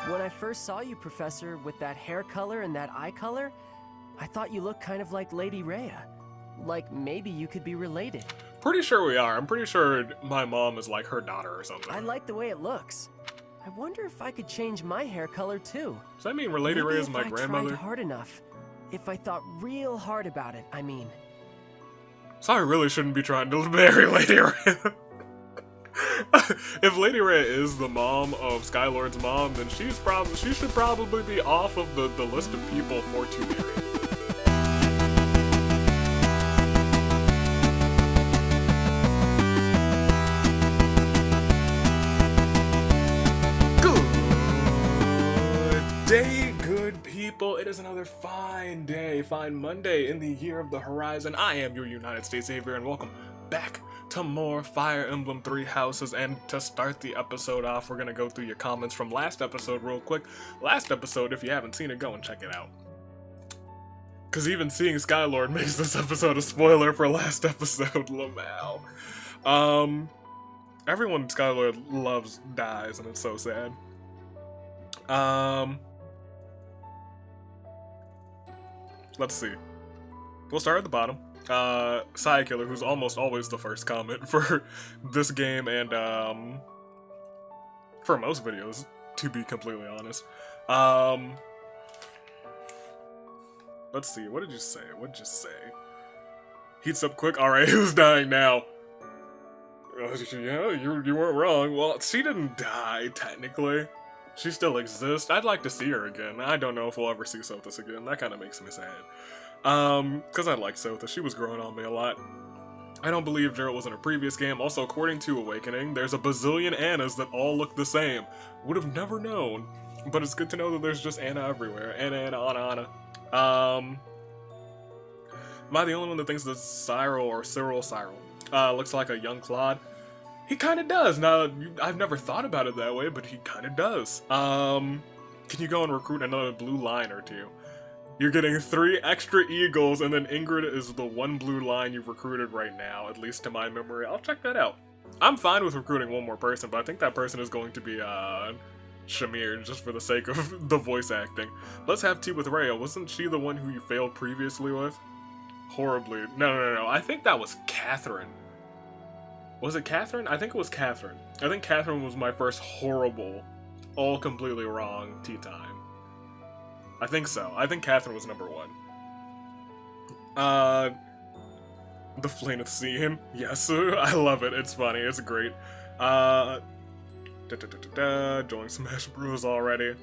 When I first saw you, Professor, with that hair color and that eye color, I thought you looked kind of like Lady Rhea. Like maybe you could be related. Pretty sure we are. I'm pretty sure my mom is like her daughter or something. I like the way it looks. I wonder if I could change my hair color too. Does that mean Lady Rhea is my grandmother? If I tried hard enough. If I thought real hard about it, I mean. So I really shouldn't be trying to marry Lady Rhea. If Lady Rhea is the mom of Skylord's mom, then she should probably be off of the list of people for to marry. Day, good people. It is another fine day, fine Monday in the year of the horizon. I am your United States Savior, and welcome back to more Fire Emblem 3 Houses. And to start the episode off, we're gonna go through your comments from last episode real quick. Last episode, if you haven't seen it, go and check it out. Because even seeing Skylord makes this episode a spoiler for last episode, Lamau. Everyone Skylord loves dies, and it's so sad. Let's see. We'll start at the bottom. Side Killer, who's almost always the first comment for this game and, for most videos, to be completely honest. Let's see, what did you say? Heats up quick? Alright, who's dying now? Yeah, you weren't wrong. Well, she didn't die, technically. She still exists. I'd like to see her again. I don't know if we'll ever see Sothis again. That kind of makes me sad. Because I like Sothis. She was growing on me a lot. I don't believe Geralt was in a previous game. Also, according to Awakening, there's a bazillion Annas that all look the same. Would have never known. But it's good to know that there's just Anna everywhere. Anna. Am I the only one that thinks that Cyril looks like a young Claude? He kind of does. Now, I've never thought about it that way, but he kind of does. Can you go and recruit another blue line or two? You're getting 3 extra eagles, and then Ingrid is the one blue line you've recruited right now, at least to my memory. I'll check that out. I'm fine with recruiting one more person, but I think that person is going to be, Shamir, just for the sake of the voice acting. Let's have tea with Rhea. Wasn't she the one who you failed previously with? Horribly. No. I think that was Catherine. Was it Catherine? I think it was Catherine. I think Catherine was my first horrible, all completely wrong tea time. I think so. I think Catherine was number 1. The Flaneth scene. Yes, I love it. It's funny. It's great. Join Smash Bros. Already.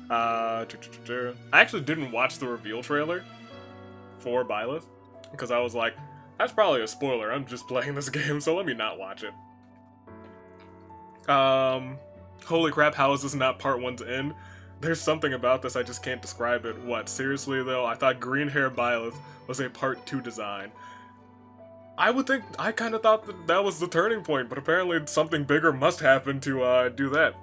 I actually didn't watch the reveal trailer for Byleth, because I was like, that's probably a spoiler. I'm just playing this game, so let me not watch it. Holy crap, how is this not part 1's end? There's something about this, I just can't describe it. What, seriously though? I thought green hair Byleth was a part 2 design. I kind of thought that was the turning point, but apparently something bigger must happen to do that.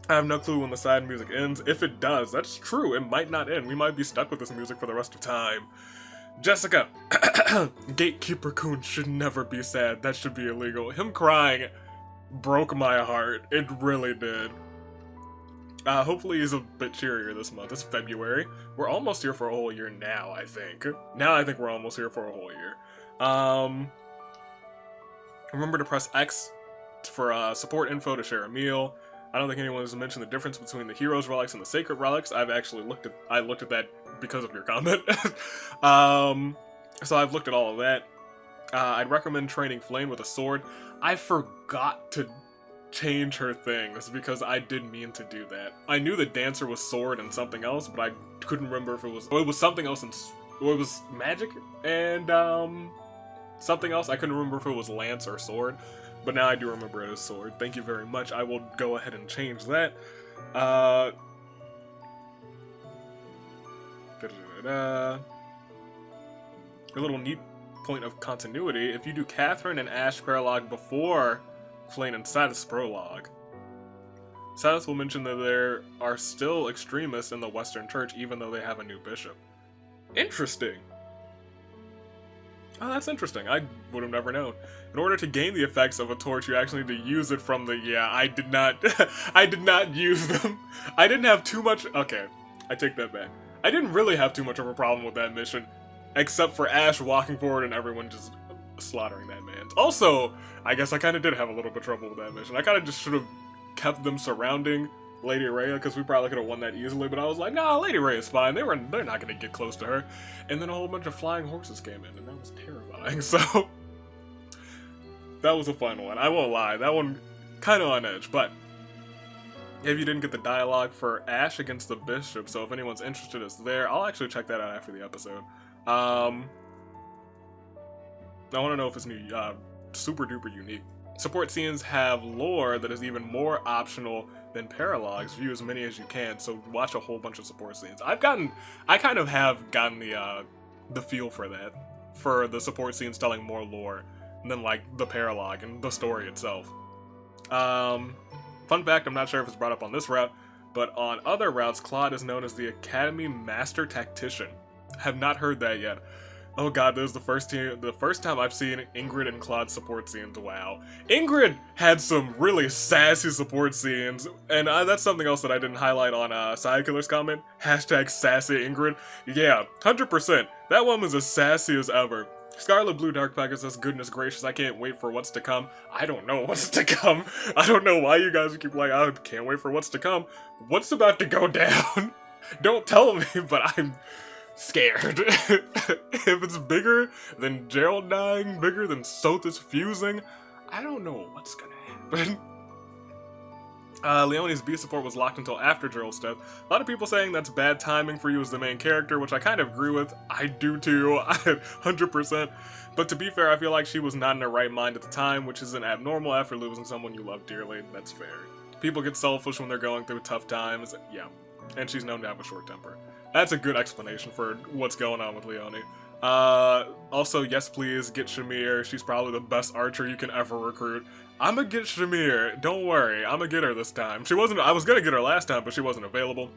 I have no clue when the side music ends. If it does, that's true, it might not end. We might be stuck with this music for the rest of time. Jessica, Gatekeeper Kun should never be sad. That should be illegal. Him crying broke my heart. It really did. Hopefully he's a bit cheerier this month. It's February. We're almost here for a whole year now, I think. Now I think we're almost here for a whole year. Remember to press X for support info to share a meal. I don't think anyone has mentioned the difference between the Heroes Relics and the Sacred Relics. I've actually looked at that because of your comment. So I've looked at all of that. I'd recommend training Flame with a sword. I forgot to change her things because I did mean to do that. I knew the Dancer was sword and something else, but I couldn't remember if it was something else, or it was magic and something else. I couldn't remember if it was lance or sword, but now I do remember it as sword. Thank you very much. I will go ahead and change that. A little neat point of continuity: if you do Catherine and Ash Paralog before Flame and Satis prologue, Satis will mention that there are still extremists in the Western Church even though they have a new bishop. Interesting. Oh, that's interesting. I would have never known. In order to gain the effects of a torch, you actually need to use it from the... Yeah, I did not... I did not use them. I didn't have too much... Okay, I take that back. I didn't really have too much of a problem with that mission, except for Ash walking forward and everyone just slaughtering that man. Also, I guess I kind of did have a little bit of trouble with that mission. I kind of just should have kept them surrounding Lady Rhea, because we probably could have won that easily, but I was like, nah, Lady Rhea is fine. They're not going to get close to her. And then a whole bunch of flying horses came in, and that was terrifying. So, that was a fun one. I won't lie, that one kind of on edge, but if you didn't get the dialogue for Ash against the Bishop, so if anyone's interested, it's there. I'll actually check that out after the episode. I want to know if it's new, super duper unique. Support scenes have lore that is even more optional than paralogs. View as many as you can, so watch a whole bunch of support scenes. I kind of have gotten the feel for that, for the support scenes telling more lore than like the paralog and the story itself. Fun fact, I'm not sure if it's brought up on this route, but on other routes, Claude is known as the Academy Master Tactician. Have not heard that yet. Oh god, this is the first time I've seen Ingrid and Claude support scenes. Wow. Ingrid had some really sassy support scenes, and that's something else that I didn't highlight on Sidekiller's comment. Hashtag sassy Ingrid. Yeah, 100%. That woman's as sassy as ever. Scarlet Blue Dark Packet says, goodness gracious, I can't wait for what's to come. I don't know what's to come. I don't know why you guys keep like, I can't wait for what's to come. What's about to go down? Don't tell me, but I'm scared. If it's bigger than Gerald dying, bigger than Sothis fusing, I don't know what's gonna happen. Leonie's B support was locked until after Gerald's death. A lot of people saying that's bad timing for you as the main character, which I kind of agree with. I do too, 100%. But to be fair, I feel like she was not in her right mind at the time, which isn't abnormal after losing someone you love dearly. That's fair. People get selfish when they're going through tough times. Yeah, and she's known to have a short temper. That's a good explanation for what's going on with Leonie. Also, yes please, get Shamir. She's probably the best archer you can ever recruit. I'ma get Shamir, don't worry, I'ma get her this time. I was gonna get her last time, but she wasn't available.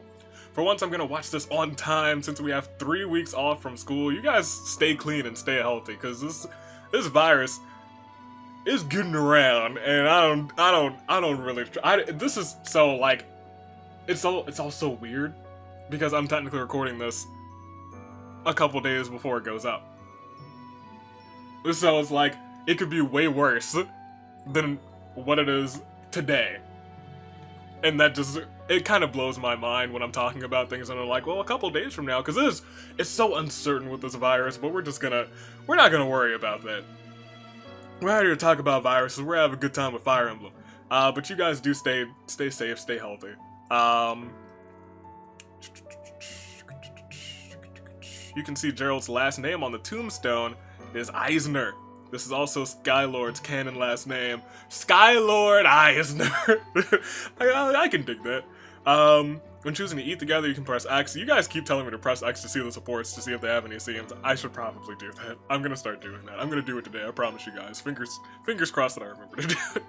For once, I'm gonna watch this on time since we have 3 weeks off from school. You guys stay clean and stay healthy, because this virus is getting around, and I don't really, this is so, like, it's all so weird, because I'm technically recording this a couple days before it goes up. So it's like, it could be way worse than what it is today. And that just, it kind of blows my mind when I'm talking about things and I'm like, well, a couple days from now, because it's so uncertain with this virus, but we're not gonna worry about that. We're out here to talk about viruses, we're having a good time with Fire Emblem. But you guys do stay safe, stay healthy. You can see Gerald's last name on the tombstone is Eisner. This is also Skylord's canon last name. Skylord Eisner. I can dig that. When choosing to eat together, you can press X. You guys keep telling me to press X to see the supports, to see if they have any scenes. I should probably do that. I'm gonna start doing that. I'm gonna do it today, I promise you guys. Fingers crossed that I remember to do it.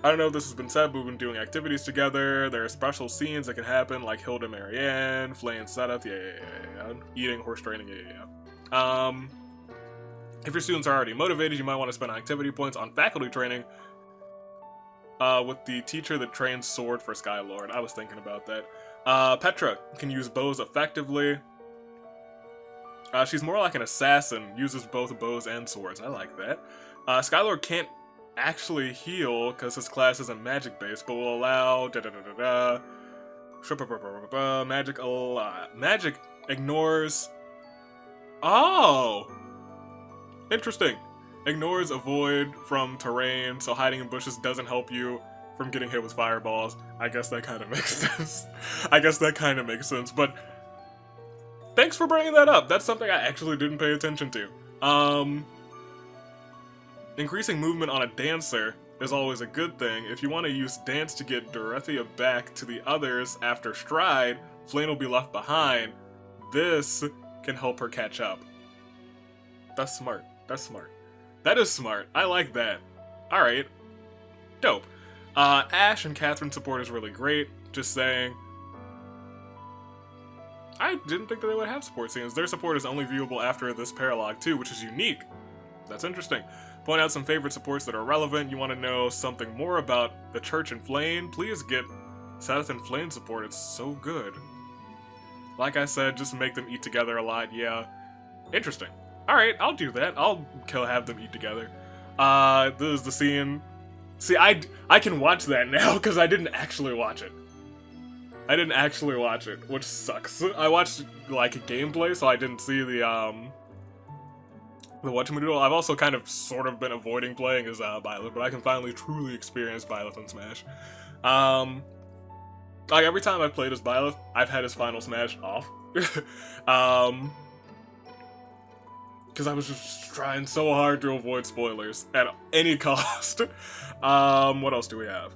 I don't know if this has been said, but we've been doing activities together. There are special scenes that can happen, like Hilda Marianne, flaying Seth, yeah. Eating, horse training, yeah. If your students are already motivated, you might want to spend activity points on faculty training with the teacher that trains sword for Skylord. I was thinking about that. Petra can use bows effectively. She's more like an assassin, uses both bows and swords. I like that. Skylord can't actually heal because his class isn't magic based, but will allow magic ignores. Oh, interesting. Ignores a void from terrain, so hiding in bushes doesn't help you from getting hit with fireballs. I guess that kind of makes sense. But thanks for bringing that up. That's something I actually didn't pay attention to. Increasing movement on a dancer is always a good thing. If you want to use dance to get Dorothea back to the others after Stride, Flame will be left behind. This can help her catch up. That's smart. That is smart. I like that. Alright. Dope. Ash and Catherine's support is really great. Just saying. I didn't think that they would have support scenes. Their support is only viewable after this paralog too, which is unique. That's interesting. Point out some favorite supports that are relevant. You want to know something more about the Church and Flame? Please get Seth and Flame support. It's so good. Like I said, just make them eat together a lot. Yeah. Interesting. Alright, I'll do that. I'll have them eat together. This is the scene. See, I can watch that now because I didn't actually watch it. I didn't actually watch it, which sucks. I watched, like, gameplay, so I didn't see the whatchamadoodle. I've also kind of sort of been avoiding playing as Byleth, but I can finally truly experience Byleth in Smash. Like, every time I've played as Byleth, I've had his final Smash off. Because I was just trying so hard to avoid spoilers at any cost. What else do we have?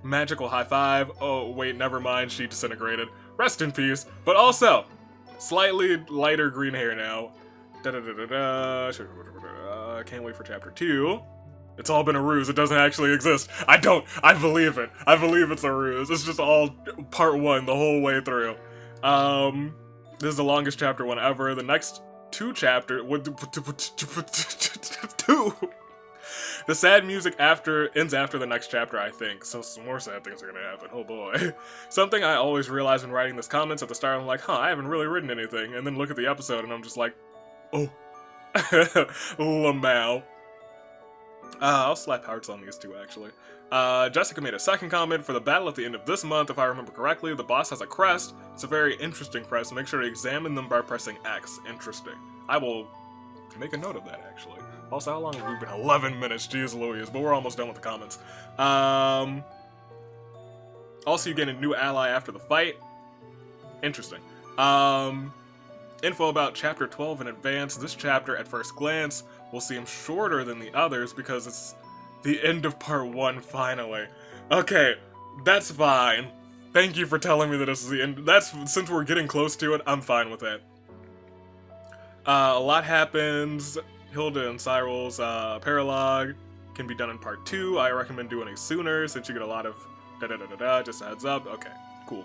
Magical High Five. Oh, wait, never mind. She disintegrated. Rest in peace. But also, slightly lighter green hair now. Can't wait for Chapter 2. It's all been a ruse. It doesn't actually exist. I believe it. I believe it's a ruse. It's just all part 1 the whole way through. This is the longest Chapter 1 ever. The next 2 chapters... Two! The sad music ends after the next chapter, I think. So some more sad things are gonna happen. Oh boy. Something I always realize when writing this comments at the start, I'm like, huh, I haven't really written anything. And then look at the episode and I'm just like, oh. Lamau. I'll slap hearts on these two, actually. Jessica made a second comment. For the battle at the end of this month, if I remember correctly, the boss has a crest. It's a very interesting crest. Make sure to examine them by pressing X. Interesting. I will make a note of that, actually. Also, how long have we been? 11 minutes. Jeez Louise. But we're almost done with the comments. Also, you get a new ally after the fight. Interesting. Info about Chapter 12 in advance. This chapter, at first glance, will seem shorter than the others because it's the end of Part 1, finally. Okay, that's fine. Thank you for telling me that this is the end. Since we're getting close to it, I'm fine with that. A lot happens. Hilda and Cyril's paralogue can be done in Part 2. I recommend doing it sooner since you get a lot of just a heads up. Okay, cool.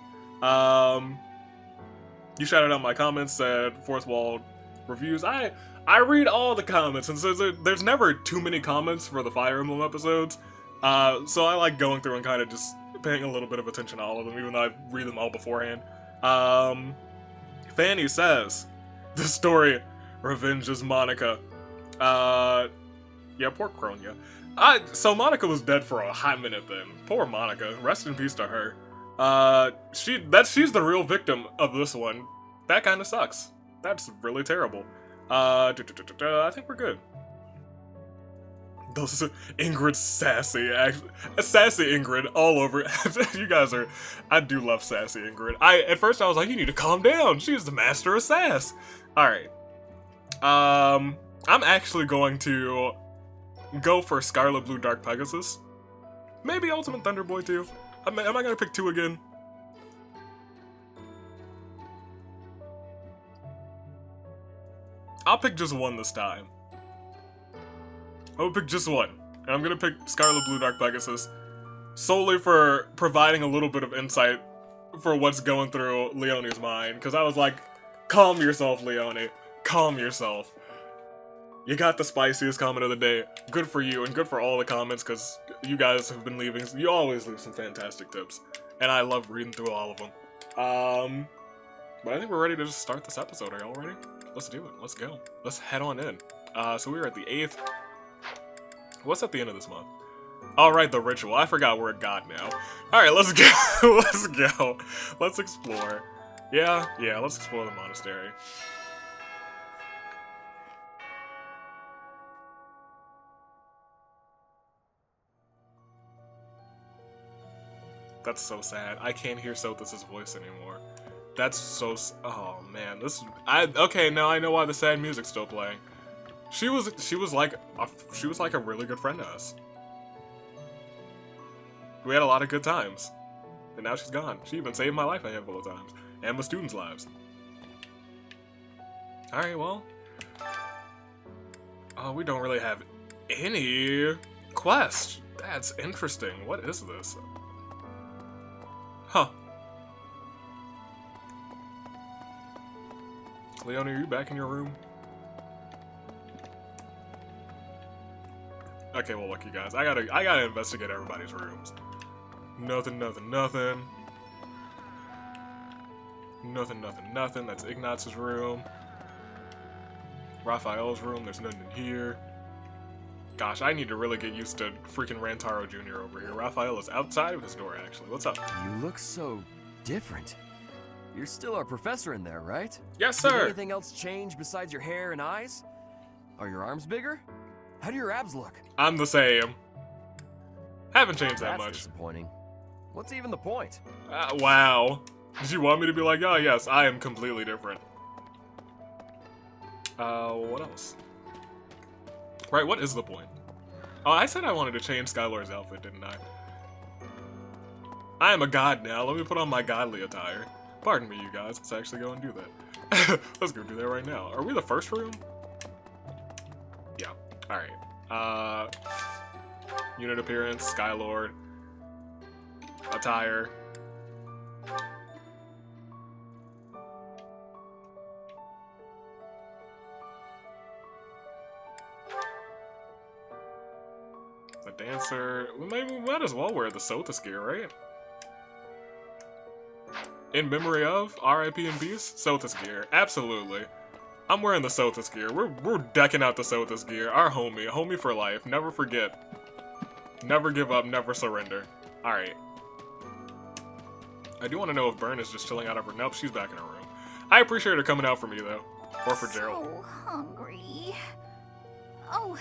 You shouted out my comments, said fourth wall reviews. I read all the comments, and so there's never too many comments for the Fire Emblem episodes. So I like going through and kind of just paying a little bit of attention to all of them, even though I read them all beforehand. Fanny says, the story revenges Monica. Yeah, poor Kronia. So Monica was dead for a hot minute then. Poor Monica. Rest in peace to her. She's the real victim of this one. That kind of sucks. That's really terrible. I think we're good. Those Ingrid's sassy, actually. Sassy Ingrid all over. You guys are... I do love sassy Ingrid. At first I was like, you need to calm down. She's the master of sass. Alright. I'm actually going to go for Scarlet Blue Dark Pegasus. Maybe Ultimate Thunder Boy too. Am I gonna pick 2 again? I'll pick just 1 this time. I'll pick just 1. And I'm gonna pick Scarlet Blue Dark Pegasus solely for providing a little bit of insight for what's going through Leonie's mind. Because I was like, calm yourself, Leonie. Calm yourself. You got the spiciest comment of the day. Good for you, and good for all the comments, because you guys have been leaving... You always leave some fantastic tips. And I love reading through all of them. But I think we're ready to just start this episode. Are y'all ready? Let's do it. Let's go. Let's head on in. So we're at the 8th. What's at the end of this month? Alright, the ritual. I forgot we're at God now. Alright, let's go. Let's go. Let's explore. Yeah, let's explore the monastery. That's so sad. I can't hear Sothis' voice anymore. That's so... Oh, man. Okay, now I know why the sad music's still playing. She was like a really good friend to us. We had a lot of good times. And now she's gone. She even saved my life a handful of times. And my students' lives. Alright, well. Oh, we don't really have any quests. That's interesting. What is this? Huh. Leonie, are you back in your room? Okay, well look, you guys. I gotta investigate everybody's rooms. Nothing. Nothing. That's Ignaz's room. Raphael's room. There's nothing in here. Gosh, I need to really get used to freaking Rantaro Jr. over here. Raphael is outside of his door, actually. What's up? You look so different. You're still our professor in there, right? Yes, Did sir. anything else change besides your hair and eyes? Are your arms bigger? How do your abs look? I'm the same. Haven't changed that That's much. disappointing. What's even the point? Wow. Did you want me to be like, oh yes, I am completely different? What else? Right, what is the point? Oh, I said I wanted to change Skylar's outfit, didn't I? I am a god now. Let me put on my godly attire. Pardon me, you guys. Let's actually go and do that. Let's go do that right now. Are we the first room? Yeah. Alright. Unit appearance, Skylord. Attire. The dancer. We might as well wear the Sothis gear, right? In memory of R.I.P. and Peace, Sothis gear. Absolutely. I'm wearing the Sothis gear. We're decking out the Sothis gear. Our homie for life. Never forget. Never give up, never surrender. Alright. I do want to know if Byrne is just chilling out of her. Nope, she's back in her room. I appreciate her coming out for me, though. Or for Gerald. So hungry. Oh,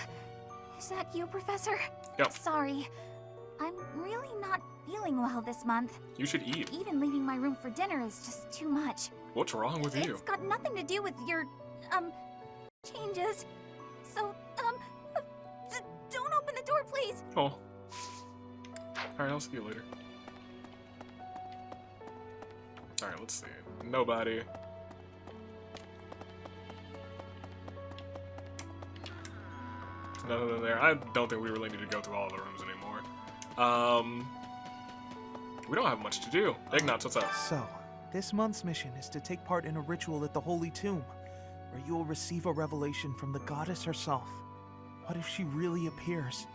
is that you, Professor? Yep. Sorry. I'm really not feeling well this month. You should eat. Even leaving my room for dinner is just too much. What's wrong with you? It's got nothing to do with your, changes. So, don't open the door, please. Oh. Alright, I'll see you later. Alright, let's see. Nobody. Nothing there. I don't think we really need to go through all the rooms anymore. We don't have much to do. Ignatz, what's up? So, this month's mission is to take part in a ritual at the Holy Tomb, where you will receive a revelation from the goddess herself. What if she really appears?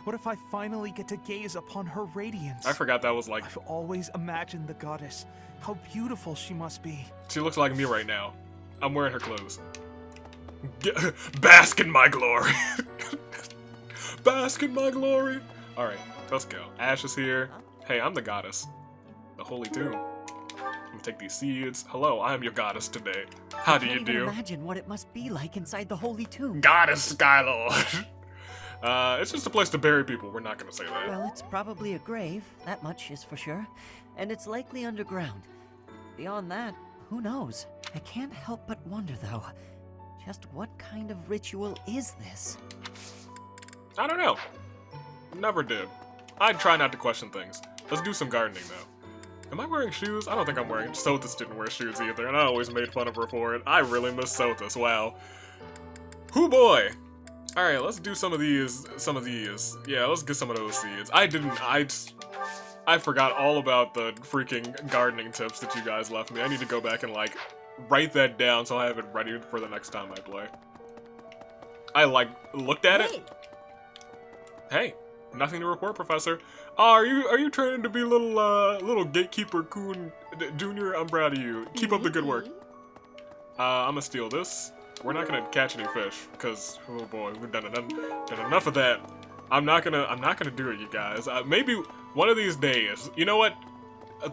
What if I finally get to gaze upon her radiance? I forgot that was like... I've always imagined the goddess. How beautiful she must be. She looks like me right now. I'm wearing her clothes. Bask in my glory. Bask in my glory. Alright, let's go. Ash is here. Hey, I'm the goddess. The Holy Tomb. I'm gonna take these seeds. Hello, I am your goddess today. How do you I can't do? even imagine what it must be like inside the Holy Tomb. Goddess Skylord. It's just a place to bury people. We're not gonna say that. Well, it's probably a grave, that much is for sure. And it's likely underground. Beyond that, who knows? I can't help but wonder, though, just what kind of ritual is this? I don't know. Never did. I try not to question things. Let's do some gardening, though. Am I wearing shoes? I don't think I'm wearing... Sothis didn't wear shoes either, and I always made fun of her for it. I really miss Sothis, wow. Hoo boy! Alright, let's do some of these. Yeah, let's get some of those seeds. I forgot all about the freaking gardening tips that you guys left me. I need to go back and, like, write that down so I have it ready for the next time I play. I, like, looked at it. Hey, nothing to report, Professor. Oh, are you training to be little gatekeeper Coon Junior? I'm proud of you. Keep up the good work. I'm gonna steal this. We're not gonna catch any fish, cause oh boy, we've done enough of that. I'm not gonna do it, you guys. Maybe one of these days. You know what?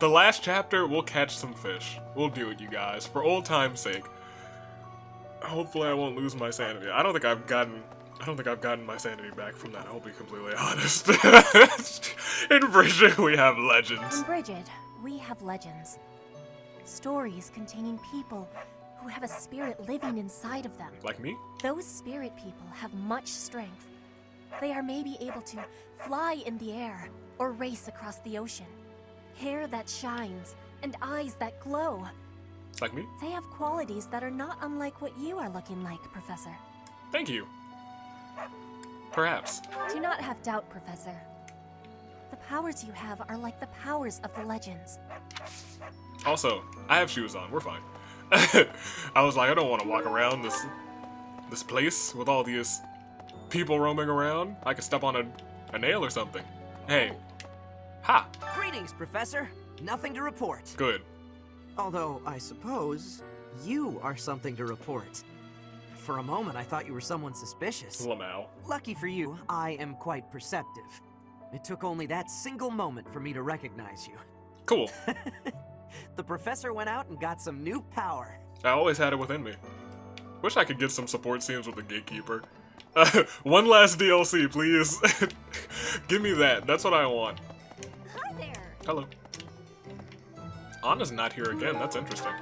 The last chapter, we'll catch some fish. We'll do it, you guys, for old time's sake. Hopefully, I won't lose my sanity. I don't think I've gotten my sanity back from that. I'll be completely honest. In Bridget, we have legends. In Bridget, we have legends. Stories containing people who have a spirit living inside of them. Like me? Those spirit people have much strength. They are maybe able to fly in the air or race across the ocean. Hair that shines and eyes that glow. Like me? They have qualities that are not unlike what you are looking like, Professor. Thank you. Perhaps. Do not have doubt, Professor. The powers you have are like the powers of the legends. Also, I have shoes on. We're fine. I was like, I don't want to walk around this place with all these people roaming around. I could step on a nail or something. Hey. Ha! Greetings, Professor. Nothing to report. Good. Although, I suppose, you are something to report. For a moment, I thought you were someone suspicious. Lamau. Lucky for you, I am quite perceptive. It took only that single moment for me to recognize you. Cool. The professor went out and got some new power. I always had it within me. Wish I could get some support scenes with the Gatekeeper. One last DLC, please. Give me that. That's what I want. Hi there. Hello. Anna's not here again. That's interesting.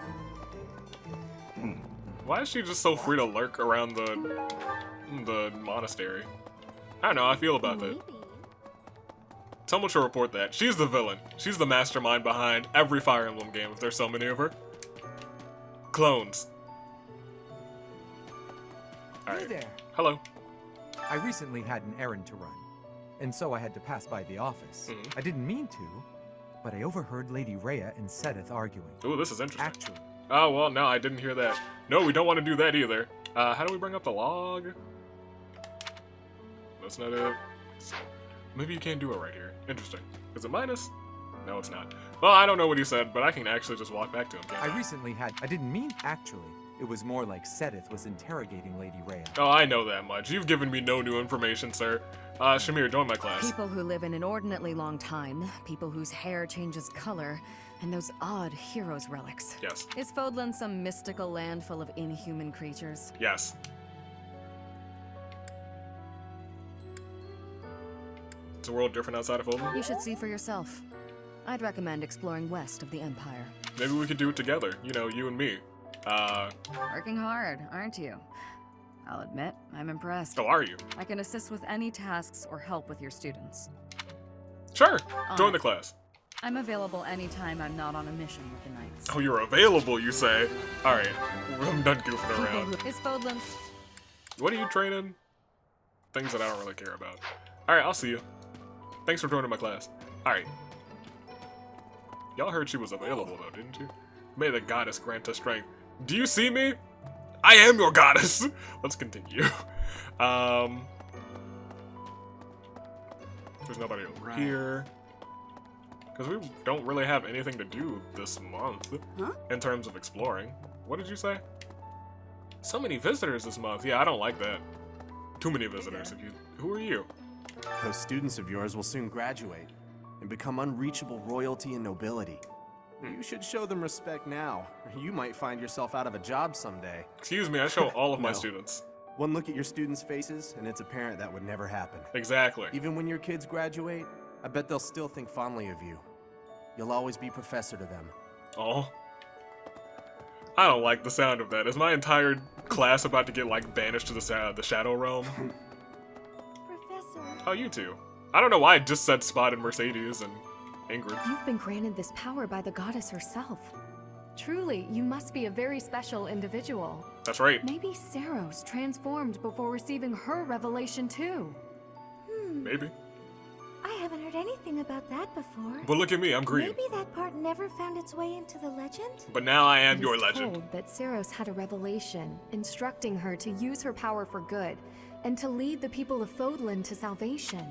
Why is she just so free to lurk around the monastery? I don't know. How I feel about that. Someone should report that. She's the villain. She's the mastermind behind every Fire Emblem game, if there's so many of her. Clones. Hey Alright. there. Hello. I recently had an errand to run, and so I had to pass by the office. Mhm. I didn't mean to, but I overheard Lady Rhea and Sedith arguing. Ooh, this is interesting. Actually, Oh, well, no, I didn't hear that. No, we don't want to do that either. How do we bring up the log? That's not it. Maybe you can't do it right here. Interesting. Is it minus? No, it's not. Well, I don't know what he said, but I can actually just walk back to him, can't I didn't mean actually. It was more like Sedith was interrogating Lady Rhea. Oh, I know that much. You've given me no new information, sir. Shamir, join my class. People who live an inordinately long time, people whose hair changes color, and those odd heroes' relics. Yes. Is Fodlan some mystical land full of inhuman creatures? Yes. Is the world different outside of Fulton? You should see for yourself. I'd recommend exploring west of the Empire. Maybe we could do it together. You know, you and me. Working hard, aren't you? I'll admit, I'm impressed. Oh, are you? I can assist with any tasks or help with your students. Sure. Join the class. I'm available anytime I'm not on a mission with the Knights. Oh, you're available, you say? Alright, I'm done goofing around. Is Fodlan... What are you training? Things that I don't really care about. Alright, I'll see you. Thanks for joining my class. Alright. Y'all heard she was available, though, didn't you? May the goddess grant us strength. Do you see me? I am your goddess! Let's continue. There's nobody over here. Because we don't really have anything to do this month in terms of exploring. What did you say? So many visitors this month. Yeah, I don't like that. Too many visitors. Who are you? Those students of yours will soon graduate and become unreachable royalty and nobility. You should show them respect now, or you might find yourself out of a job someday. Excuse me, I show all of my No. students. One look at your students' faces, and it's apparent that would never happen. Exactly. Even when your kids graduate, I bet they'll still think fondly of you. You'll always be professor to them. Oh. I don't like the sound of that. Is my entire class about to get, like, banished to the Shadow Realm? Professor. Oh, you two. I don't know why I just said Spot and Mercedes and Ingrid. You've been granted this power by the goddess herself. Truly, you must be a very special individual. That's right. Maybe Saros transformed before receiving her revelation too. Maybe. I haven't heard anything about that before. But look at me, I'm green. Maybe that part never found its way into the legend? But now I am It your is legend. told that Saros had a revelation, instructing her to use her power for good, and to lead the people of Fodlan to salvation.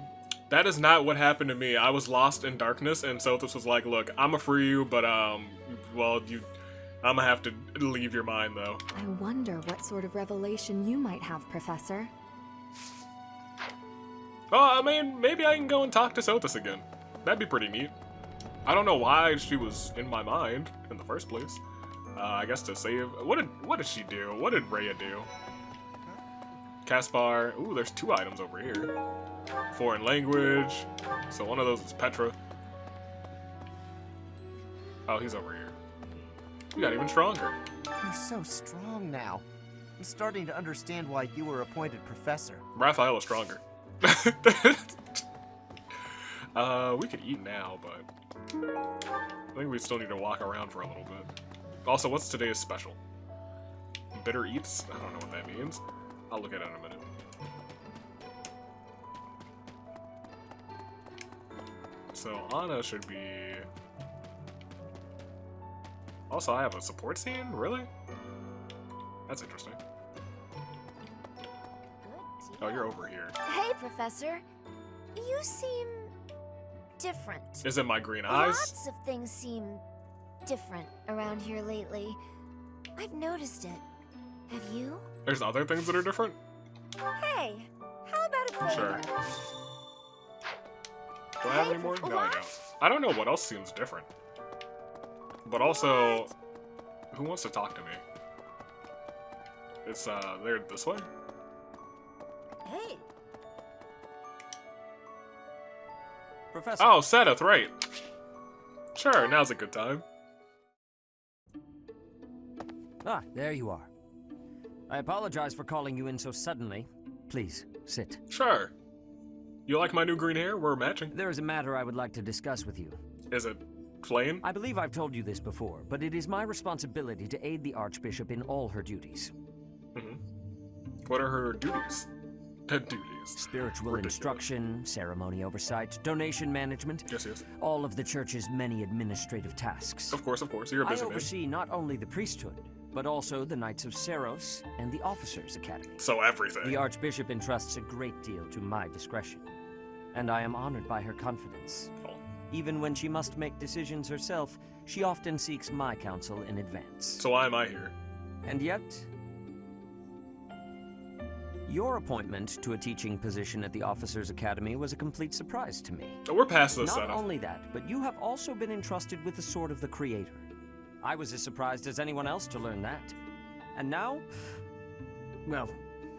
That is not what happened to me. I was lost in darkness, and Sothis was like, look, I'ma free you, but, well, I'ma have to leave your mind, though. I wonder what sort of revelation you might have, Professor. Well, I mean, maybe I can go and talk to Sothis again. That'd be pretty neat. I don't know why she was in my mind in the first place. I guess to save... What did she do? What did Rhea do? Caspar. Ooh, there's 2 items over here. Foreign language. So one of those is Petra. Oh, he's over here. You got even stronger. You're so strong now. I'm starting to understand why you were appointed professor. Raphael is stronger. We could eat now, but I think we still need to walk around for a little bit. Also, what's today's special? Bitter eats? I don't know what that means. I'll look at it in a minute. So Anna should be... Also, I have a support scene? Really? That's interesting. Good Oh, you're over here. Hey, Professor. You seem different. Is it my green eyes? Lots of things seem different around here lately. I've noticed it. Have you? There's other things that are different? Hey, how about a favor? Sure. Do I have any more? No, I don't. I don't know what else seems different. But also, who wants to talk to me? It's, they're this way? Hey. Professor. Oh, Seth, right. Sure, now's a good time. Ah, there you are. I apologize for calling you in so suddenly. Please, sit. Sure. You like my new green hair? We're matching. There is a matter I would like to discuss with you. Is it plain? I believe I've told you this before, but it is my responsibility to aid the Archbishop in all her duties. Mm-hmm. What are her duties? Duties. Spiritual Ridiculous. instruction, ceremony oversight, donation management. Yes, yes. All of the church's many administrative tasks. Of course, you're a busy I man. oversee not only the priesthood, but also the Knights of Seros and the Officers' Academy. So everything. The Archbishop entrusts a great deal to my discretion, and I am honored by her confidence. Oh. Even when she must make decisions herself, she often seeks my counsel in advance. So why am I here? And yet, your appointment to a teaching position at the Officers' Academy was a complete surprise to me. We're past this Not setup. only that, but you have also been entrusted with the Sword of the Creator. I was as surprised as anyone else to learn that. And now, well,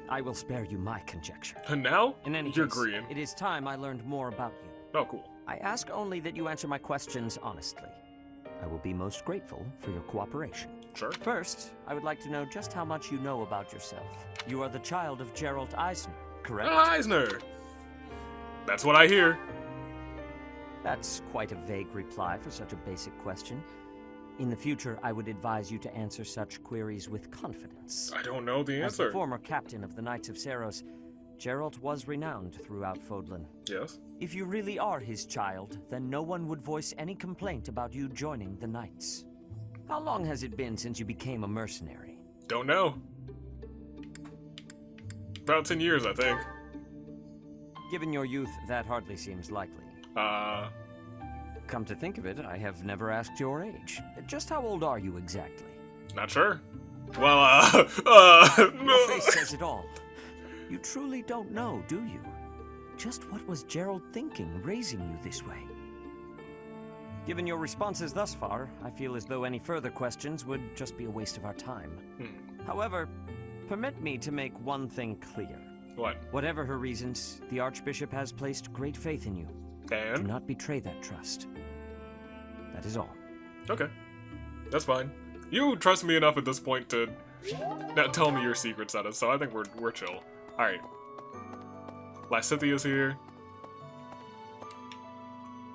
I will spare you my conjecture. And now? In any you're case, green. it is time I learned more about you. Oh, cool. I ask only that you answer my questions honestly. I will be most grateful for your cooperation. Sure. First, I would like to know just how much you know about yourself. You are the child of Gerald Eisner, correct? Eisner! That's what I hear. That's quite a vague reply for such a basic question. In the future, I would advise you to answer such queries with confidence. I don't know the As answer. the former captain of the Knights of Seros, Gerald was renowned throughout Fodlan. Yes? If you really are his child, then no one would voice any complaint about you joining the Knights. How long has it been since you became a mercenary? Don't know. About 10 years, I think. Given your youth, that hardly seems likely. Come to think of it, I have never asked your age. Just how old are you exactly? Not sure. Well, Your face says it all. You truly don't know, do you? Just what was Gerald thinking, raising you this way? Given your responses thus far, I feel as though any further questions would just be a waste of our time. However, permit me to make one thing clear. What? Whatever her reasons, the Archbishop has placed great faith in you. And? Do not betray that trust. That is all. Okay. That's fine. You trust me enough at this point to not tell me your secrets, at us, so I think we're chill. Alright. Lysithia's here.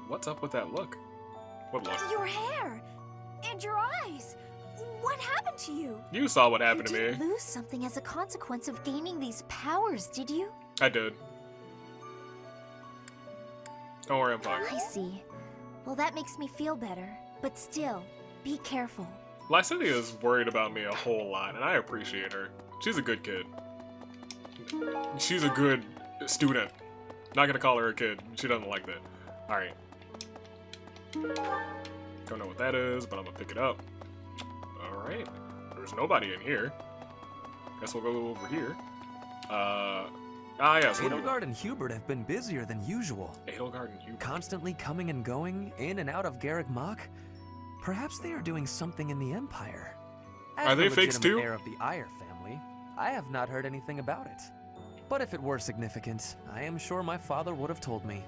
What's up with that look? What look? Your hair and your eyes. What happened to you? You saw what happened to You me. didn't lose something as a consequence of gaining these powers, did you? I did. Don't worry, I'm fine. I see. Well, that makes me feel better. But still, be careful. Lysithia is worried about me a whole lot, and I appreciate her. She's a good kid. She's a good student. Not gonna call her a kid. She doesn't like that. Alright. Don't know what that is, but I'm gonna pick it up. Alright. There's nobody in here. Guess we'll go over here. Yes. what do we got? Edelgard and Hubert have been busier than usual. Edelgard and Hubert. Constantly coming and going, in and out of Garreg Mach. Perhaps they are doing something in the Empire. As Are they the fakes legitimate too? heir of the Iyer family, I have not heard anything about it. But if it were significant, I am sure my father would have told me.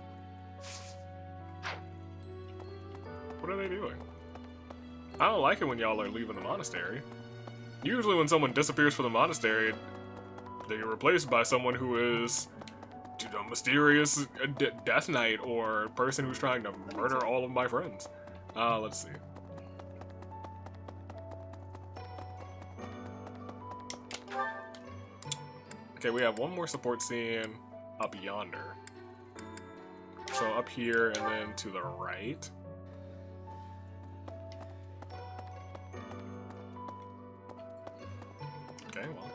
What are they doing? I don't like it when y'all are leaving the monastery. Usually when someone disappears from the monastery, they are replaced by someone who is a mysterious death knight or a person who's trying to murder all of my friends. Let's see. Okay, we have one more support scene up yonder. So up here and then to the right. Okay, well,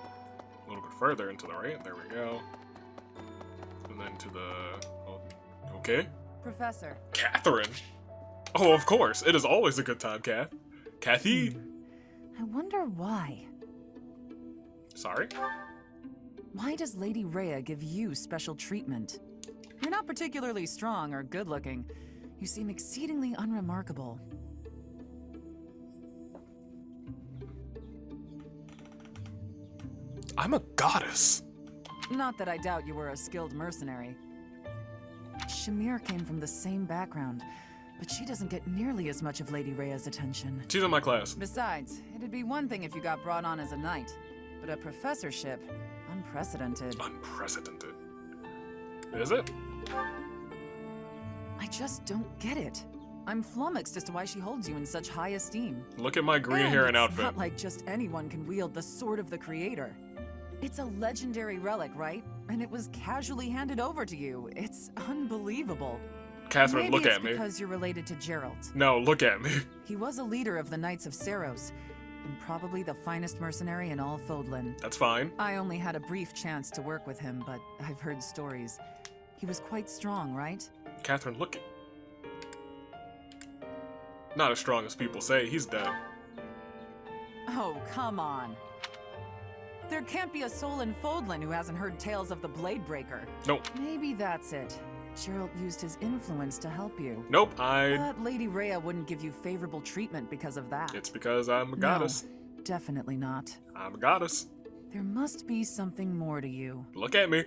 a little bit further into the right. There we go. then to the... Oh, okay. Professor. Catherine. Oh, of course. It is always a good time, Kathy. I wonder why. Sorry? Why does Lady Rhea give you special treatment? You're not particularly strong or good-looking. You seem exceedingly unremarkable. I'm a goddess. Not that I doubt you were a skilled mercenary. Shamir came from the same background, but she doesn't get nearly as much of Lady Rhea's attention. She's in my class. Besides, it'd be one thing if you got brought on as a knight, but a professorship, unprecedented. Unprecedented. Is it? I just don't get it. I'm flummoxed as to why she holds you in such high esteem. Look at my green hair and outfit. It's not like just anyone can wield the sword of the Creator. It's a legendary relic, right? And it was casually handed over to you. It's unbelievable. Catherine, Maybe look at it's me. because you're related to Gerald. No, look at me. He was a leader of the Knights of Saros, and probably the finest mercenary in all Fodlan. That's fine. I only had a brief chance to work with him, but I've heard stories. He was quite strong, right? Catherine, look at... Not as strong as people say. He's dead. Oh, come on. There can't be a soul in Fodlan who hasn't heard tales of the Blade Breaker. Nope. Maybe that's it. Gerald used his influence to help you. Nope, But Lady Rhea wouldn't give you favorable treatment because of that. It's because I'm a goddess. No, definitely not. I'm a goddess. There must be something more to you. Look at me.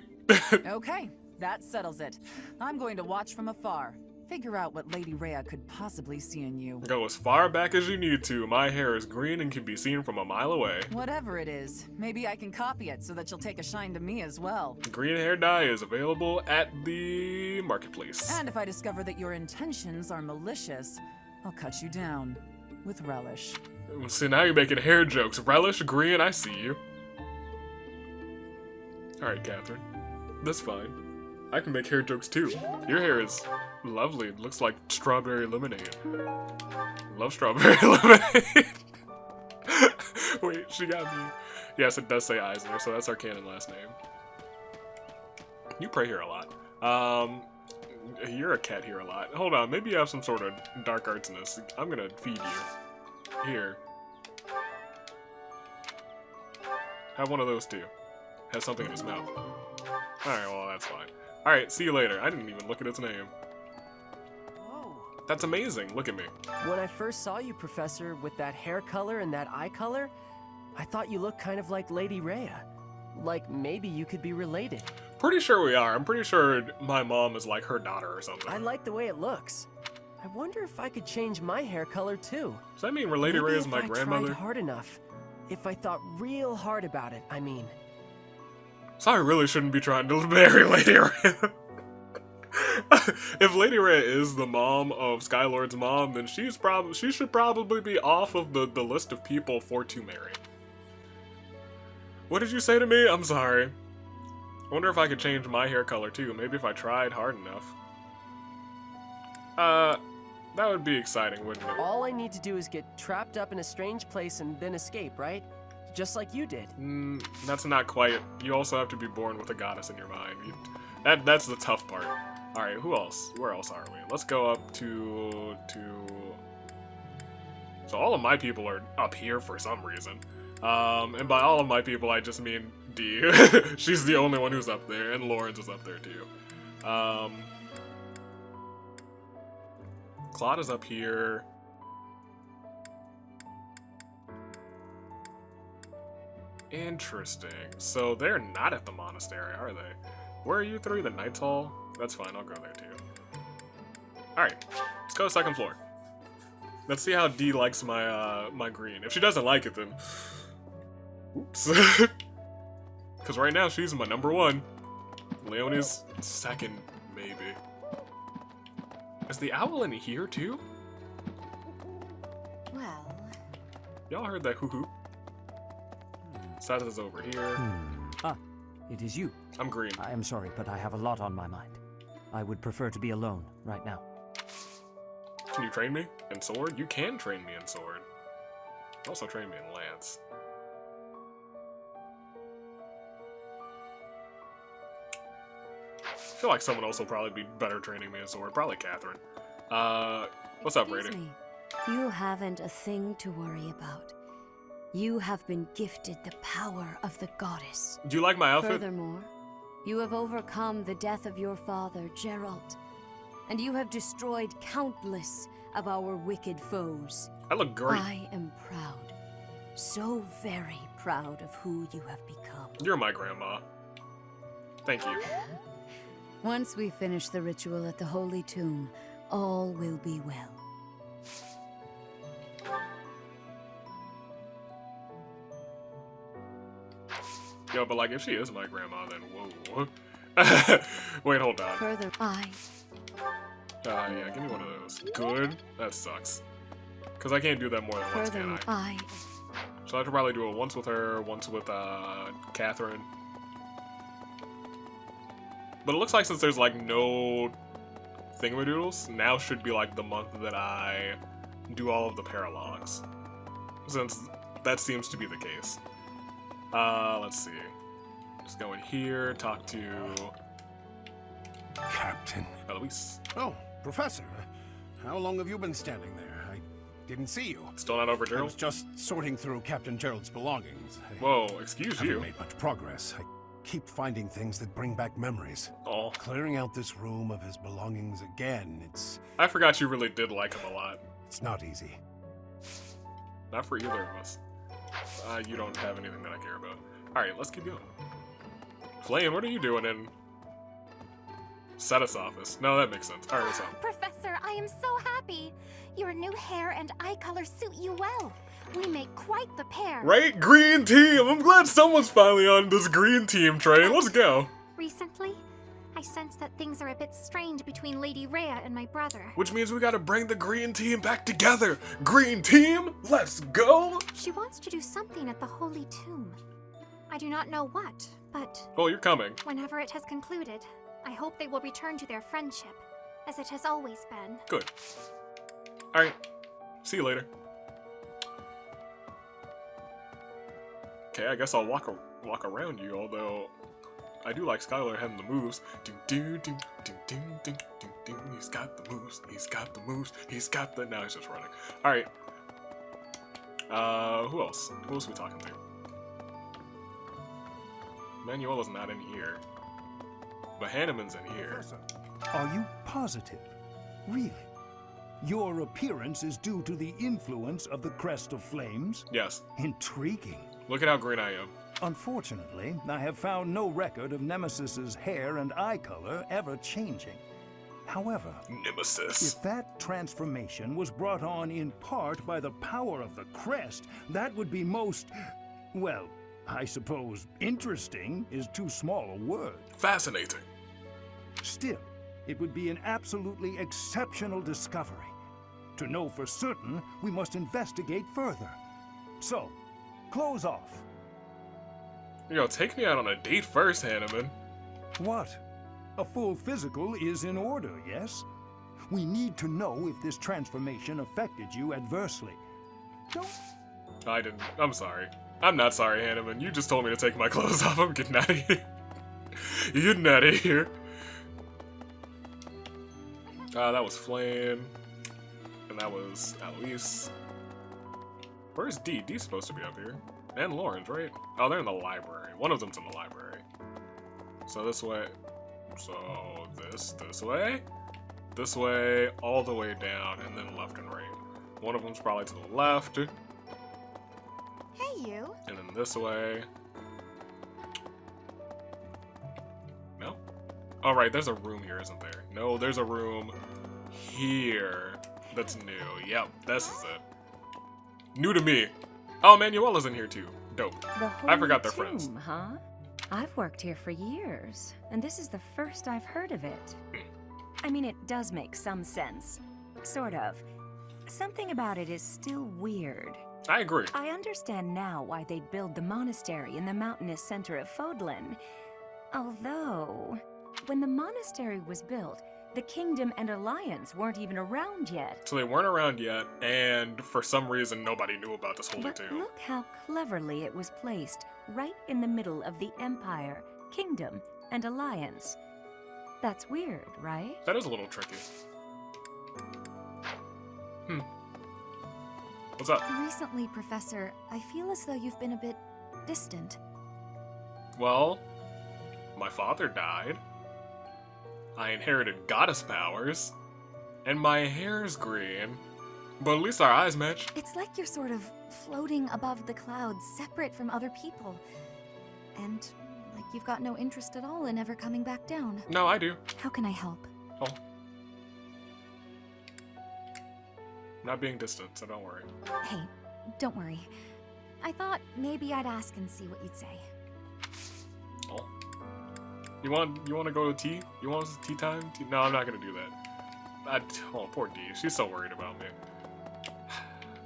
Okay, that settles it. I'm going to watch from afar. Figure out what Lady Rhea could possibly see in you. Go as far back as you need to. My hair is green and can be seen from a mile away. Whatever it is, maybe I can copy it so that you'll take a shine to me as well. Green hair dye is available at the marketplace. And if I discover that your intentions are malicious, I'll cut you down with relish. See, now you're making hair jokes. Relish, green, I see you. Alright, Catherine. That's fine. I can make hair jokes too. Your hair is lovely. It looks like strawberry lemonade. Love strawberry lemonade. Wait, she got me. Yes, it does say Eisner, so that's our canon last name. You pray here a lot. You're a cat here a lot. Hold on, maybe you have some sort of dark artsness. I'm gonna feed you. Here. Have one of those too. Has something in his mouth. Alright, well, that's fine. Alright, see you later. I didn't even look at its name. Whoa. That's amazing. Look at me. When I first saw you, Professor, with that hair color and that eye color, I thought you looked kind of like Lady Rhea. Like maybe you could be related. Pretty sure we are. I'm pretty sure my mom is like her daughter or something. I like the way it looks. I wonder if I could change my hair color too. Does that mean Lady Rhea is my Maybe if I grandmother? tried hard enough. If I thought real hard about it, I mean. So I really shouldn't be trying to marry Lady Rhea. If Lady Rhea is the mom of Skylord's mom, then she should probably be off of the list of people to marry. What did you say to me? I'm sorry. I wonder if I could change my hair color too. Maybe if I tried hard enough. That would be exciting, wouldn't it? All I need to do is get trapped up in a strange place and then escape, right? Just like you did. That's not quite. You also have to be born with a goddess in your mind. That's the tough part. Alright, who else? Where else are we? Let's go up to... So all of my people are up here for some reason. And by all of my people, I just mean Dee. She's the only one who's up there, and Lawrence is up there too. Claude is up here. Interesting. So they're not at the monastery, are they? Where are you three? The Knight's Hall? That's fine, I'll go there too. Alright, let's go to the second floor. Let's see how Dee likes my my green. If she doesn't like it, then... Oops. Because right now, she's my number one. Leonie's second, maybe. Is the owl in here too? Well... Y'all heard that hoo-hoo? Sata's over here. Ah, it is you. I'm green. I am sorry, but I have a lot on my mind. I would prefer to be alone right now. Can you train me in sword? You can train me in sword. Also train me in lance. I feel like someone else will probably be better training me in sword. Probably Catherine. What's up, Brady? Excuse me. You haven't a thing to worry about. You have been gifted the power of the goddess. Do you like my outfit? Furthermore, you have overcome the death of your father, Geralt, and you have destroyed countless of our wicked foes. I look great. I am proud, so very proud of who you have become. You're my grandma. Thank you. Once we finish the ritual at the Holy Tomb, all will be well. Yo, but like, if she is my grandma, then whoa. Wait, hold on. Further, yeah, give me one of those. Good? That sucks. Because I can't do that more than once, can I? So I should probably do it once with her, once with, Catherine. But it looks like since there's, like, no thingamadoodles, now should be, like, the month that I do all of the paralogs. Since that seems to be the case. Let's see. Just go in here, talk to... Captain. Eloise. Oh, Professor. How long have you been standing there? I didn't see you. Still not over, I Gerald? was just sorting through Captain Gerald's belongings. Whoa, excuse you. Haven't made much progress. I keep finding things that bring back memories. Oh. Clearing out this room of his belongings again, it's... I forgot you really did like him a lot. It's not easy. Not for either of us. You don't have anything that I care about. Alright, let's keep going. Flame, what are you doing in Setis' office? No, that makes sense. Alright, what's up? Professor, I am so happy. Your new hair and eye color suit you well. We make quite the pair. Right? Green team! I'm glad someone's finally on this green team train. Let's go. Recently, I sense that things are a bit strained between Lady Rhea and my brother. Which means we gotta bring the green team back together. Green team, let's go! She wants to do something at the Holy Tomb. I do not know what, but... Oh, you're coming. Whenever it has concluded, I hope they will return to their friendship, as it has always been. Good. Alright. See you later. Okay, I guess I'll walk around you, although... I do like Skylar having the moves. He's got the moves. He's got the moves. He's got the... Now he's just running. Alright. Who else? Who else are we talking to? Manuela's not in here. But Hanneman's in here. Professor, are you positive? Really? Your appearance is due to the influence of the Crest of Flames? Yes. Intriguing. Look at how green I am. Unfortunately, I have found no record of Nemesis's hair and eye color ever changing. However, Nemesis. If that transformation was brought on in part by the power of the crest, that would be most, well, I suppose interesting is too small a word. Fascinating. Still, it would be an absolutely exceptional discovery. To know for certain, we must investigate further. So, close off. Yo, take me out on a date first, Hanneman. What? A full physical is in order, yes? We need to know if this transformation affected you adversely. Don't... I didn't. I'm sorry. I'm not sorry, Hanneman. You just told me to take my clothes off. I'm getting out of here. You're getting out of here. That was Flame. And that was Eloise. Where's D? D's supposed to be up here. And Lauren's, right? Oh, they're in the library. One of them's in the library. So this way. So this way, all the way down, and then left and right. One of them's probably to the left. Hey, you. And then this way. No? Oh, right, there's a room here, isn't there? No, there's a room here that's new. Yep, this is it. New to me. Oh, Manuela's in here too. Dope. I forgot they're friends. Huh? I've worked here for years, and this is the first I've heard of it. I mean, it does make some sense. Sort of. Something about it is still weird. I agree. I understand now why they'd build the monastery in the mountainous center of Fodlan. Although, when the monastery was built, the Kingdom and Alliance weren't even around yet. So they weren't around yet, and for some reason nobody knew about this Holy But Tomb. look how cleverly it was placed, right in the middle of the Empire, Kingdom, and Alliance. That's weird, right? That is a little tricky. What's up? Recently, Professor, I feel as though you've been a bit distant. Well, my father died. I inherited goddess powers. And my hair's green. But at least our eyes match. It's like you're sort of floating above the clouds, separate from other people. And like you've got no interest at all in ever coming back down. No, I do. How can I help? Oh. Not being distant, so don't worry. Hey, don't worry. I thought maybe I'd ask and see what you'd say. Oh. You want to go to tea? You want tea time? Tea? No, I'm not gonna do that. Oh, poor Dee. She's so worried about me.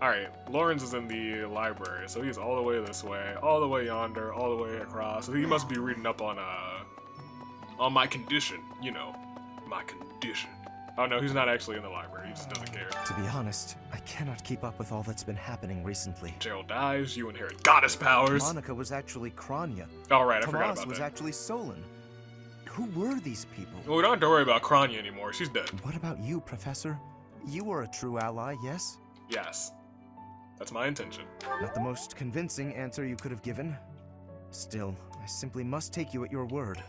Alright, Lawrence is in the library, so he's all the way this way, all the way yonder, all the way across. So he must be reading up on my condition. You know, my condition. Oh no, he's not actually in the library. He just doesn't care. To be honest, I cannot keep up with all that's been happening recently. Gerald dies, you inherit goddess powers. Monica was actually Kranya. Alright, I forgot Tomas about was that. actually Solon. Who were these people? Well, we don't have to worry about Kranya anymore. She's dead. What about you, Professor? You were a true ally, yes? Yes. That's my intention. Not the most convincing answer you could have given. Still, I simply must take you at your word.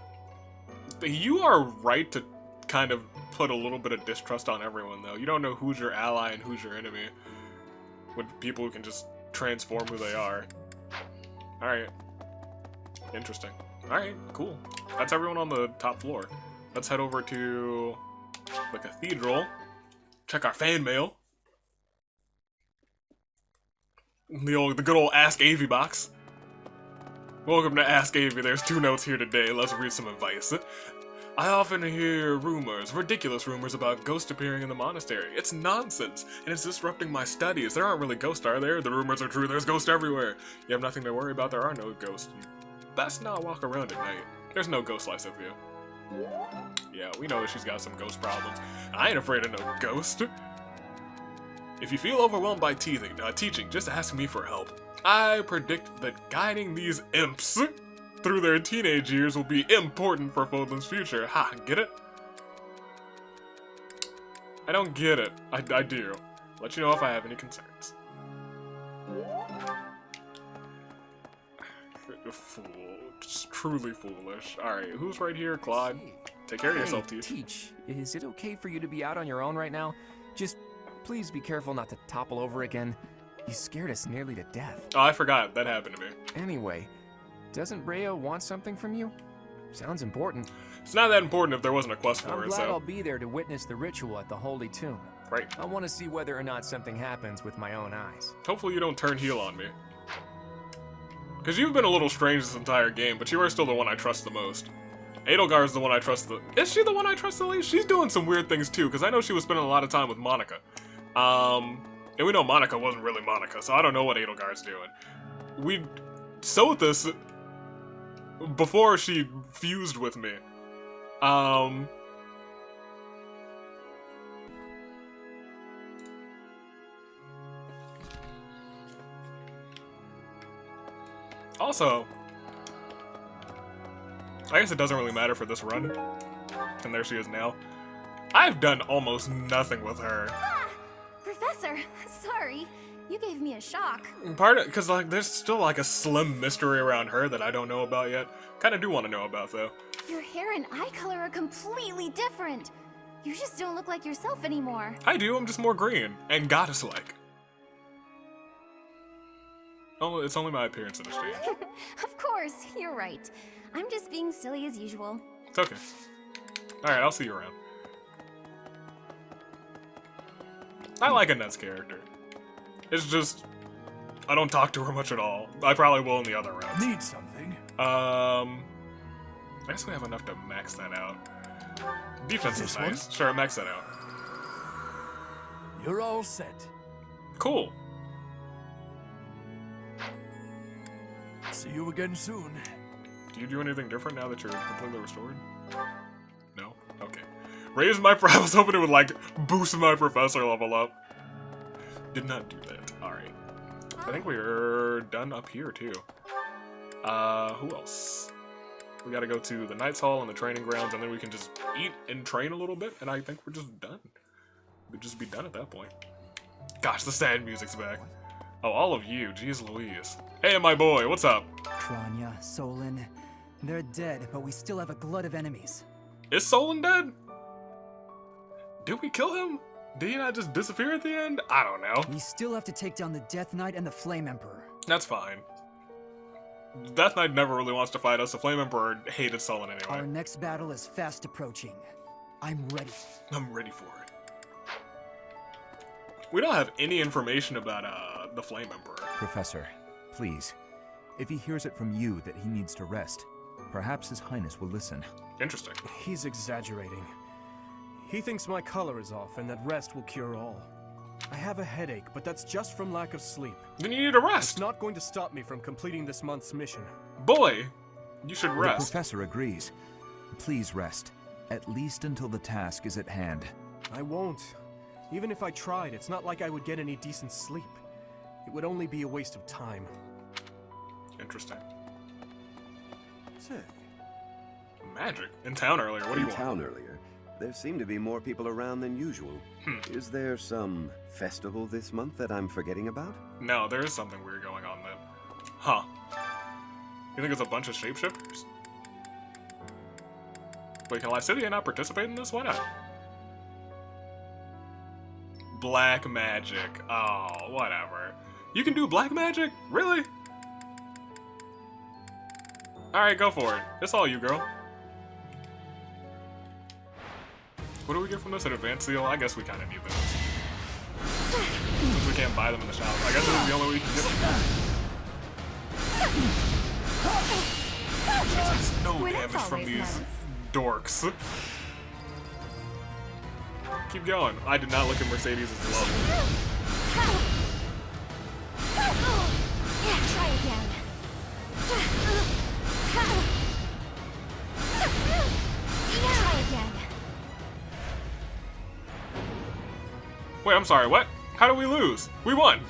You are right to kind of put a little bit of distrust on everyone, though. You don't know who's your ally and who's your enemy. With people who can just transform who they are. Alright. Interesting. Alright, cool. That's everyone on the top floor. Let's head over to the cathedral. Check our fan mail. The good old Ask Avie box. Welcome to Ask Avie. There's 2 notes here today. Let's read some advice. I often hear rumors, ridiculous rumors about ghosts appearing in the monastery. It's nonsense, and it's disrupting my studies. There aren't really ghosts, are there? The rumors are true. There's ghosts everywhere. You have nothing to worry about. There are no ghosts. You best not walk around at night. There's no ghost life of you. Yeah, we know that she's got some ghost problems. I ain't afraid of no ghost. If you feel overwhelmed by teaching, just ask me for help. I predict that guiding these imps through their teenage years will be important for Fodlan's future. Ha, get it? I don't get it. I do. Let you know if I have any concerns. Fool. Just truly foolish. Alright, who's right here? Claude. Take care of yourself, Teach. Teach, is it okay for you to be out on your own right now? Just please be careful not to topple over again. You scared us nearly to death. Oh, I forgot. That happened to me. Anyway, doesn't Brea want something from you? Sounds important. It's not that important if there wasn't a quest for I'm it, glad so... I'll be there to witness the ritual at the Holy Tomb. Right. I want to see whether or not something happens with my own eyes. Hopefully you don't turn heel on me. Because you've been a little strange this entire game, but you are still the one I trust the most. Edelgar's the one I trust the... Is she the one I trust the least? She's doing some weird things too, because I know she was spending a lot of time with Monica. And we know Monica wasn't really Monica, so I don't know what Edelgar's doing. We sowed this before she fused with me. Also, I guess it doesn't really matter for this run. And there she is now. I've done almost nothing with her. Ah! Professor, sorry. You gave me a shock. Part of, because like there's still like a slim mystery around her that I don't know about yet. Kind of do want to know about though. Your hair and eye color are completely different. You just don't look like yourself anymore. I do, I'm just more green and goddess-like. Oh, it's only my appearance that has changed. Of course, you're right. I'm just being silly as usual. It's okay. Alright, I'll see you around. I like Annette's character. It's just, I don't talk to her much at all. I probably will in the other rounds. Need something? I guess we have enough to max that out. Defense is nice. Sure, max that out. You're all set. Cool. See you again soon. Do you do anything different now that you're completely restored? No? Okay. Raise my... I was hoping it would, like, boost my professor level up. Did not do that. Alright. I think we're done up here, too. Who else? We gotta go to the Knights Hall and the training grounds, and then we can just eat and train a little bit, and I think we're just done. We'd just be done at that point. Gosh, the sad music's back. Oh, all of you, jeez Louise. Hey, my boy, what's up? Kranya, Solon, they're dead, but we still have a glut of enemies. Is Solon dead? Did we kill him? Did he not just disappear at the end? I don't know. We still have to take down the Death Knight and the Flame Emperor. That's fine. Death Knight never really wants to fight us. The Flame Emperor hated Solon anyway. Our next battle is fast approaching. I'm ready. I'm ready for it. We don't have any information about the Flame Emperor. Professor, please. If he hears it from you that he needs to rest, perhaps His Highness will listen. Interesting. He's exaggerating. He thinks my color is off and that rest will cure all. I have a headache, but that's just from lack of sleep. Then you need to rest. It's not going to stop me from completing this month's mission. Boy, you should rest. The professor agrees. Please rest, at least until the task is at hand. I won't. Even if I tried, it's not like I would get any decent sleep. It would only be a waste of time. Interesting. Say. Magic? In town earlier, what do you want? In town earlier. There seem to be more people around than usual. Is there some festival this month that I'm forgetting about? No, there is something weird going on then. Huh. You think it's a bunch of shapeshifters? Wait, can Lycidia not participate in this? Why not? Black magic. Oh, whatever. You can do black magic? Really? Alright, go for it. It's all you, girl. What do we get from this? An advanced seal? I guess we kind of need those. Since we can't buy them in the shop. I guess this is the only way we can get them. There's no damage from these dorks. Keep going. I did not look at Mercedes' level. Try again. Try again. Wait, I'm sorry, what? How did we lose? We won!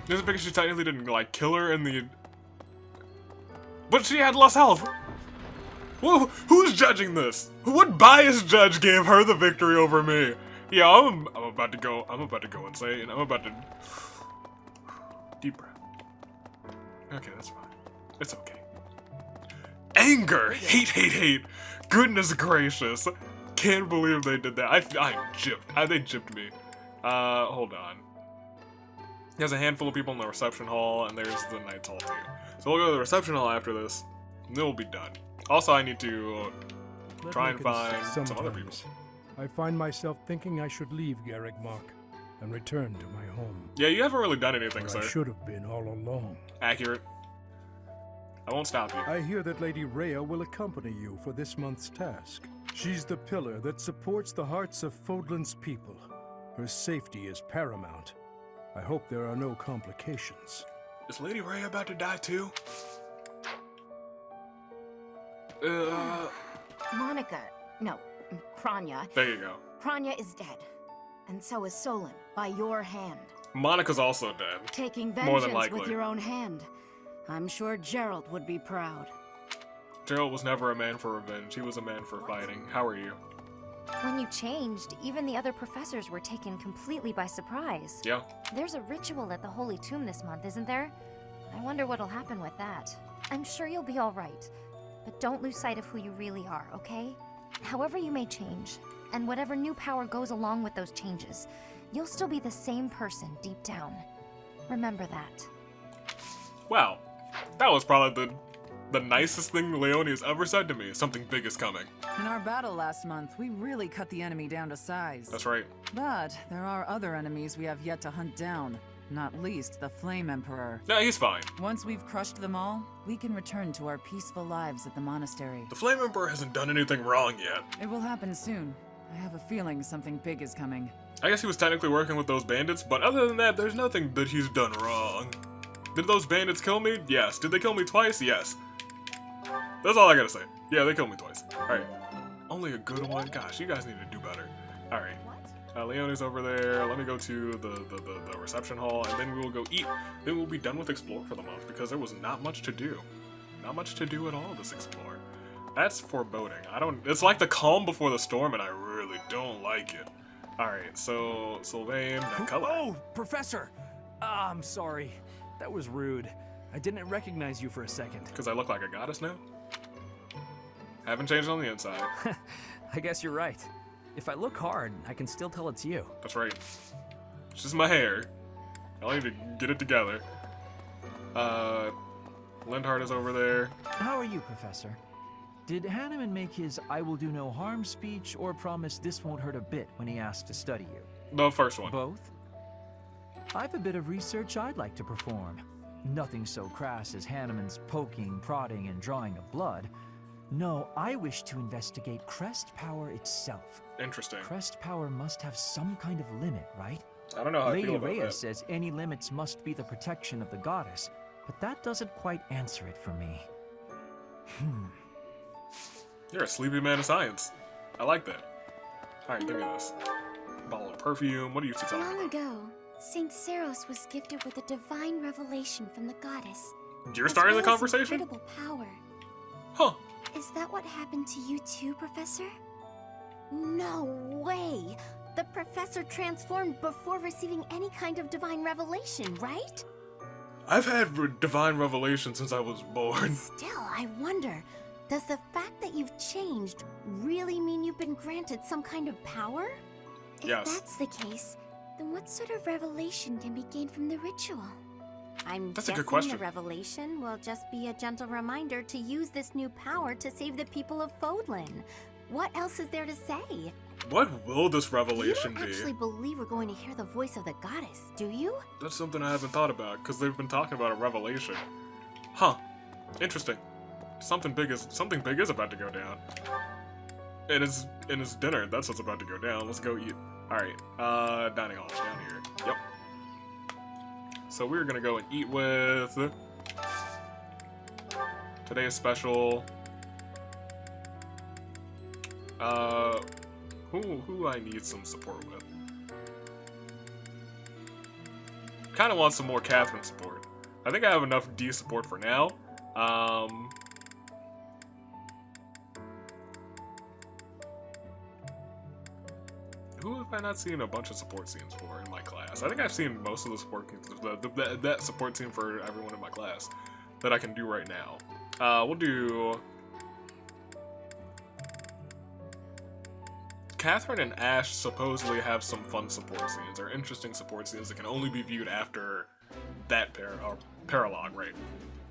This is because she technically didn't, like, kill her in the... But she had less health! Whoa, who's judging this? What biased judge gave her the victory over me? Yeah, I'm about to go insane. I'm about to... Deep breath. Okay, that's fine. It's okay. Anger! Hate, hate, hate! Goodness gracious! Can't believe they did that. I gypped. They gypped me. Hold on. There's a handful of people in the reception hall, and there's the Knights Hall too. So we'll go to the reception hall after this, and then we'll be done. Also, I need to try and find some other people. I find myself thinking I should leave Garreg Mach and return to my home. Yeah, you haven't really done anything, Where sir. I should have been all along. Accurate. I won't stop you. I hear that Lady Rhea will accompany you for this month's task. She's the pillar that supports the hearts of Fodlan's people. Her safety is paramount. I hope there are no complications. Is Lady Rhea about to die too? Monica. No, Kranya. There you go. Kranya is dead. And so is Solon, by your hand. Monica's also dead. Taking More than vengeance likely. with your own hand. I'm sure Gerald would be proud. Gerald was never a man for revenge. He was a man for fighting. How are you? When you changed, even the other professors were taken completely by surprise. Yeah. There's a ritual at the Holy Tomb this month, isn't there? I wonder what'll happen with that. I'm sure you'll be all right, but don't lose sight of who you really are, okay? However you may change, and whatever new power goes along with those changes, you'll still be the same person deep down. Remember that. Wow. That was probably the nicest thing Leonie has ever said to me. Something big is coming. In our battle last month, we really cut the enemy down to size. That's right. But there are other enemies we have yet to hunt down. Not least the Flame Emperor. No, he's fine. Once we've crushed them all, we can return to our peaceful lives at the monastery. The Flame Emperor hasn't done anything wrong yet. It will happen soon. I have a feeling something big is coming. I guess he was technically working with those bandits, but other than that, there's nothing that he's done wrong. Did those bandits kill me? Yes. Did they kill me twice? Yes. That's all I gotta say. Yeah, they killed me twice. Alright. Only a good one? Gosh, you guys need to do better. Alright. Leone's over there. Let me go to the reception hall, and then we will go eat. Then we'll be done with Explore for the month, because there was not much to do. Not much to do at all this Explore. That's foreboding. It's like the calm before the storm, and I really don't like it. Alright, so Sylvain, that color. Oh, Professor! I'm sorry. That was rude. I didn't recognize you for a second. Because I look like a goddess now? Haven't changed on the inside. I guess you're right. If I look hard, I can still tell it's you. That's right. It's just my hair. I need to get it together. Lindhart is over there. How are you, Professor? Did Hanneman make his I will do no harm speech or promise this won't hurt a bit when he asked to study you? The first one. Both? I've a bit of research I'd like to perform. Nothing so crass as Hanneman's poking, prodding, and drawing of blood. No, I wish to investigate crest power itself. Interesting. Crest power must have some kind of limit, right? I don't know how I feel Lady about Rhea that. says any limits must be the protection of the goddess, but that doesn't quite answer it for me. You're a sleepy man of science. I like that. Alright, give me this. Bottle of perfume. What are you two talking Long about? ago, Saint Seros was gifted with a divine revelation from the goddess. You're starting the as well as conversation? incredible power. Huh. Is that what happened to you too, Professor? No way! The Professor transformed before receiving any kind of divine revelation, right? I've had divine revelation since I was born. Still, I wonder, does the fact that you've changed really mean you've been granted some kind of power? Yes. If that's the case, then what sort of revelation can be gained from the ritual? I'm That's a guessing good question. the revelation will just be a gentle reminder to use this new power to save the people of Fodlan. What else is there to say? What will this You revelation don't be? actually believe we're going to hear the voice of the goddess, do you? That's something I haven't thought about, because they've been talking about a revelation. Huh. Interesting. Something big is about to go down. And it's dinner. That's what's about to go down. Let's go eat. Alright, dining hall down here. Yep. So we're gonna go and eat with today's special. Who I need some support with? Kind of want some more Catherine support. I think I have enough D support for now. Who have I not seen a bunch of support scenes for in my class? I think I've seen most of the support scenes, that support scene for everyone in my class that I can do right now. We'll do Catherine and Ash supposedly have some fun support scenes, or interesting support scenes that can only be viewed after that paralogue, right?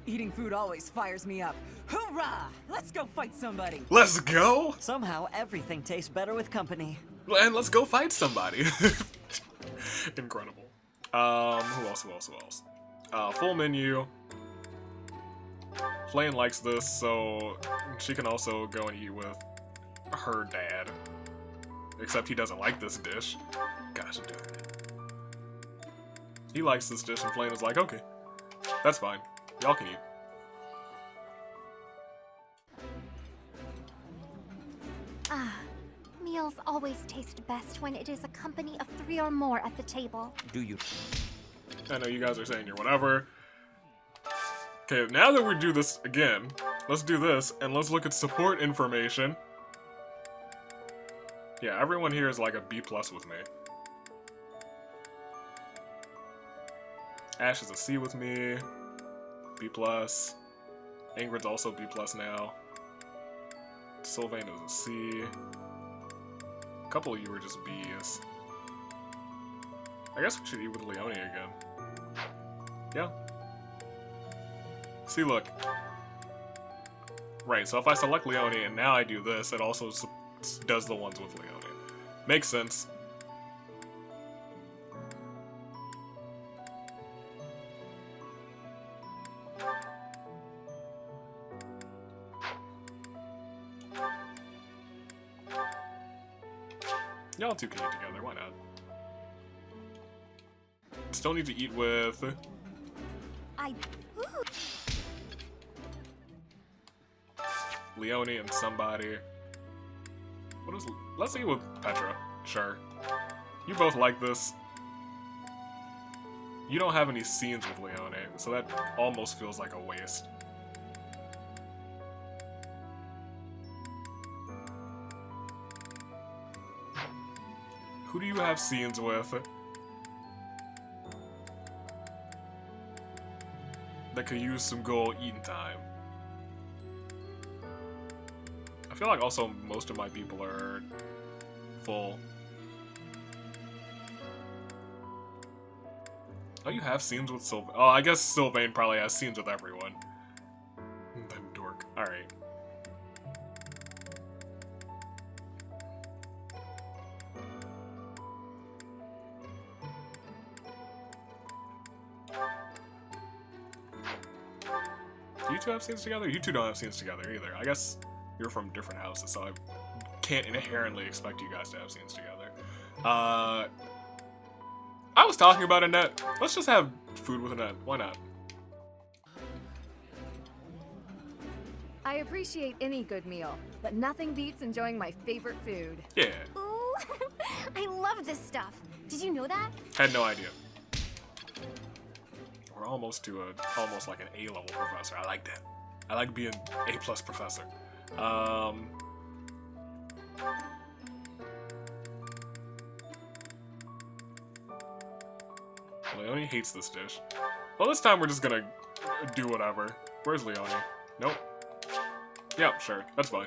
Eating food always fires me up. Hoorah! Let's go fight somebody. Let's go! Somehow everything tastes better with company. And let's go fight somebody. Incredible. Who else? Full menu. Flame likes this, so she can also go and eat with her dad. Except he doesn't like this dish. Gosh darn it. He likes this dish, and Flame is like, okay, that's fine. Y'all can eat. Ah, meals always taste best when it is a company of 3 or more at the table. Do you? I know you guys are saying you're whatever. Okay, now that we do this again, let's do this, and let's look at support information. Yeah, everyone here is like a B+ with me. Ash is a C with me. B+. Ingrid's also B+ now. Sylvain is a C. A couple of you are just B's. I guess we should eat with Leone again. Yeah. See, look. Right, so if I select Leone and now I do this, it also does the ones with Leone. Makes sense. Y'all two can eat together, why not? Still need to eat with Leone and somebody. Let's eat with Petra. Sure. You both like this. You don't have any scenes with Leone, so that almost feels like a waste. Who do you have scenes with that could use some gold eating time? I feel like also most of my people are full. Oh, you have scenes with Sylvain. Oh, I guess Sylvain probably has scenes with everyone. That dork. Alright. Do you two have scenes together? You two don't have scenes together either. I guess you're from different houses, so I can't inherently expect you guys to have scenes together. I was talking about Annette. Let's just have food with Annette. Why not? I appreciate any good meal, but nothing beats enjoying my favorite food. Yeah. Ooh, I love this stuff. Did you know that? Had no idea. We're almost to almost like an A-level professor. I like that. I like being A+ professor. Leone hates this dish. Well, this time we're just gonna do whatever. Where's Leone? Nope. Yeah, sure. That's fine.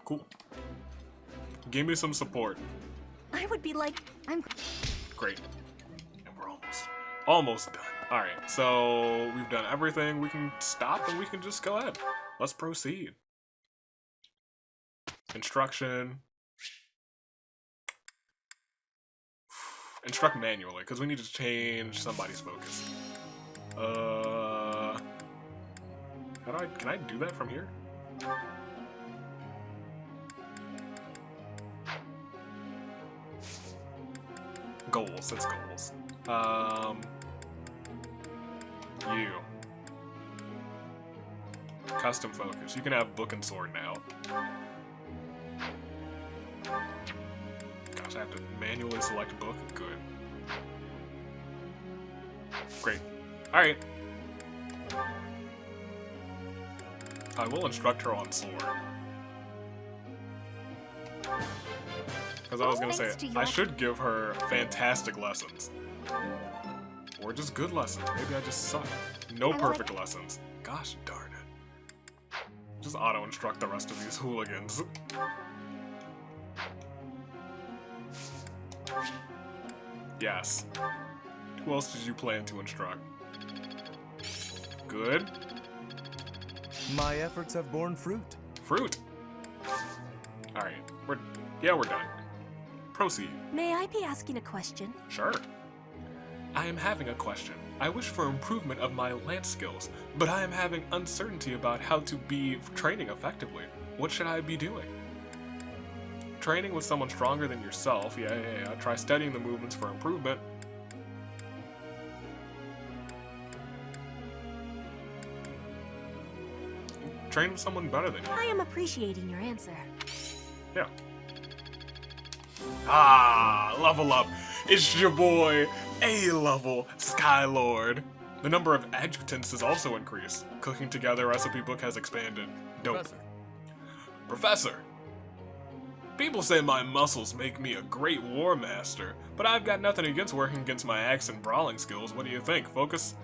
Cool. Give me some support. I would be like, I'm... Great. And we're almost done. Alright, so we've done everything. We can stop and we can just go ahead. Let's proceed. Instruction. Instruct manually, because we need to change somebody's focus. Can I do that from here? Goals, it's goals. You. Custom focus. You can have book and sword now. Gosh, I have to manually select book? Good. Great. Alright. I will instruct her on sword. Because I was gonna say, I should give her fantastic lessons. Or just good lessons. Maybe I just suck. No perfect lessons. Gosh darn it. Just auto-instruct the rest of these hooligans. Yes. Who else did you plan to instruct? Good. My efforts have borne fruit. Fruit? Alright, we're done. Proceed. May I be asking a question? Sure. I am having a question. I wish for improvement of my lance skills, but I am having uncertainty about how to be training effectively. What should I be doing? Training with someone stronger than yourself. Yeah. Try studying the movements for improvement. Train with someone better than you. I am appreciating your answer. Yeah. Ah, level up. It's your boy, A-level Skylord. The number of adjutants has also increased. Cooking together recipe book has expanded. Dope. Professor. People say my muscles make me a great war master, but I've got nothing against working against my axe and brawling skills. What do you think? Focus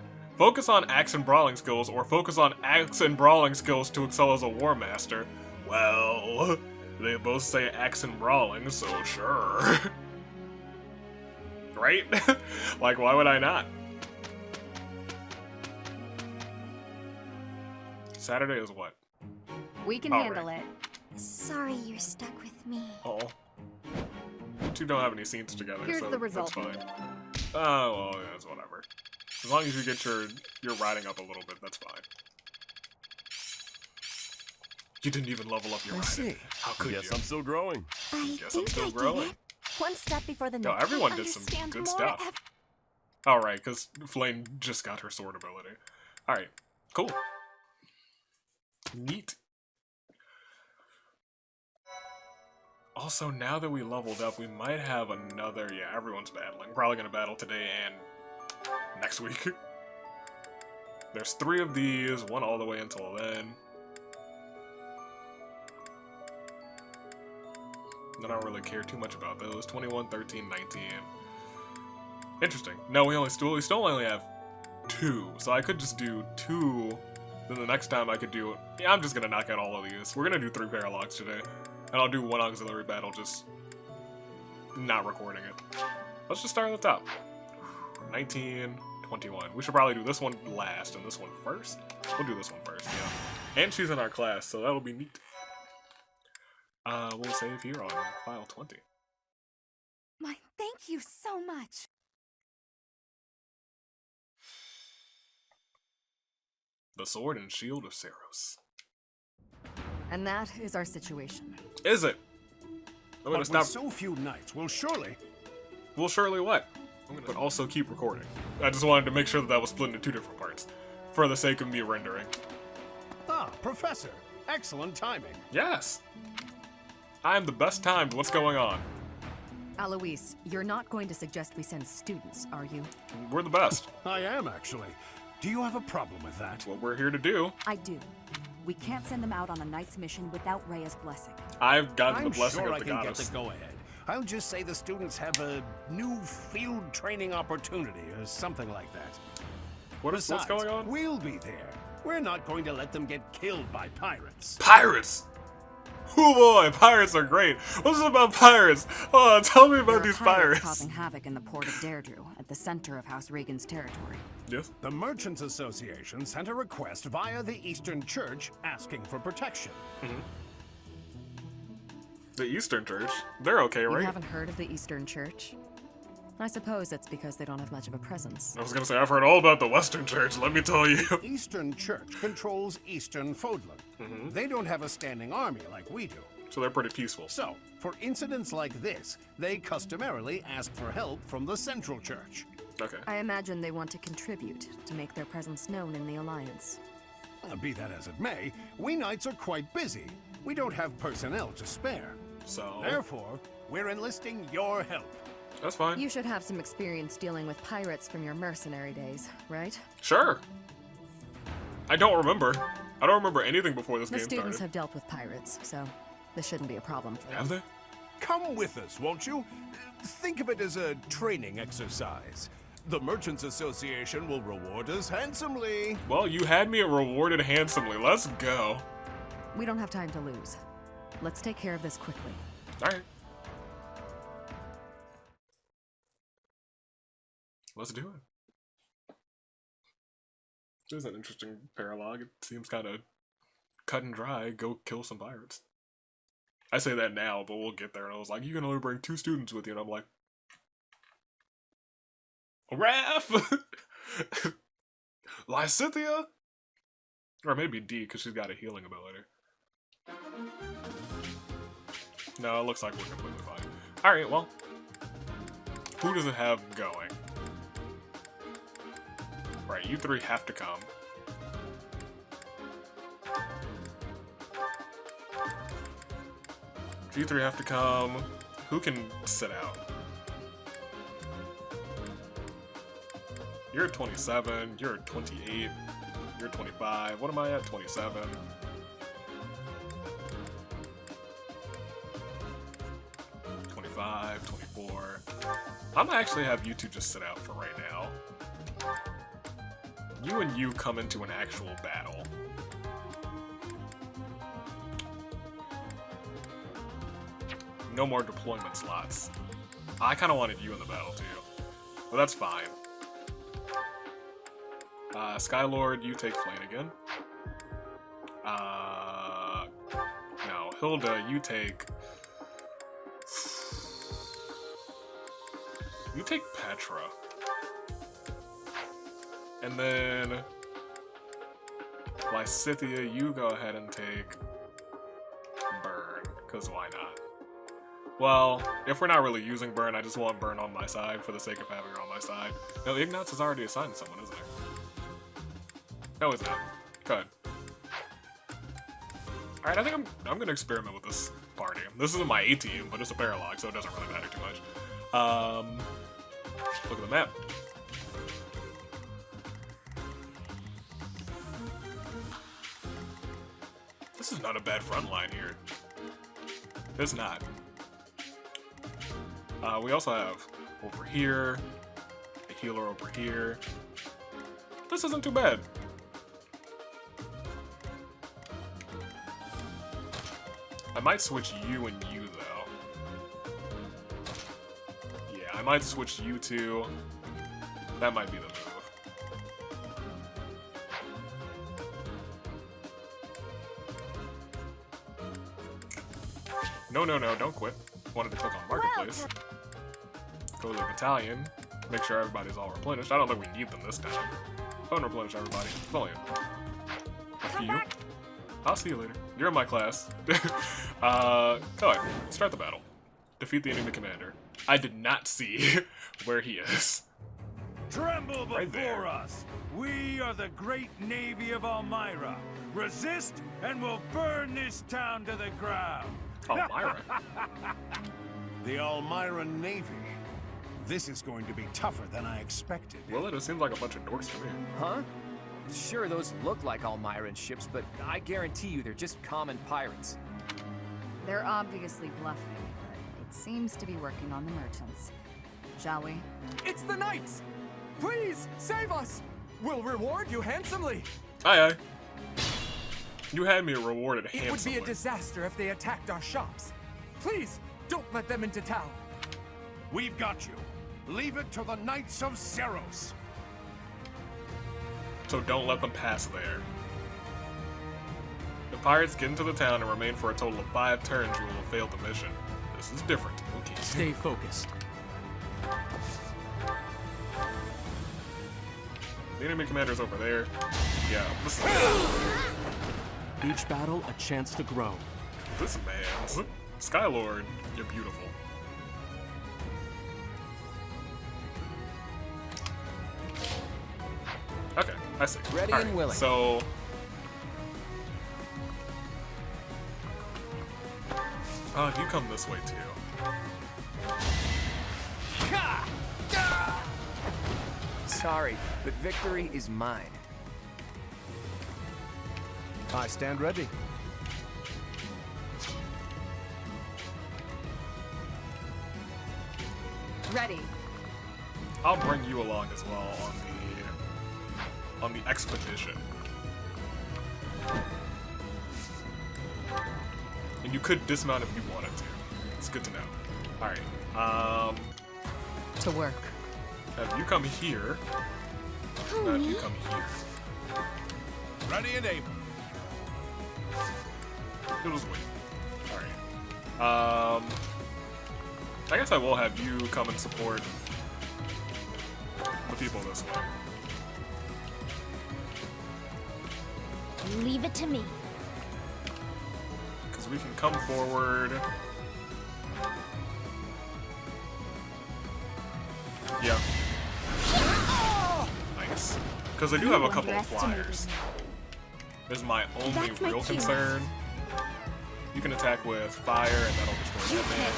on axe and brawling skills, or focus on axe and brawling skills to excel as a war master? Well, they both say axe and brawling, so sure. Right? Like, why would I not? Saturday is what? We can handle it. Sorry you're stuck with me. Oh. You two don't have any scenes together, Here's so the result. that's fine. Oh, well, that's whatever. As long as you get your riding up a little bit, that's fine. You didn't even level up your riding. How could you? Guess I'm still growing. Guess I'm still growing. One step before the No, next. everyone did some good stuff. Alright, because Flame just got her sword ability. Alright, cool. Neat. Also, now that we leveled up, we might have another... Yeah, everyone's battling. Probably gonna battle today and next week. There's 3 of these, 1 all the way until then. I don't really care too much about those. 21, 13, 19. Interesting. No, we still only have 2, so I could just do 2. Then the next time I could do... Yeah, I'm just gonna knock out all of these. We're gonna do 3 paralogs today. And I'll do 1 auxiliary battle, just not recording it. Let's just start at the top. 19, 21. We should probably do this one last and this one first. We'll do this one first, yeah. And she's in our class, so that'll be neat. We'll save here on file 20. My, thank you so much. The Sword and Shield of Seros. And that is our situation. Is it? I'm gonna But stop. with so few knights, we'll surely... We'll surely what? But also keep recording. I just wanted to make sure that that was split into 2 different parts. For the sake of me rendering. Ah, Professor. Excellent timing. Yes! I am the best timed. What's going on? Alois, you're not going to suggest we send students, are you? We're the best. I am, actually. Do you have a problem with that? That's what we're here to do. I do. We can't send them out on a knight's mission without Rhea's blessing. I've gotten the I'm blessing sure of I the can goddess. get the go-ahead. I'll just say the students have a new field training opportunity or something like that. What's going on? We'll be there. We're not going to let them get killed by pirates. Pirates! Oh boy, pirates are great. What's it about pirates? Oh, tell me about these pirates. Causing havoc in the port of Deirdre, at the center of House Regan's territory. Yes? The Merchants Association sent a request via the Eastern Church asking for protection. The Eastern Church? They're okay, right? You haven't heard of the Eastern Church? I suppose it's because they don't have much of a presence. I was gonna say, I've heard all about the Western Church, let me tell you. Eastern Church controls Eastern Fodlan. They don't have a standing army like we do. So they're pretty peaceful. So, for incidents like this, they customarily ask for help from the Central Church. Okay. I imagine they want to contribute to make their presence known in the Alliance. Be that as it may, we knights are quite busy. We don't have personnel to spare. So? Therefore, we're enlisting your help. That's fine. You should have some experience dealing with pirates from your mercenary days, right? Sure. I don't remember. I don't remember anything before this The game students started. have dealt with pirates, so this shouldn't be a problem for them. Have they? Come with us, won't you? Think of it as a training exercise. The Merchants Association will reward us handsomely. Well, you had me rewarded handsomely. Let's go. We don't have time to lose. Let's take care of this quickly. Alright. Let's do it. This is an interesting paralogue. It seems kind of cut and dry. Go kill some pirates. I say that now, but we'll get there. And I was like, you can only bring 2 students with you. And I'm like, Raph! Lysithia? Or maybe D, because she's got a healing ability. No, it looks like we're completely fine. Alright, well. Who does it have going? Right, you 3 have to come. You 3 have to come. Who can sit out? You're at 27, you're at 28, you're 25. What am I at? 27. $25, 24. I'm gonna actually have you 2 just sit out for right now. You and you come into an actual battle. No more deployment slots. I kind of wanted you in the battle too, but that's fine. Skylord, you take Flanagan. No, Hilda, you take... You take Petra. And then... Lysithia, you go ahead and take... Burn, because why not? Well, if we're not really using Burn, I just want Burn on my side for the sake of having her on my side. No, Ignatz is already assigned to someone, isn't he? No, it's not. Good. Alright, I think I'm gonna experiment with this. party. This isn't my A team, but it's a paralog, so it doesn't really matter too much. Look at the map. This is not a bad front line here. It's not. We also have over here, a healer over here. This isn't too bad. I might switch you and you, though. Yeah, I might switch you two. That might be the move. No, don't quit. Wanted to click on Marketplace. Go to the battalion. Make sure everybody's all replenished. I don't think we need them this time. Go and replenish everybody. Volume. You. I'll see you later. You're in my class. Go ahead. Start the battle. Defeat the enemy commander. I did not see where he is. Tremble Right before there. us. We are the great navy of Elmira. Resist, and we'll burn this town to the ground. Elmira? The Elmira Navy. This is going to be tougher than I expected. Well, it seems like a bunch of dorks to me. Huh? Sure, those look like Almiran ships, but I guarantee you they're just common pirates. They're obviously bluffing, but it seems to be working on the merchants. Shall we? It's the knights! Please, save us! We'll reward you handsomely! Aye, aye. You had me rewarded handsomely. It would be a disaster if they attacked our shops. Please, don't let them into town. We've got you. Leave it to the Knights of Zeros. So don't let them pass there. If pirates get into the town and remain for a total of 5 turns, you will have failed the mission. This is different. Okay. Stay focused. The enemy commander's over there. Yeah, this is Each battle a chance to grow. this man. Skylord, you're beautiful. Okay, I see. Ready All and right, willing. So, you come this way too. Sorry, but victory is mine. I stand ready. Ready. I'll bring you along as well on the expedition. And you could dismount if you wanted to. It's good to know. All right. To work. Have you come here? Now have you come here? Ready and able. You'll just wait. Alright. I guess I will have you come and support the people this way. Leave it to me. Because we can come forward. Yeah. Nice. Because I do have a couple of flyers. Is my only That's my real cue. concern. You can attack with fire and that'll destroy that man.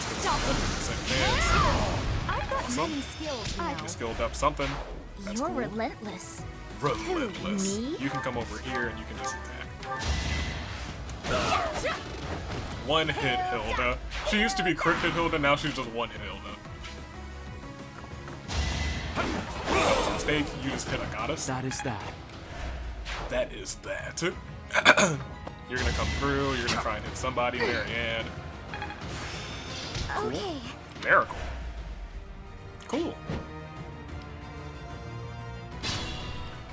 I've got Awesome. many skills now. You skilled up something. That's You're cool. relentless. Relentless. Who, me? You can come over here and you can just attack. One hit Hilda. She used to be crit hit Hilda, now she's just one hit Hilda. That was a mistake. You just hit a goddess. That is that. That is that. You're gonna come through, you're gonna try and hit somebody, Marianne. Cool. Okay. Miracle. Cool.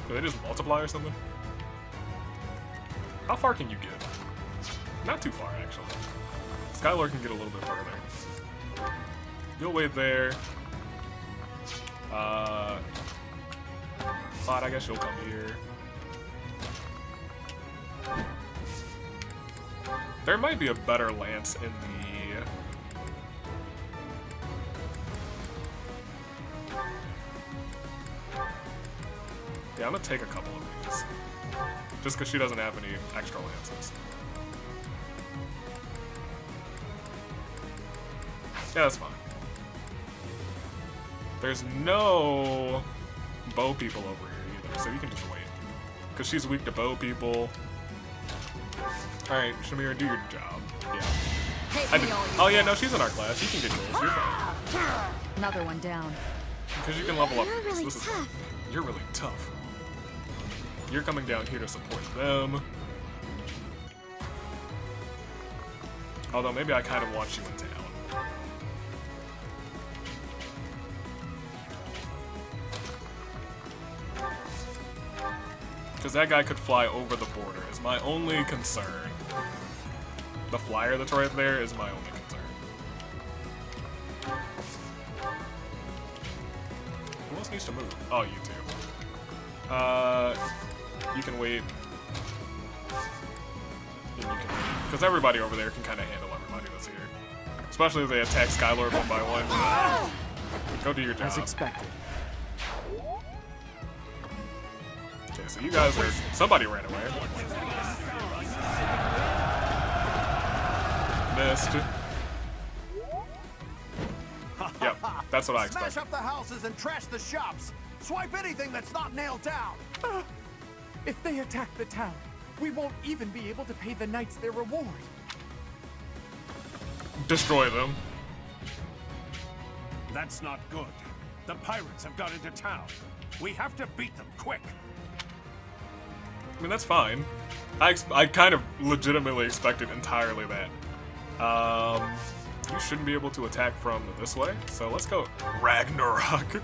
Do they just multiply or something? How far can you get? Not too far, actually. Skylord can get a little bit further. You'll wait there. Cloud, I guess you'll come here. There might be a better lance in the... Yeah, I'm gonna take a couple of these. Just because she doesn't have any extra lances. Yeah, that's fine. There's no bow people over here either, so you can just wait. Because she's weak to bow people. Alright, Shamira, do your job. Yeah. Oh yeah, no, she's in our class. You can get kills. You're fine. Another one down. Because you can level up. You're really This is tough. fun. You're really tough. You're coming down here to support them. Although maybe I kind of want you in town. Because that guy could fly over the border is my only concern. The flyer that's right there is my only concern. Who else needs to move? Oh, you two. You can wait. And you can wait. Because everybody over there can kind of handle everybody that's here. Especially if they attack Skylord one by one. Go do your job. As expected. Okay, so you guys are... Somebody ran away. Missed. Yep, that's what I expected. Smash up the houses and trash the shops. Swipe anything that's not nailed down. If they attack the town, we won't even be able to pay the knights their reward. Destroy them. That's not good. The pirates have got into town. We have to beat them quick. I mean, that's fine. I kind of legitimately expected entirely that. You shouldn't be able to attack from this way, so let's go Ragnarok.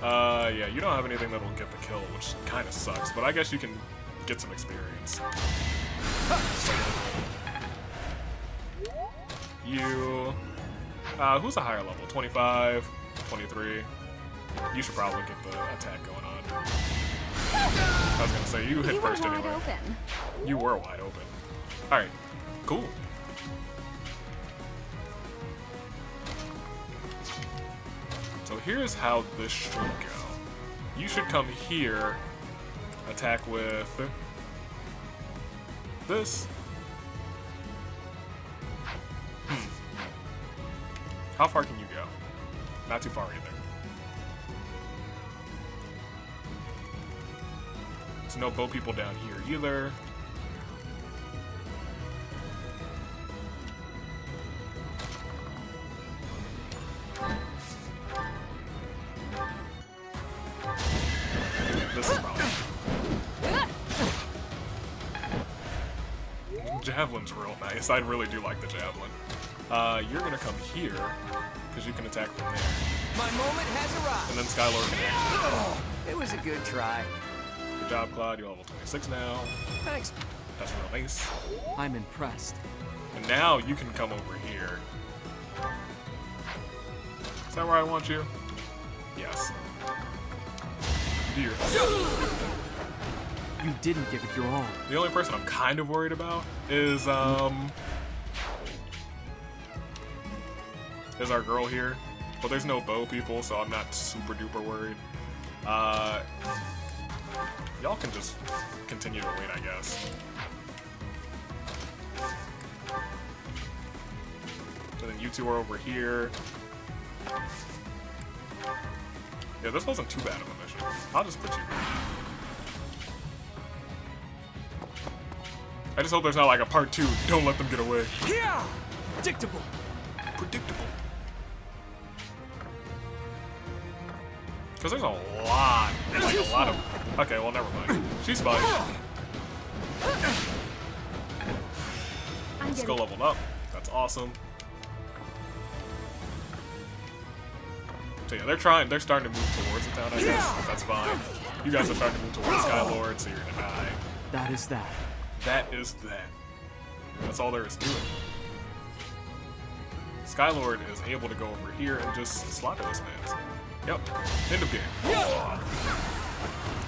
Yeah, you don't have anything that'll get the kill, which kind of sucks, but I guess you can get some experience. You... who's a higher level? 25, 23. You should probably get the attack going on. I was gonna say, you hit first anyway. Open. You were wide open. Alright, cool. So here's how this should go. You should come here, attack with this. How far can you go? Not too far either. There's no bow people down here either. This is probably... Javelin's real nice. I really do like the javelin. You're gonna come here, because you can attack from there. My moment has arrived. And then Skylord can It was a good try. Good job, Claude. You're level 26 now. Thanks. That's real nice. I'm impressed. And now you can come over here. Is that where I want you? Yes. Do your You didn't give it your all. The only person I'm kind of worried about is our girl here. But there's no bow people, so I'm not super duper worried. Y'all can just continue to wait, I guess. And then you two are over here. Yeah, this wasn't too bad of a mission. I'll just put you here. I just hope there's not like a part 2. Don't let them get away. Yeah! Predictable. Predictable. Because there's a lot. There's like a lot of... Okay, well, never mind. She's fine. Let's go level up. That's awesome. So yeah, they're starting to move towards the town, I guess. That's fine. You guys are starting to move towards Skylord, so you're gonna die. That is that. That is that. That's all there is to it. Skylord is able to go over here and just slaughter this man. Yep. End of game.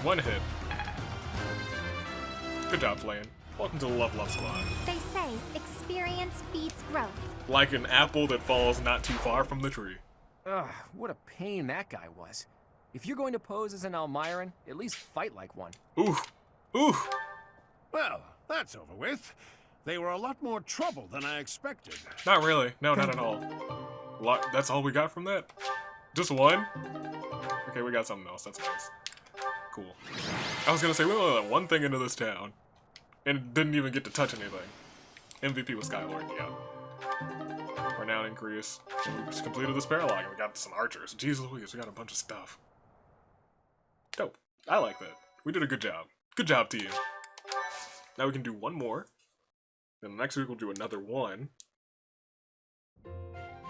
One hit. Good job, Flame. Welcome to the Level Up Squad. They say experience beats growth. Like an apple that falls not too far from the tree. Ugh, what a pain that guy was. If you're going to pose as an Almiran, at least fight like one. Oof. Oof. Well, that's over with. They were a lot more trouble than I expected. Not really. No, not at all. That's all we got from that? Just one? Okay, we got something else. That's nice. Cool. I was gonna say, we only let one thing into this town. And didn't even get to touch anything. MVP was Skylord, yeah. Renown increase. We just completed this paralog and we got some archers. Jeez Louise, we got a bunch of stuff. Dope. I like that. We did a good job. Good job, team. Now we can do one more. Then next week we'll do another one.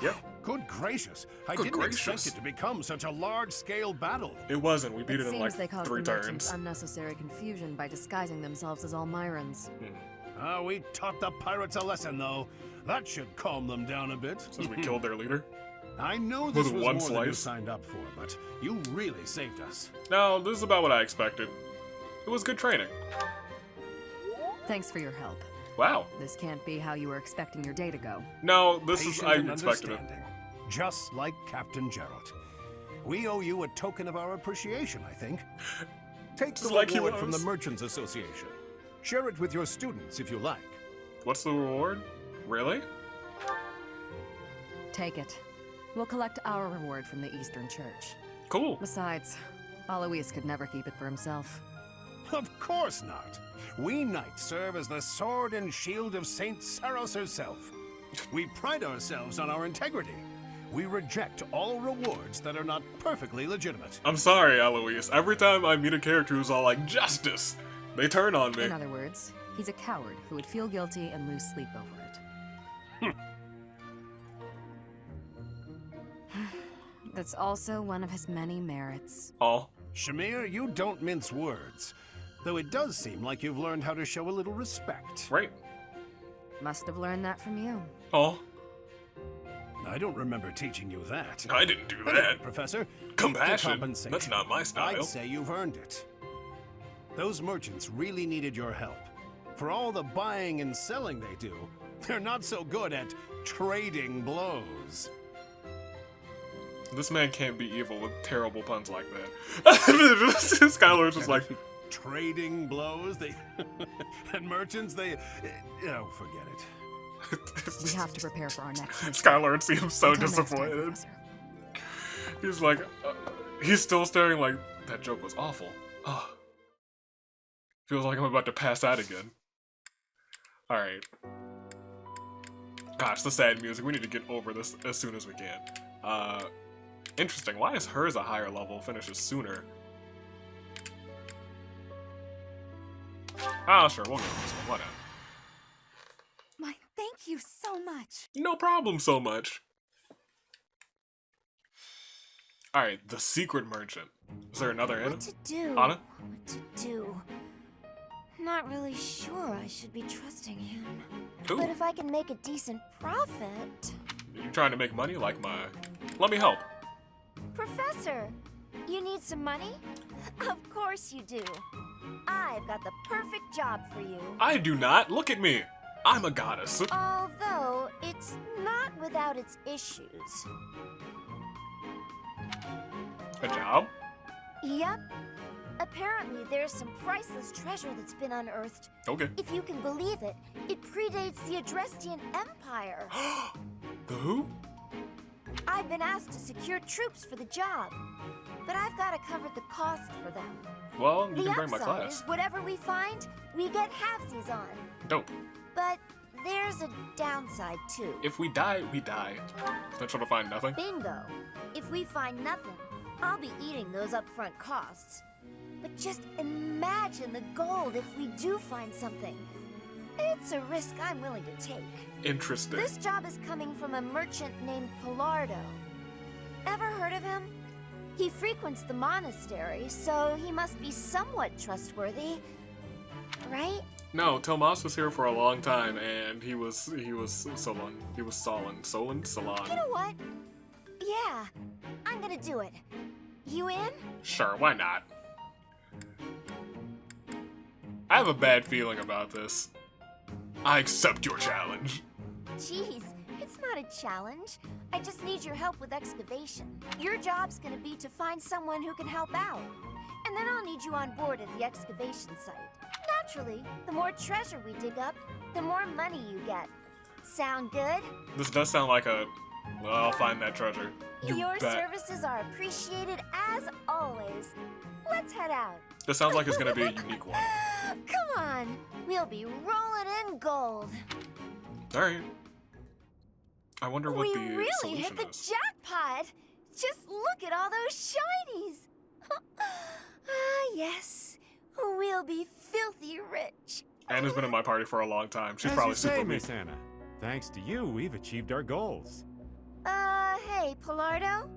Yep. Good gracious. I didn't expect it to become such a large-scale battle. It wasn't. We beat it in seems like they caused 3 the merchants turns. unnecessary confusion by disguising themselves as Almirans. We taught the pirates a lesson, though. That should calm them down a bit. Since we killed their leader? I know this With was one more than you slice? signed up for, but you really saved us. No, this is about what I expected. It was good training. Thanks for your help. Wow. This can't be how you were expecting your day to go. No, this is... Patient I and expected it. understanding, just like Captain Gerald. We owe you a token of our appreciation, I think. Take the like he reward from the was. Merchants Association. Share it with your students if you like. What's the reward? Really? Take it. We'll collect our reward from the Eastern Church. Cool. Besides, Alois could never keep it for himself. Of course not. We knights serve as the sword and shield of Saint Saros herself. We pride ourselves on our integrity. We reject all rewards that are not perfectly legitimate. I'm sorry, Eloise. Every time I meet a character who's all like, justice, they turn on me. In other words, he's a coward who would feel guilty and lose sleep over it. That's also one of his many merits. Oh. Shamir, you don't mince words. Though it does seem like you've learned how to show a little respect. Right. Must have learned that from you. Oh. I don't remember teaching you that. I didn't do Anyway, that. Professor, Compassion? equal compensation. That's not my style. I'd say you've earned it. Those merchants really needed your help. For all the buying and selling they do, they're not so good at trading blows. This man can't be evil with terrible puns like that. Skylar's just like... Trading blows? They... and merchants, they... Oh, forget it. We have to prepare for our next mission. Skylar seems so Until next time, disappointed. Professor. He's like... he's still staring like, that joke was awful. Oh. Feels like I'm about to pass out again. Alright. Gosh, the sad music. We need to get over this as soon as we can. Interesting. Why is hers a higher level? Finishes sooner. Ah, sure. We'll go with this one. Whatever. My thank you so much. No problem so much. Alright, the secret merchant. Is there another in it? What to do? Anna? What to do? Not really sure I should be trusting him. Ooh. But if I can make a decent profit... You trying to make money like my... Let me help. Professor, you need some money? Of course you do. I've got the perfect job for you. I do not. Look at me. I'm a goddess. Although, it's not without its issues. A job? Yep. Apparently, there's some priceless treasure that's been unearthed. Okay. If you can believe it, it predates the Adrestian Empire. The who? I've been asked to secure troops for the job, but I've got to cover the cost for them. Well, you The can bring my upside class. is whatever we find, we get halvesies on. Dope. But there's a downside too. If we die, we die. Potential to find nothing? Bingo. If we find nothing, I'll be eating those upfront costs. But just imagine the gold if we do find something. It's a risk I'm willing to take. Interesting. This job is coming from a merchant named Pilardo. Ever heard of him? He frequents the monastery, so he must be somewhat trustworthy, right? No, Tomas was here for a long time, and he was Solon. He was Solon. You know what? Yeah, I'm gonna do it. You in? Sure, why not? I have a bad feeling about this. I accept your challenge. Jeez, it's not a challenge. I just need your help with excavation. Your job's gonna be to find someone who can help out. And then I'll need you on board at the excavation site. Naturally, the more treasure we dig up, the more money you get. Sound good? This does sound like a Well, I'll find that treasure. You Your bet. services are appreciated as always. Let's head out. This sounds like it's gonna be a unique one. Come on, we'll be rolling in gold. Alright. I wonder what We the really solution hit the is. jackpot. Just look at all those shinies. Ah, yes. We'll be filthy rich. Anna's been in my party for a long time. She's As probably you say, super weak. Miss Anna. Thanks to you, we've achieved our goals. Hey, Pilardo?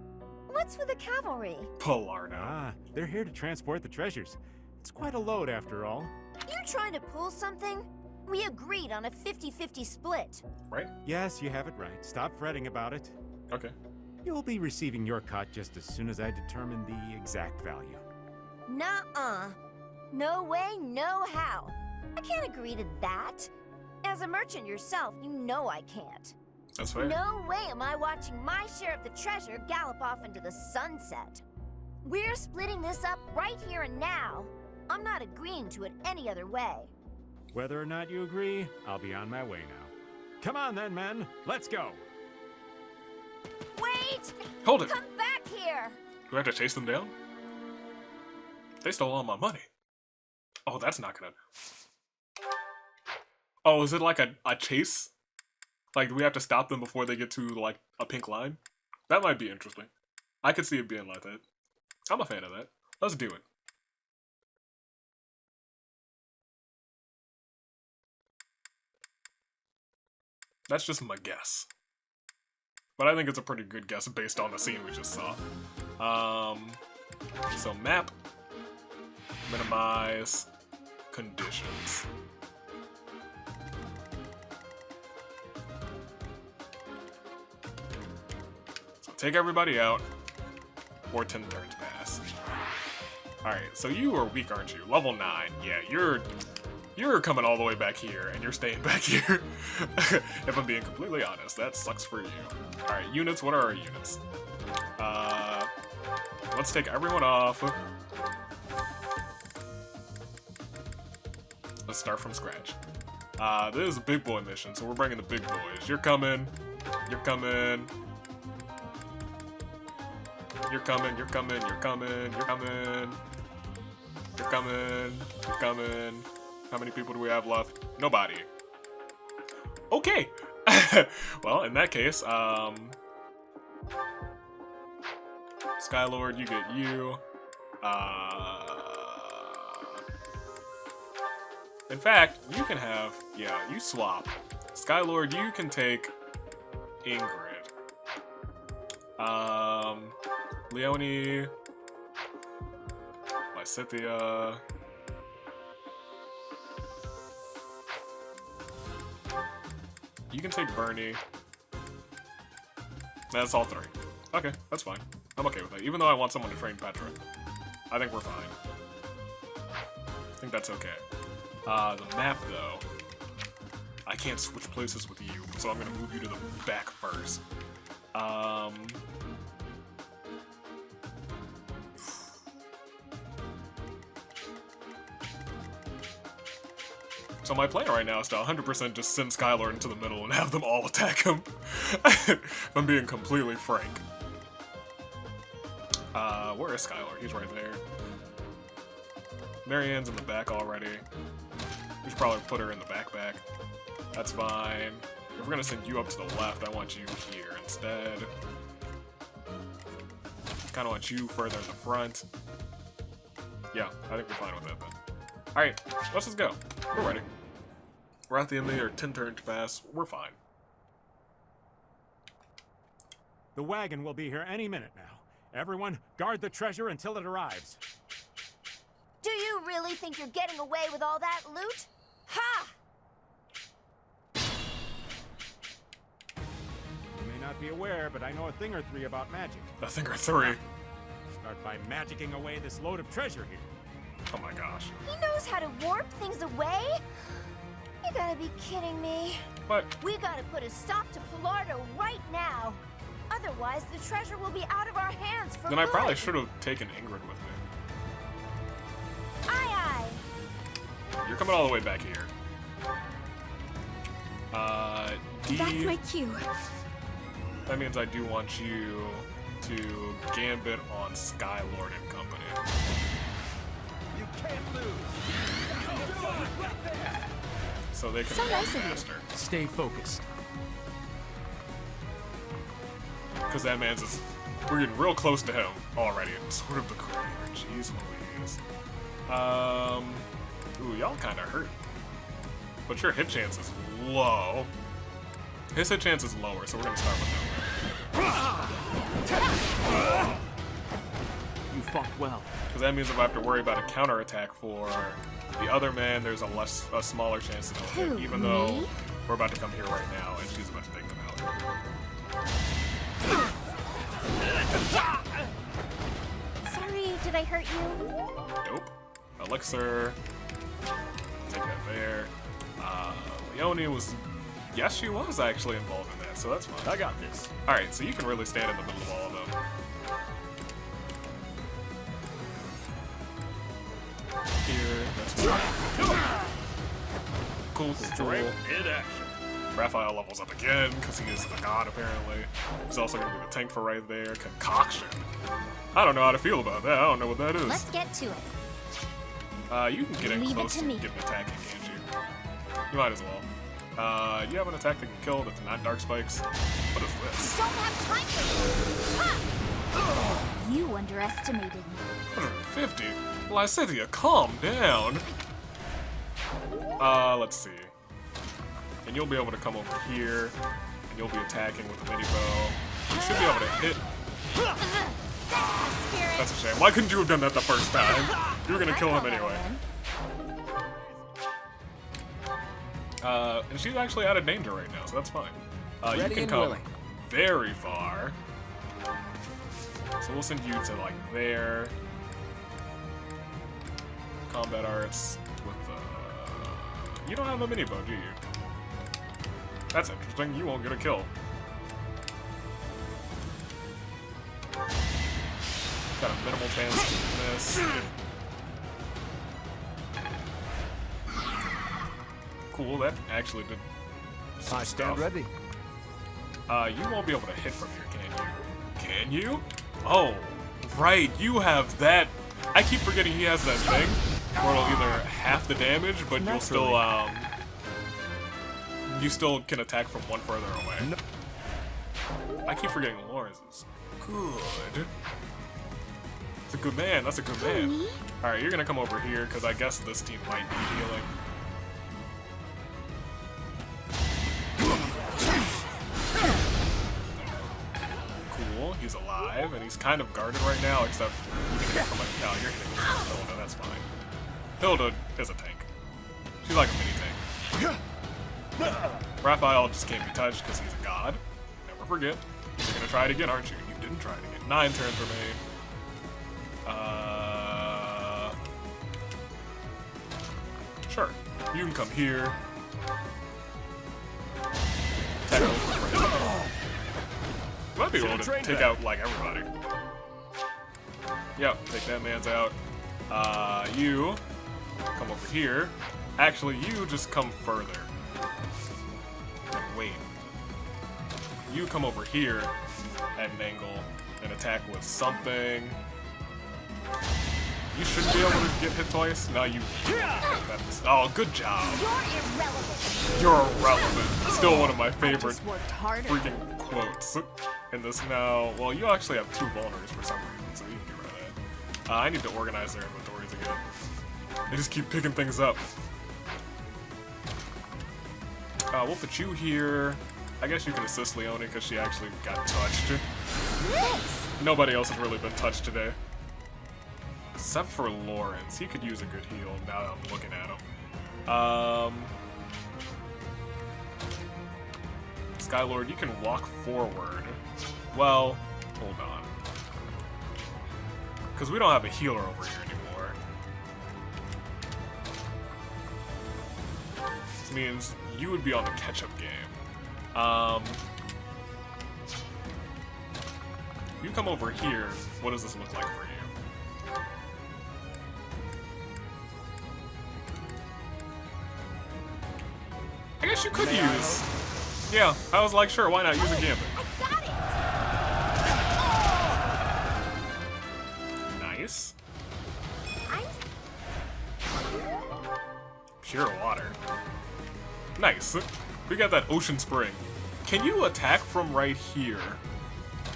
What's with the cavalry? Pilardo. Ah, they're here to transport the treasures. It's quite a load after all. You trying to pull something? We agreed on a 50-50 split. Right? Yes, you have it right. Stop fretting about it. Okay. You'll be receiving your cut just as soon as I determine the exact value. Nuh-uh. No way, no how. I can't agree to that. As a merchant yourself, you know I can't. That's fair. No way am I watching my share of the treasure gallop off into the sunset. We're splitting this up right here and now. I'm not agreeing to it any other way. Whether or not you agree, I'll be on my way now. Come on then, men. Let's go. Wait! Hold it. Come back here! Do I have to chase them down? They stole all my money. Oh, that's not gonna... Oh, is it like a chase? Like, do we have to stop them before they get to, like, a pink line? That might be interesting. I could see it being like that. I'm a fan of that. Let's do it. That's just my guess. But I think it's a pretty good guess based on the scene we just saw. So map, minimize, conditions. So take everybody out, or 10 turns pass. Alright, so you are weak, aren't you? Level 9. Yeah, you're coming all the way back here, and you're staying back here. If I'm being completely honest, that sucks for you. Alright, units, what are our units? Let's take everyone off. Let's start from scratch. This is a big boy mission, so we're bringing the big boys. You're coming. You're coming. You're coming, you're coming, you're coming, you're coming. You're coming, you're coming. How many people do we have left? Nobody. Okay. Well, in that case, Skylord, you get you. In fact, you can have, yeah, you swap. Skylord, you can take Ingrid. Leonie, Lysithia. You can take Bernie. That's all three. Okay, that's fine. I'm okay with that. Even though I want someone to train Petra. I think we're fine. I think that's okay. The map, though. I can't switch places with you, so I'm gonna move you to the back first. So my plan right now is to 100% just send Skylord into the middle and have them all attack him. If I'm being completely frank. Where is Skylord? He's right there. Marianne's in the back already. We should probably put her in the backpack. That's fine. If we're gonna send you up to the left, I want you here instead. Kinda want you further in the front. Yeah, I think we're fine with that then. Alright, let's just go. We're ready. We're at the end of the 10 turns pass. We're fine. The wagon will be here any minute now. Everyone, guard the treasure until it arrives. Do you really think you're getting away with all that loot? Ha! You may not be aware, but I know a thing or three about magic. A thing or three? Start by magicking away this load of treasure here. Oh my gosh. He knows how to warp things away? You gotta be kidding me. What? We gotta put a stop to Pilardo right now. Otherwise, the treasure will be out of our hands for Then good. I probably should have taken Ingrid with me. Aye, You're coming all the way back here. D. That's my cue. That means I do want you to gambit on Skylord and company. You can't lose. So they can So walk nice of you. faster. Stay focused. Because that man's just, we're getting real close to him already. Sort of the creator. Jeez Louise. Ooh, y'all kind of hurt. But your hit chance is low. His hit chance is lower, so we're gonna start with that. You fought well. Because that means if I have to worry about a counterattack for the other man, there's a smaller chance to kill him, even though we're about to come here right now, and she's about to take them out. Sorry, did I hurt you? Nope. Elixir. Take that there. Leonie was... Yes, she was actually involved in that, so that's fine. I got this. Alright, so you can really stand in the middle of all of them. Here, that's cool. Strength in action. Raphael levels up again, because he is the god, apparently. He's also going to be the tank for right there. Concoction. I don't know how to feel about that. I don't know what that is. Let's get to it. You can get in Leave it close to and me. get an attack in, can't you? You might as well. You have an attack that can kill that's not dark spikes. What is this? Don't have time for you. You underestimated me. 150? Lysithia, calm down. Let's see. And you'll be able to come over here, and you'll be attacking with a mini bow. You should be able to hit. That's a shame. Why couldn't you have done that the first time? You were gonna kill him anyway. And she's actually out of danger right now, so that's fine. You Ready can and come willing. very far. So we'll send you to like there. Combat arts with you don't have a mini bow, do you? That's interesting. You won't get a kill. Got a minimal chance to miss. Cool, that actually did some I stand stuff. ready. You won't be able to hit from here, can you? Can you? Oh, right, you have that. I keep forgetting he has that thing where it'll either half the damage, but you'll still, you still can attack from one further away. No. I keep forgetting Lawrence is good. That's a good man, that's a good man. Alright, you're gonna come over here, because I guess this team might be healing. Cool, he's alive, and he's kind of guarded right now, except you can hit from like, no, you're hitting Hilda, that's fine. Hilda is a tank. She's like a mini tank. Raphael just can't be touched because he's a god. Never forget. You're gonna try it again, aren't you? You didn't try it again. 9 turns remain. Sure. You can come here. You might be able to take out, like, everybody. Yep, take that man's out. You come over here. Actually, you just come further. Wait. You come over here at an angle and attack with something. You shouldn't be able to get hit twice. No, you. Oh, good job. You're irrelevant. You're irrelevant. Still one of my favorite just worked harder. freaking quotes in this now. Well, you actually have 2 vulners for some reason, so you can get rid of that. I need to organize their inventories again. They just keep picking things up. We'll put you here. I guess you can assist Leonie because she actually got touched. Nobody else has really been touched today. Except for Lawrence. He could use a good heal now that I'm looking at him. Skylord, you can walk forward. Well, hold on. Because we don't have a healer over here anymore. This means you would be on the catch-up game. You come over here, what does this look like for you? I guess you could use... Yeah, I was like, sure, why not use a gambit? Pure water. Nice. We got that ocean spring. Can you attack from right here?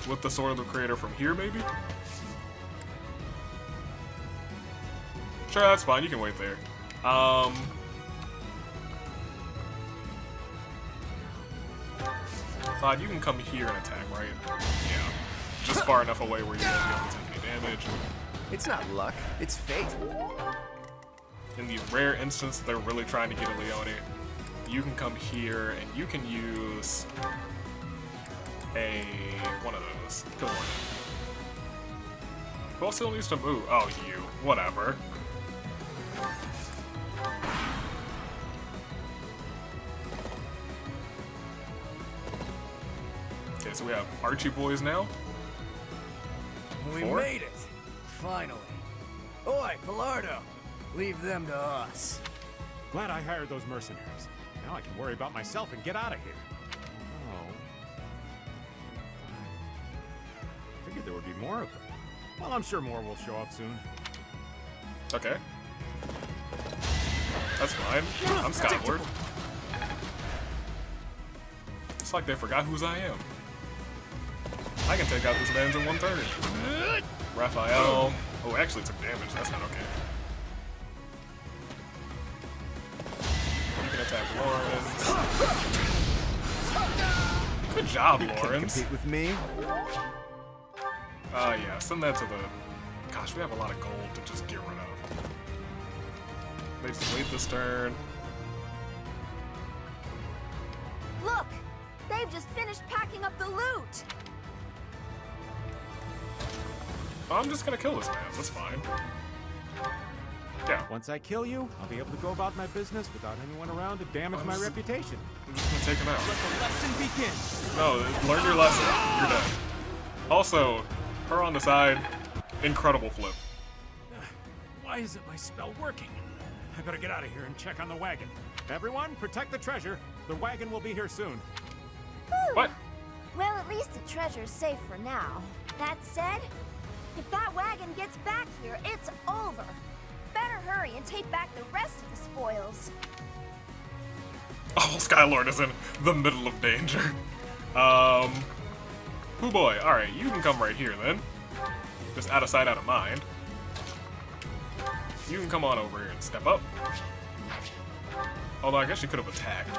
With the Sword of the Creator from here, maybe? Sure, that's fine. You can wait there. Clyde, you can come here and attack, right? Yeah. Just far enough away where you won't be able to take any damage. It's not luck, it's fate. In the rare instance they're really trying to get a Leone, you can come here and you can use one of those. Good one. Who else still needs to move? Oh, you. Whatever. Okay, so we have Archie boys now. We made it! Finally. Oi, Pilardo! Leave them to us. Glad I hired those mercenaries. Now I can worry about myself and get out of here. Oh. Figured there would be more of them. Well, I'm sure more will show up soon. Okay. That's fine. I'm Skyward. It's like they forgot whose I am. I can take out this man's in 1 turn. Raphael. Oh, actually took damage. That's not okay. You can attack Lawrence. Good job, Lawrence. Compete with me? Yeah, send that to the... Gosh, we have a lot of gold to just get rid of. They just wait this turn. Look! They've just finished packing up the loot! I'm just gonna kill this man, that's fine. Yeah. Once I kill you, I'll be able to go about my business without anyone around to damage my reputation. I'm just gonna take him out. Let the lesson begin! No, learn your lesson. You're dead. Also, her on the side, incredible flip. Why isn't my spell working? I better get out of here and check on the wagon. Everyone, protect the treasure. The wagon will be here soon. Whew. What? Well, at least the treasure's safe for now. That said, if that wagon gets back here, it's over. Better hurry and take back the rest of the spoils. Oh, Skylord is in the middle of danger. Oh boy. Alright, you can come right here then. Just out of sight, out of mind. You can come on over here and step up. Although I guess you could have attacked.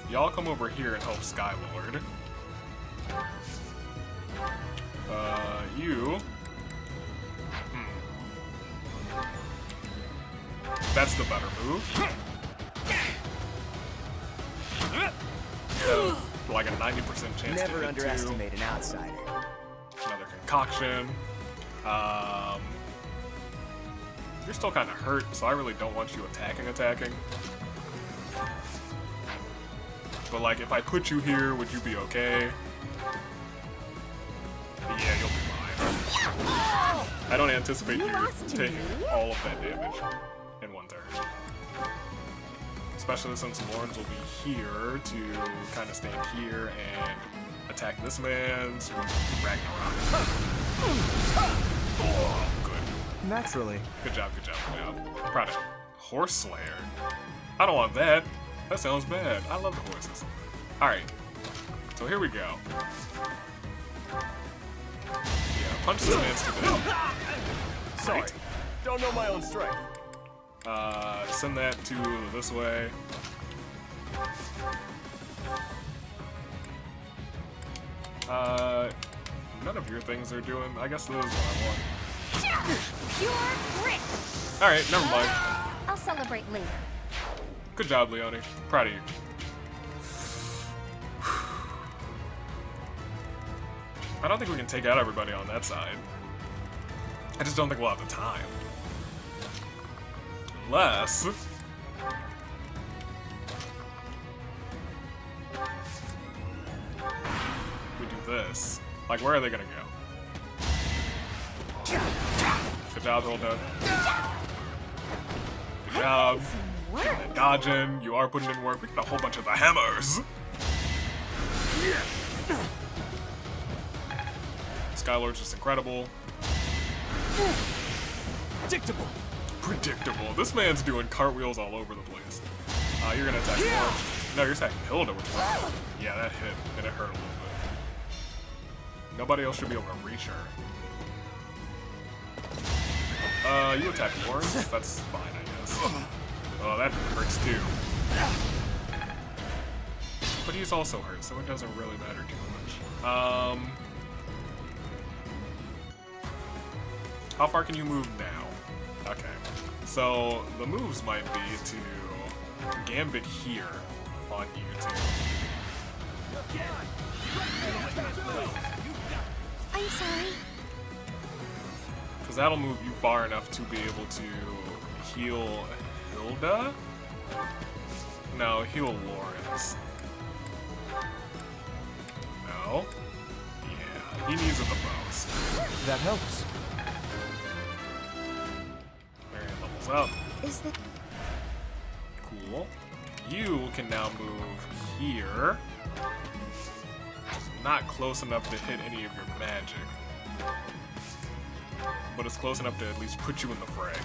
Y'all come over here and help Skylord. You... That's the better move. Like a 90% chance Never to hit underestimate an outsider. Another concoction. You're still kind of hurt, so I really don't want you attacking. But like, if I put you here, would you be okay? Yeah, you'll be fine. I don't anticipate you taking all of that damage in 1 turn. Especially since Lawrence will be here to kind of stand here and attack this man's Ragnarok. Oh, good. Naturally. Good job. Proud of you. Horse Slayer. I don't want that. That sounds bad. I love the horses. Alright. So here we go. Yeah, punch this man stupid. Sorry. Don't know my own strength. Send that to this way. None of your things are doing. I guess this is what I want. Pure grit! Alright, never mind. I'll celebrate later. Good job, Leone. Proud of you. I don't think we can take out everybody on that side. I just don't think we'll have the time. Unless... we do this. Like, where are they gonna go? Good job, Hilda. Good job. Dodging. You are putting in work. We got a whole bunch of the hammers. Skylord's just incredible. Predictable. Predictable. This man's doing cartwheels all over the place. You're gonna attack Orange. No, you're attacking Hilda, which is yeah, that hit, and it hurt a little bit. Nobody else should be able to reach her. You attack Orange? That's fine, I guess. Oh, that hurts too. But he's also hurt, so it doesn't really matter too much. How far can you move now? Okay. So, the moves might be to Gambit here on you two. I'm sorry. Because that'll move you far enough to be able to heal Hilda? No, heal Lawrence. No? Yeah, he needs it the most. That helps. Marion levels up. Is that... Cool. You can now move here. Not close enough to hit any of your magic. But it's close enough to at least put you in the fray.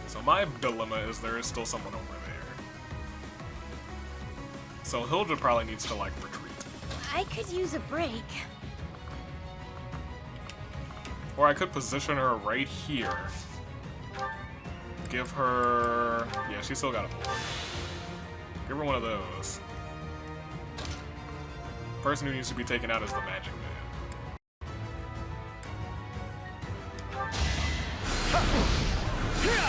So my dilemma is there is still someone over there. So Hilda probably needs to, like, retreat. I could use a break. Or I could position her right here. Give her... Yeah, she's still got a bullet. Give her one of those. Person who needs to be taken out is the Magic Man. Good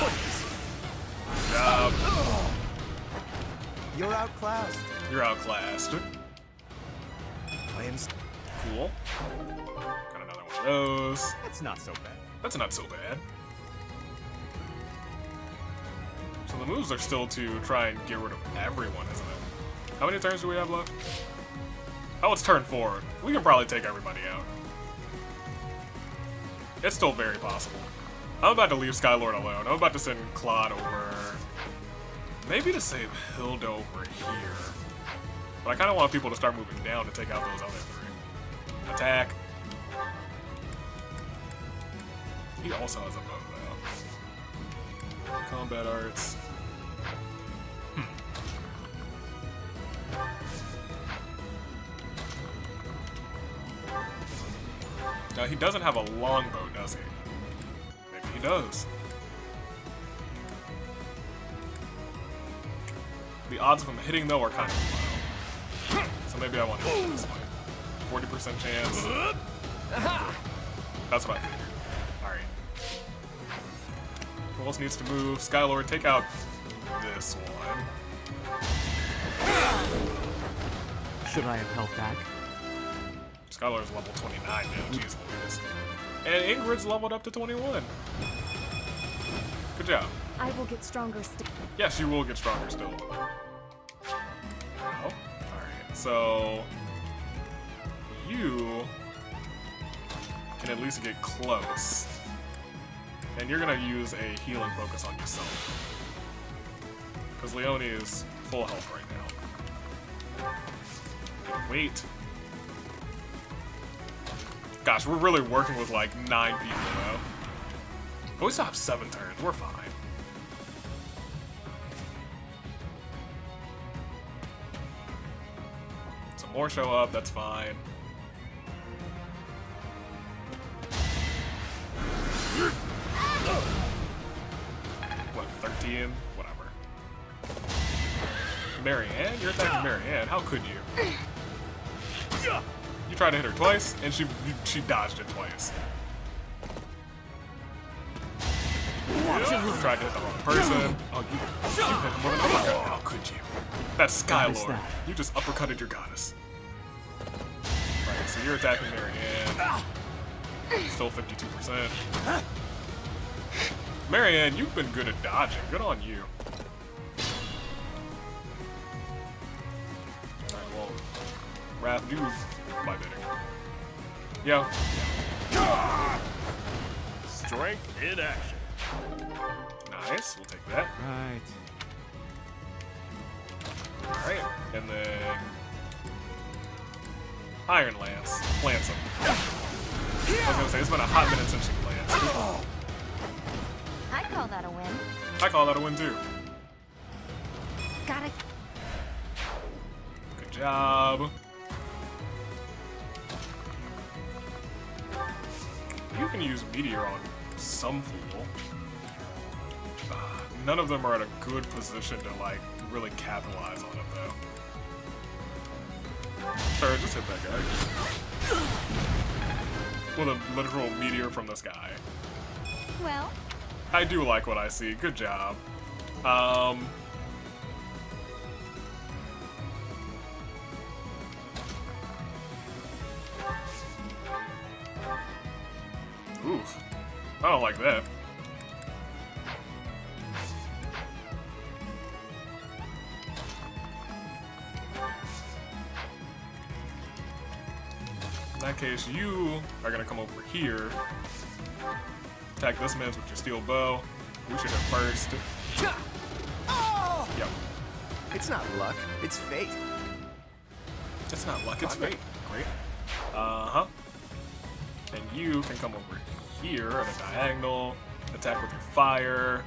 job. You're outclassed. You're outclassed. I am... Cool. Got another one of those. That's not so bad. That's not so bad. So the moves are still to try and get rid of everyone, isn't it? How many turns do we have left? Oh, it's turn 4. We can probably take everybody out. It's still very possible. I'm about to leave Skylord alone. I'm about to send Claude over... Maybe to save Hilda over here. But I kind of want people to start moving down to take out those other 3. Attack. He also has a bow, though. Combat arts. Now, he doesn't have a longbow, does he? Maybe he does. The odds of him hitting, though, are kind of low. So maybe I want to hit this way. 40% chance. That's what I figured. Alright. Who else needs to move? Skylord, take out this one. Should I have held back? Skylord's level 29 now, jeez Louise. And Ingrid's leveled up to 21. Good job. I will get stronger still. Yes, you will get stronger still. Oh, alright. So, you can at least get close. And you're gonna use a healing focus on yourself. Because Leone is full health right now. Wait. Gosh, we're really working with like 9 people though. But we still have 7 turns, we're fine. Some more show up, that's fine. What, 13? Whatever. Marianne? You're attacking Marianne, how could you? You tried to hit her twice, and she dodged it twice. You tried to hit the wrong person. Oh, you hit him with an uppercut. How could you? That's Skylord. You just uppercutted your goddess. Right, so you're attacking Marianne. Still 52%. Marianne, you've been good at dodging. Good on you. Alright, well, Wrath, do my bidding. Yo. Strength in action. Nice, we'll take that. Right. Alright. And then Iron Lance plants him. I was gonna say it's been a hot minute since she lanced. I call that a win. I call that a win too. Got it. Good job. You can use Meteor on some fool. None of them are in a good position to, like, really capitalize on it, though. Sure, just hit that guy. With a literal meteor from the sky. Well, I do like what I see. Good job. Oof. I don't like that. In that case, you are gonna come over here. Attack this man's with your steel bow. We should hit first. Oh! Yep. It's not luck, it's fate. It's not luck, it's fate. Great. Uh-huh. And you can come over here at a diagonal, attack with your fire.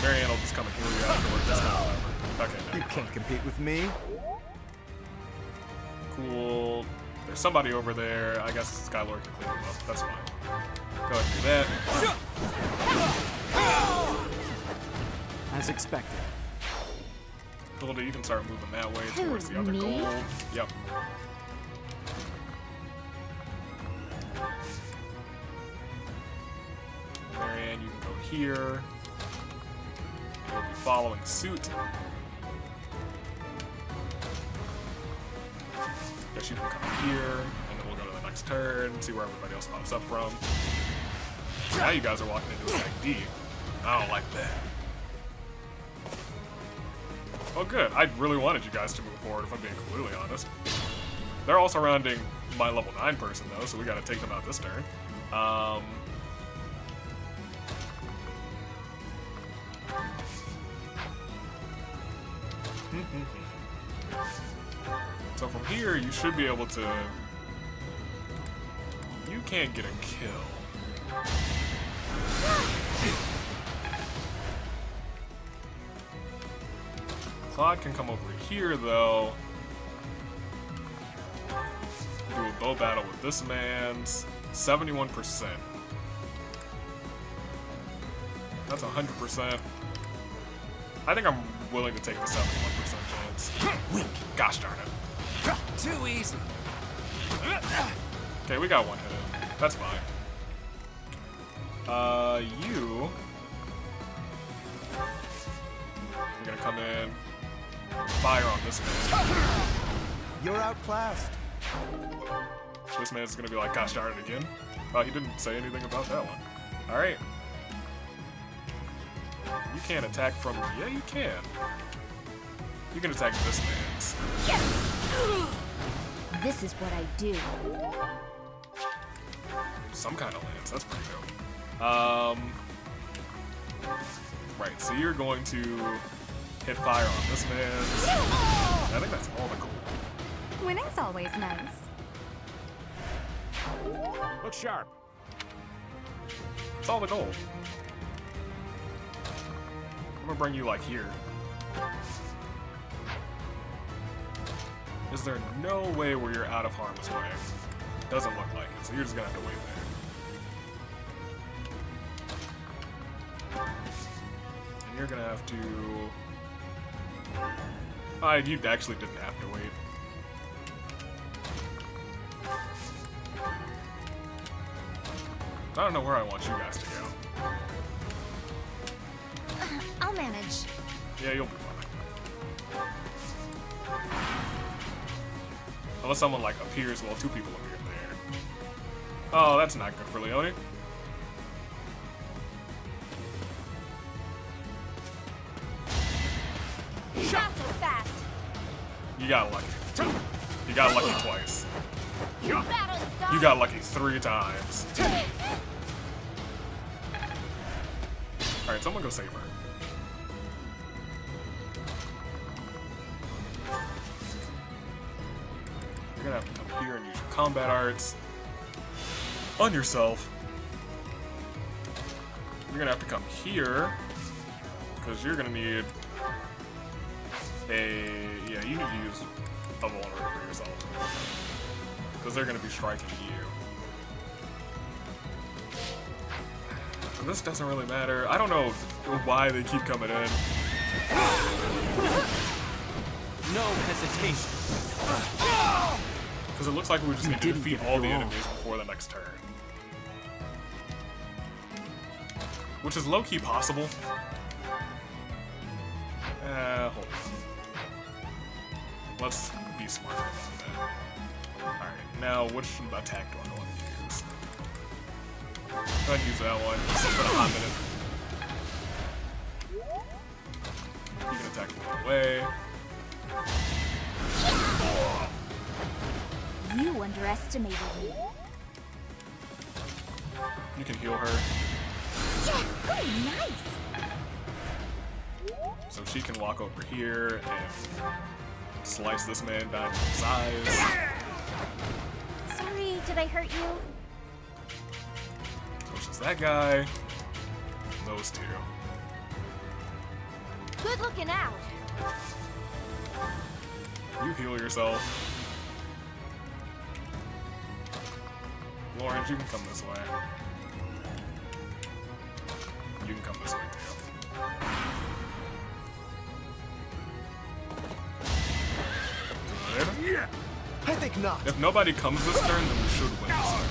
Marianne will just come and heal you afterwards. Just kind of whatever. Okay, You can't compete with me. Cool. There's somebody over there. I guess Skylord can clean them up. That's fine. Go ahead and do that. As expected. Hilda, you can start moving that way towards the other goal. Yep. Marianne, you can go here. You'll be following suit. Guess you can come here, and then we'll go to the next turn, see where everybody else pops up from. Now you guys are walking into a Sec D. I don't like that. Oh good, I really wanted you guys to move forward, if I'm being completely honest. They're all surrounding my level 9 person though, so we gotta take them out this turn. So from here, you should be able to... You can't get a kill. Claude can come over here, though. Do a bow battle with this man's 71%. That's 100%. I think I'm willing to take the 71% chance. Weak. Gosh darn it. Too easy. Okay, we got one hit in. That's fine. You... You're gonna come in, fire on this man. You're outclassed. This man's gonna be like, gosh darn it again. Well, he didn't say anything about that one. Alright. You can't attack from... Yeah, you can. You can attack this man's. This is what I do. Some kind of lance. That's pretty dope. Right, so you're going to hit fire on this man's. I think that's all the goal. Winning's always nice. Look sharp. It's all the goal. I'm gonna bring you like here. Is there no way where you're out of harm's way? Doesn't look like it, so you're just gonna have to wait there. And you're gonna have to... you actually didn't have to wait. I don't know where I want you guys to go. I'll manage. Yeah, you'll be fine. Unless someone, like, appears while two people appear there. Oh, that's not good for Leone. Not so fast. You got lucky. You got lucky twice. Your battle's done. You got lucky 3 times. Alright, someone go save her. here and use your combat arts on yourself. You're gonna have to come here because you're gonna need you need to use a vulnerable for yourself because they're gonna be striking you. And this doesn't really matter. I don't know why they keep coming in. No hesitation. Because it looks like we just need to defeat all the enemies before the next turn. Which is low-key possible. Hold on. Let's be smart about that. Alright, now which attack do I want to use? Go ahead and use that one. It's been a hot minute. You can attack me away. You underestimated me. You can heal her. Yeah, oh, nice. So she can walk over here and slice this man down to his eyes. Sorry, did I hurt you? Which is that guy. Those two. Good looking out. You heal yourself. Lawrence, you can come this way. You can come this way too. Good. Yeah. I think not. If nobody comes this turn, then we should win this turn.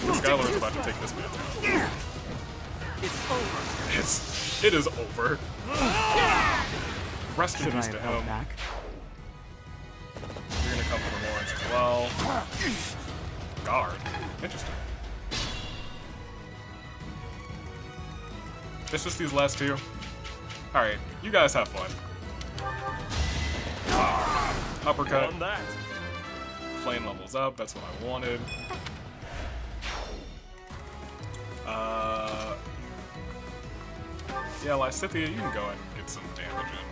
This Skylar's about to take this man down. It's over. It is over. Rest in peace to him. Back? You're gonna come for Lawrence as well. Guard. Interesting. It's just these last two. Alright, you guys have fun. Uppercut. Flame levels up, that's what I wanted. Yeah, Lysithia, you can go ahead and get some damage in.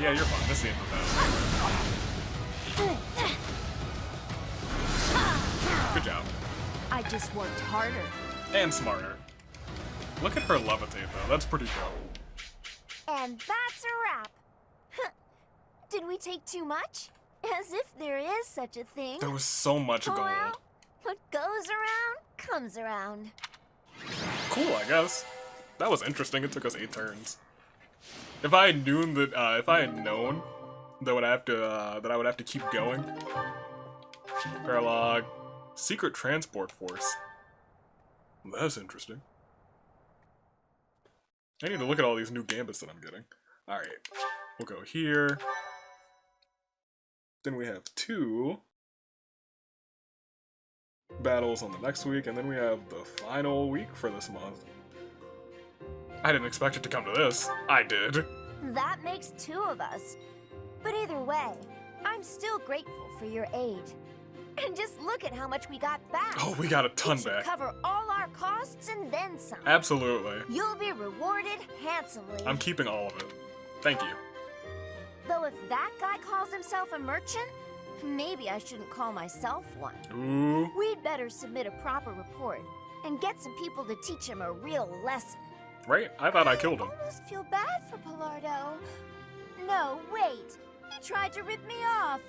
Yeah, you're fine. This is the end of that. Good job. I just worked harder. And smarter. Look at her levitate, though. That's pretty dope. And that's a wrap. Did we take too much? As if there is such a thing. There was so much gold. Well, what goes around, comes around. Cool, I guess. That was interesting. It took us 8 turns. If I had known that, if I had known that I would have to keep going. Paralog, secret transport force. That's interesting. I need to look at all these new gambits that I'm getting. All right, we'll go here. Then we have 2 battles on the next week, and then we have the final week for this month. I didn't expect it to come to this. I did. That makes 2 of us. But either way, I'm still grateful for your aid. And just look at how much we got back. Oh, we got a ton it should back. Cover all our costs and then some. Absolutely. You'll be rewarded handsomely. I'm keeping all of it. Thank you. Though if that guy calls himself a merchant, maybe I shouldn't call myself one. Ooh. We'd better submit a proper report and get some people to teach him a real lesson. Right? I thought I killed him. I almost feel bad for Pilardo. No, wait. He tried to rip me off.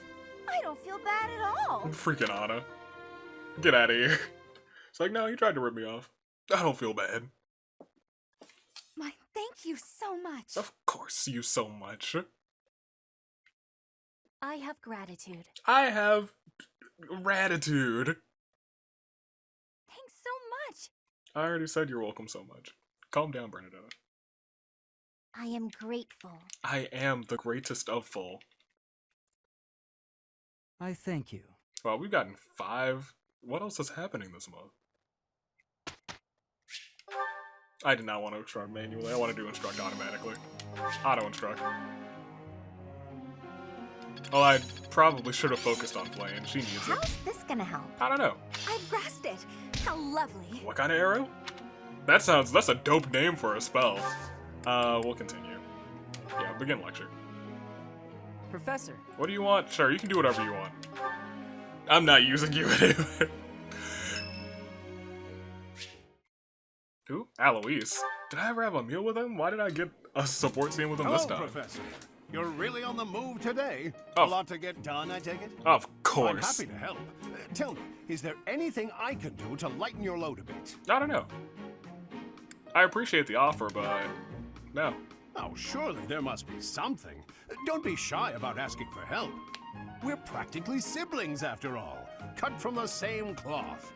I don't feel bad at all. Freaking Anna. Get out of here. It's like, no, you tried to rip me off. I don't feel bad. My thank you so much. Of course, you so much. I have gratitude. I have gratitude. Thanks so much. I already said you're welcome so much. Calm down, Bernadetta. I am grateful. I am the greatest of full. I thank you. Well, we've gotten 5. What else is happening this month? I did not want to instruct manually. I want to do instruct automatically. Auto-instruct. Oh, I probably should have focused on playing. She needs it. How's this gonna help? I don't know. I've grasped it. How lovely. What kind of arrow? That's a dope name for a spell. We'll continue. begin lecture. Professor. What do you want? Sure, you can do whatever you want. I'm not using you anyway. Who? Alois. Did I ever have a meal with him? Why did I get a support scene with him this time? Professor. You're really on the move today. Oh. A lot to get done, I take it? Of course. I'm happy to help. Tell me, is there anything I can do to lighten your load a bit? I don't know. I appreciate the offer, but no. Oh, surely there must be something. Don't be shy about asking for help. We're practically siblings, after all, cut from the same cloth.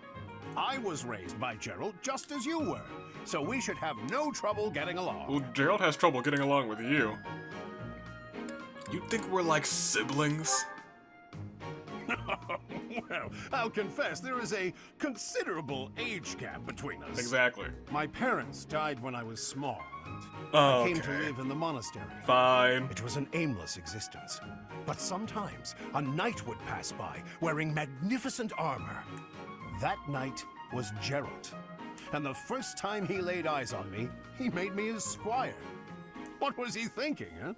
I was raised by Gerald just as you were, so we should have no trouble getting along. Well, Gerald has trouble getting along with you. You think we're like siblings? Well, I'll confess, there is a considerable age gap between us. Exactly. My parents died when I was small. Oh, I came to live in the monastery. Fine. It was an aimless existence. But sometimes a knight would pass by wearing magnificent armor. That knight was Gerald. And the first time he laid eyes on me, he made me his squire. What was he thinking, huh?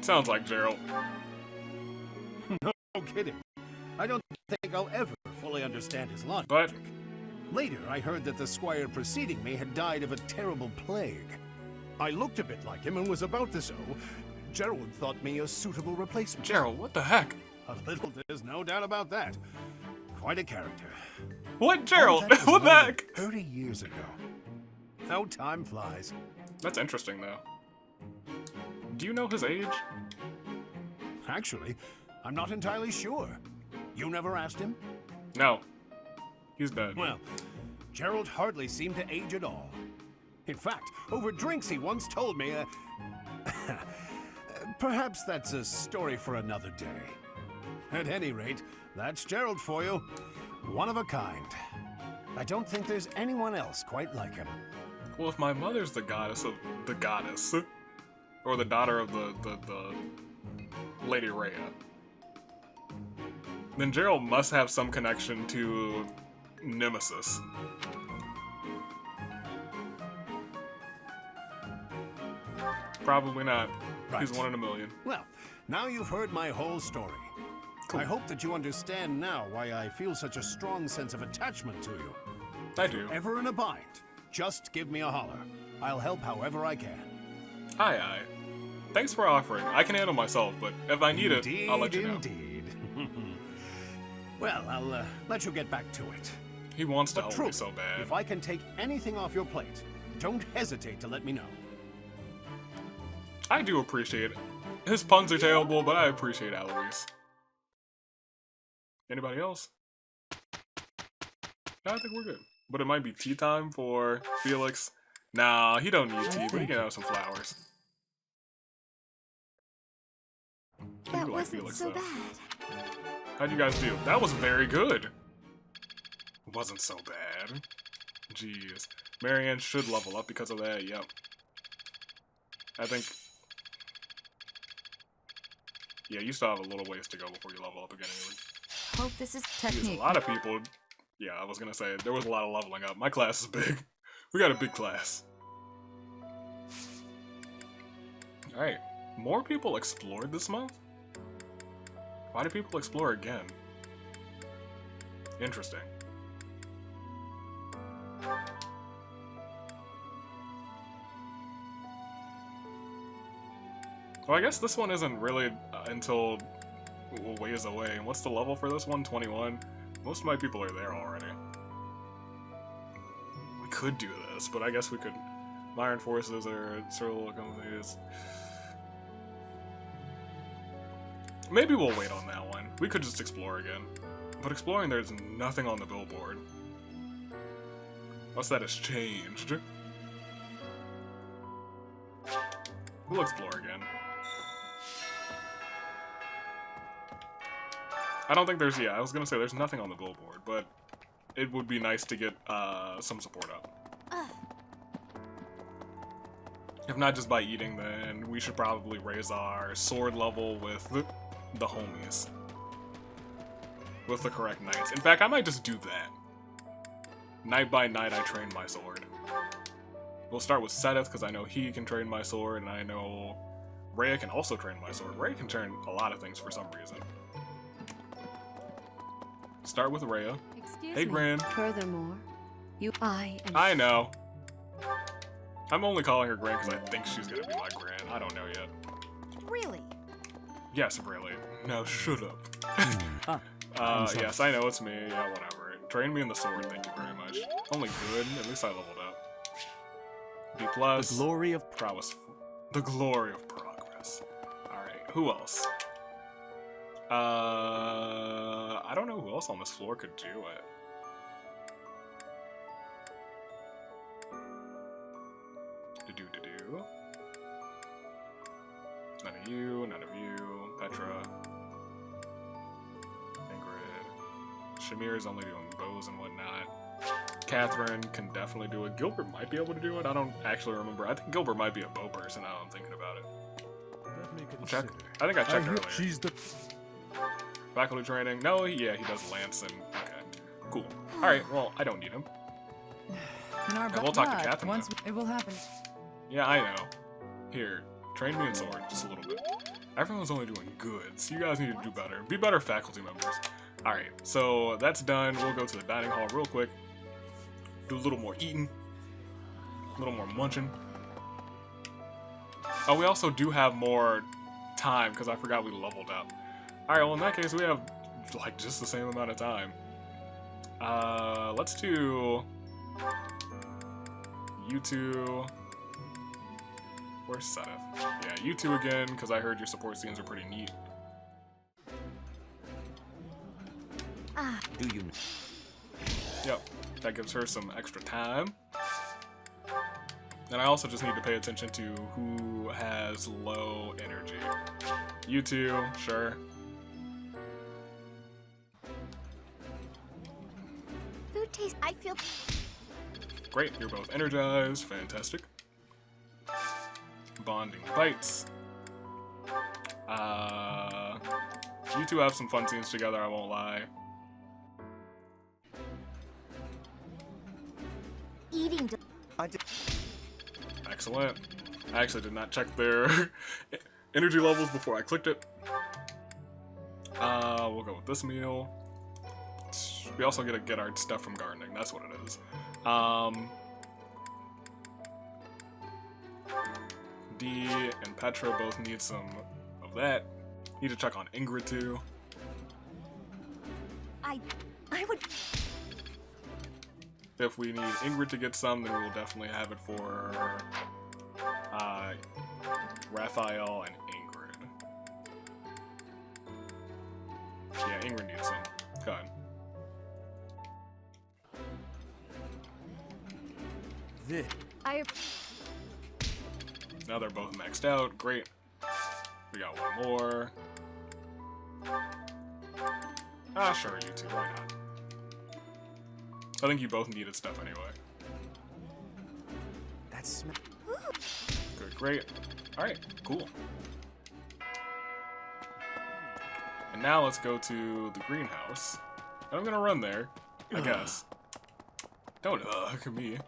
Sounds like Gerald. No kidding. I don't think I'll ever fully understand his logic. But later, I heard that the squire preceding me had died of a terrible plague. I looked a bit like him and was about to so. Gerald thought me a suitable replacement. Gerald, what the heck? A little, there's no doubt about that. Quite a character. What, Gerald? That was What the more than heck? 30 years ago. How time flies. That's interesting, though. Do you know his age? Actually, I'm not entirely sure. You never asked him? No. He's dead. Well, Gerald hardly seemed to age at all. In fact, over drinks he once told me, perhaps that's a story for another day. At any rate, that's Gerald for you. One of a kind. I don't think there's anyone else quite like him. Well, if my mother's the goddess of the goddess, or the daughter of the Lady Rhea, then Gerald must have some connection to Nemesis. Probably not. Right. He's one in a million. Well, now you've heard my whole story. Cool. I hope that you understand now why I feel such a strong sense of attachment to you. I do. If ever in a bind, just give me a holler. I'll help however I can. Aye, aye. Thanks for offering. I can handle myself, but if I need it, I'll let you know. Indeed. Well, I'll let you get back to it. He wants to But help me so bad. if I can take anything off your plate, don't hesitate to let me know. I do appreciate it. His puns are terrible, but I appreciate Alois. Anybody else? I think we're good. But it might be tea time for Felix. Nah, he don't need tea, but he can have some flowers. I That do like wasn't Felix, so though. bad. How'd you guys do? That was very good. Wasn't so bad. Jeez. Marianne should level up because of that, yep. I think... Yeah, you still have a little ways to go before you level up again. Hope this is There's technique. a lot of people... Yeah, I was gonna say, there was a lot of leveling up. My class is big. We got a big class. Alright. More people explored this month? Why do people explore again? Interesting. Well, I guess this one isn't really until a ways away. And what's the level for this one? 21? Most of my people are there already. We could do this, but I guess we could... Iron Forces or Cyril companies. Maybe we'll wait on that one. We could just explore again. But exploring, there's nothing on the billboard. Unless that has changed. We'll explore again. I don't think there's, yeah, I was gonna say there's nothing on the billboard, but it would be nice to get some support up. If not just by eating, then we should probably raise our sword level with the homies. With the correct knights. In fact, I might just do that. Night by night, I train my sword. We'll start with Sedith, because I know he can train my sword, and I know Rhea can also train my sword. Rhea can train a lot of things for some reason. Start with Rhea. Excuse Hey, me. Gran. Furthermore, I know. I'm only calling her Gran because I think she's gonna be my Gran. I don't know yet. Really? Yes, really. Now shut up. Yes, I know it's me. Yeah, whatever. Train me in the sword, thank you very much. Only good. At least I leveled up. B+. The glory of prowess. The glory of progress. Alright, who else? I don't know who else on this floor could do it. Do. None of you, none of you. Petra. Ingrid. Shamir's only doing bows and whatnot. Catherine can definitely do it. Gilbert might be able to do it. I don't actually remember. I think Gilbert might be a bow person now I'm thinking about it. Let me Check. consider. I think I checked hear earlier. she's the Faculty training. No, yeah, he does lance and okay. Cool. Alright, well, I don't need him. In our Yeah, we'll talk to but Catherine once then. it will happen. Yeah, I know. Here, train me in sword, just a little bit. Everyone's only doing good, so you guys need to do better. Be better faculty members. Alright, so that's done. We'll go to the dining hall real quick. Do a little more eating. A little more munching. Oh, we also do have more time, because I forgot we leveled up. Alright, well in that case we have, like, just the same amount of time. Let's do... you two... Where's Sedith? Yeah, you two again, because I heard your support scenes are pretty neat. Do you? Yep, that gives her some extra time. And I also just need to pay attention to who has low energy. You two, sure. Food taste. I feel. Great, you're both energized. Fantastic. Bonding bites. You two have some fun scenes together, I won't lie. Eating. Excellent. I actually did not check their energy levels before I clicked it. We'll go with this meal. We also get to get our stuff from gardening, that's what it is. D and Petra both need some of that. Need to check on Ingrid too. I would. If we need Ingrid to get some, then we will definitely have it for Raphael and Ingrid. Yeah, Ingrid needs some. Go ahead. Now they're both maxed out. Great. We got one more. Ah, sure, you two. Why not? I think you both needed stuff anyway. That's Good, great. Alright, cool. And now let's go to the greenhouse. I'm gonna run there, I guess. Don't look at me.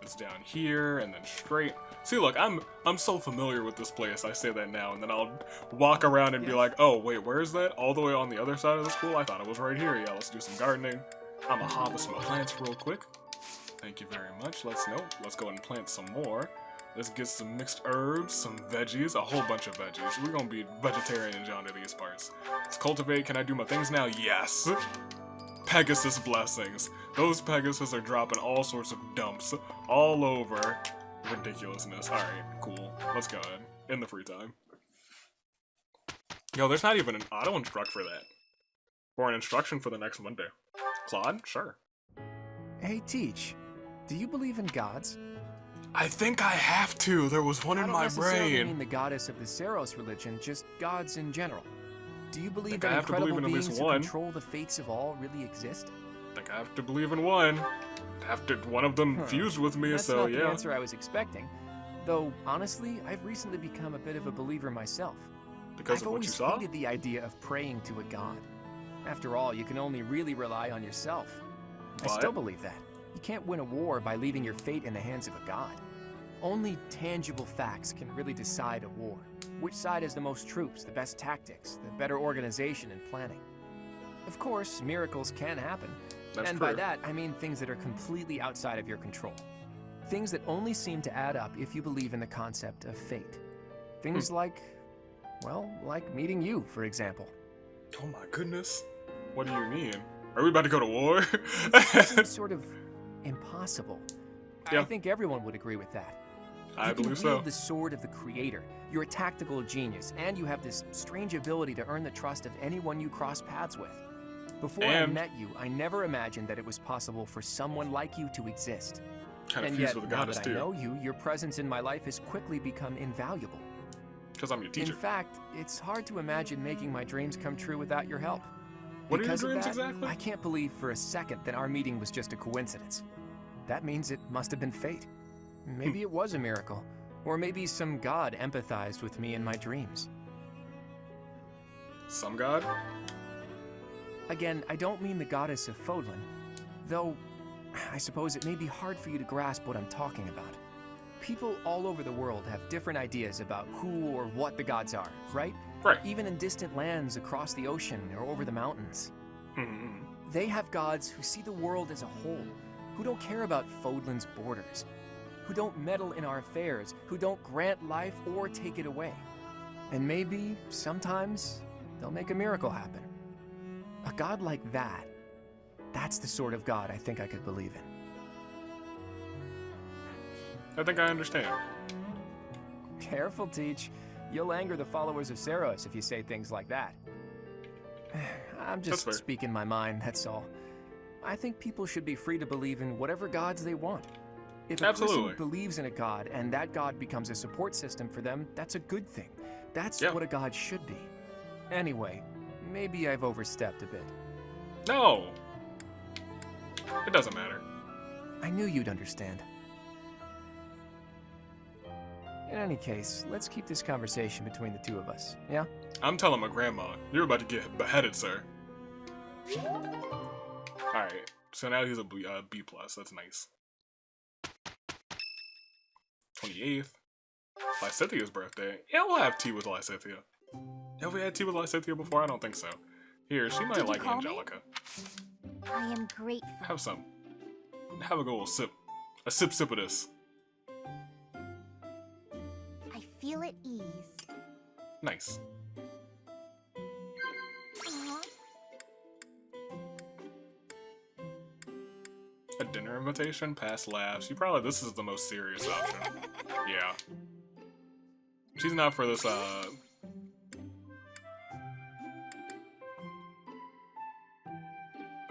It's down here and then straight. See, look, I'm so familiar with this place. I say that now, and then I'll walk around and be like, oh wait, where is that? All the way on the other side of the school? I thought it was right here. Yeah, let's do some gardening. I'm gonna harvest some plants real quick. Thank you very much. Let's go and plant some more. Let's get some mixed herbs, some veggies, a whole bunch of veggies. We're gonna be vegetarian down to these parts. Let's cultivate. Can I do my things now? Yes. Pegasus blessings. Those Pegasus are dropping all sorts of dumps all over. Ridiculousness. Alright, cool. Let's go ahead. In the free time. Yo, there's not even an auto-instruct for that. Or an instruction for the next Monday. Claude? Sure. Hey, Teach. Do you believe in gods? I think I have to. There was one in my I don't necessarily brain. mean the goddess of the Saros religion, just gods in general. Do you believe I that have to believe incredible in at least beings who one. control the fates of all really exist? I think I have to believe in one. One of them fused with me, That's so not yeah. the answer I was expecting. Though, honestly, I've recently become a bit of a believer myself. Because I've of what you always saw? hated the idea of praying to a god. After all, you can only really rely on yourself. I But- still believe that. You can't win a war by leaving your fate in the hands of a god. Only tangible facts can really decide a war. Which side has the most troops, the best tactics, the better organization and planning. Of course, miracles can happen. That's and true. by that, I mean things that are completely outside of your control. Things that only seem to add up if you believe in the concept of fate. Things like, well, like meeting you, for example. Oh my goodness. What do you mean? Are we about to go to war? It's sort of impossible. Yeah. I think everyone would agree with that. I you believe can wield so. the sword of the creator. You're a tactical genius, and you have this strange ability to earn the trust of anyone you cross paths with. Before I met you, I never imagined that it was possible for someone like you to exist. Kind of And fused yet, with the now goddess that I too. know you, your presence in my life has quickly become invaluable. Because I'm your teacher. In fact, it's hard to imagine making my dreams come true without your help. What are your Because of dreams that, exactly? I can't believe for a second that our meeting was just a coincidence. That means it must have been fate. Maybe it was a miracle. Or maybe some god empathized with me in my dreams. Some god? Again, I don't mean the goddess of Fodlan. Though, I suppose it may be hard for you to grasp what I'm talking about. People all over the world have different ideas about who or what the gods are, right? Right. Even in distant lands across the ocean or over the mountains. Mm-hmm. They have gods who see the world as a whole, who don't care about Fodlan's borders, who don't meddle in our affairs, who don't grant life or take it away. And maybe, sometimes, they'll make a miracle happen. A god like that, that's the sort of god I think I could believe in. I think I understand. Careful, Teach. You'll anger the followers of Saros if you say things like that. I'm just speaking my mind, that's all. I think people should be free to believe in whatever gods they want. If a person believes in a god and that god becomes a support system for them, that's a good thing. That's what a god should be. Anyway, maybe I've overstepped a bit. No! It doesn't matter. I knew you'd understand. In any case, let's keep this conversation between the two of us, yeah? I'm telling my grandma, you're about to get beheaded, sir. Alright, so now he's a B+, that's nice. 28th. Lysithia's birthday. Yeah, we'll have tea with Lysithia. Have we had tea with Lysithia before? I don't think so. Here, she might like Angelica. I am grateful. Have some. Have a good old sip. A sip of this. I feel at ease. Nice. A dinner invitation? Past laughs. This is the most serious option. Yeah. She's not for this,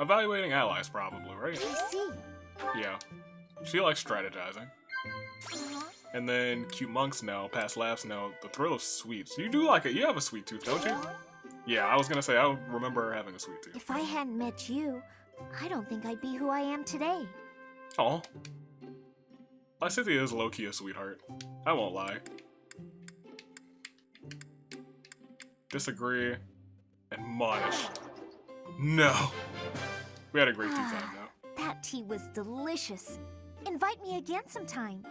evaluating allies, probably, right? I see. Yeah. She likes strategizing. And then cute monks no, past laughs no, the thrill of sweets. You do like it. You have a sweet tooth, don't you? Yeah, I was gonna say, I remember having a sweet tooth. If I hadn't met you, I don't think I'd be who I am today. Aw. Lysithia is low-key a sweetheart. I won't lie. Disagree. Admonish. No. We had a great tea time, though. That tea was delicious. Invite me again sometime.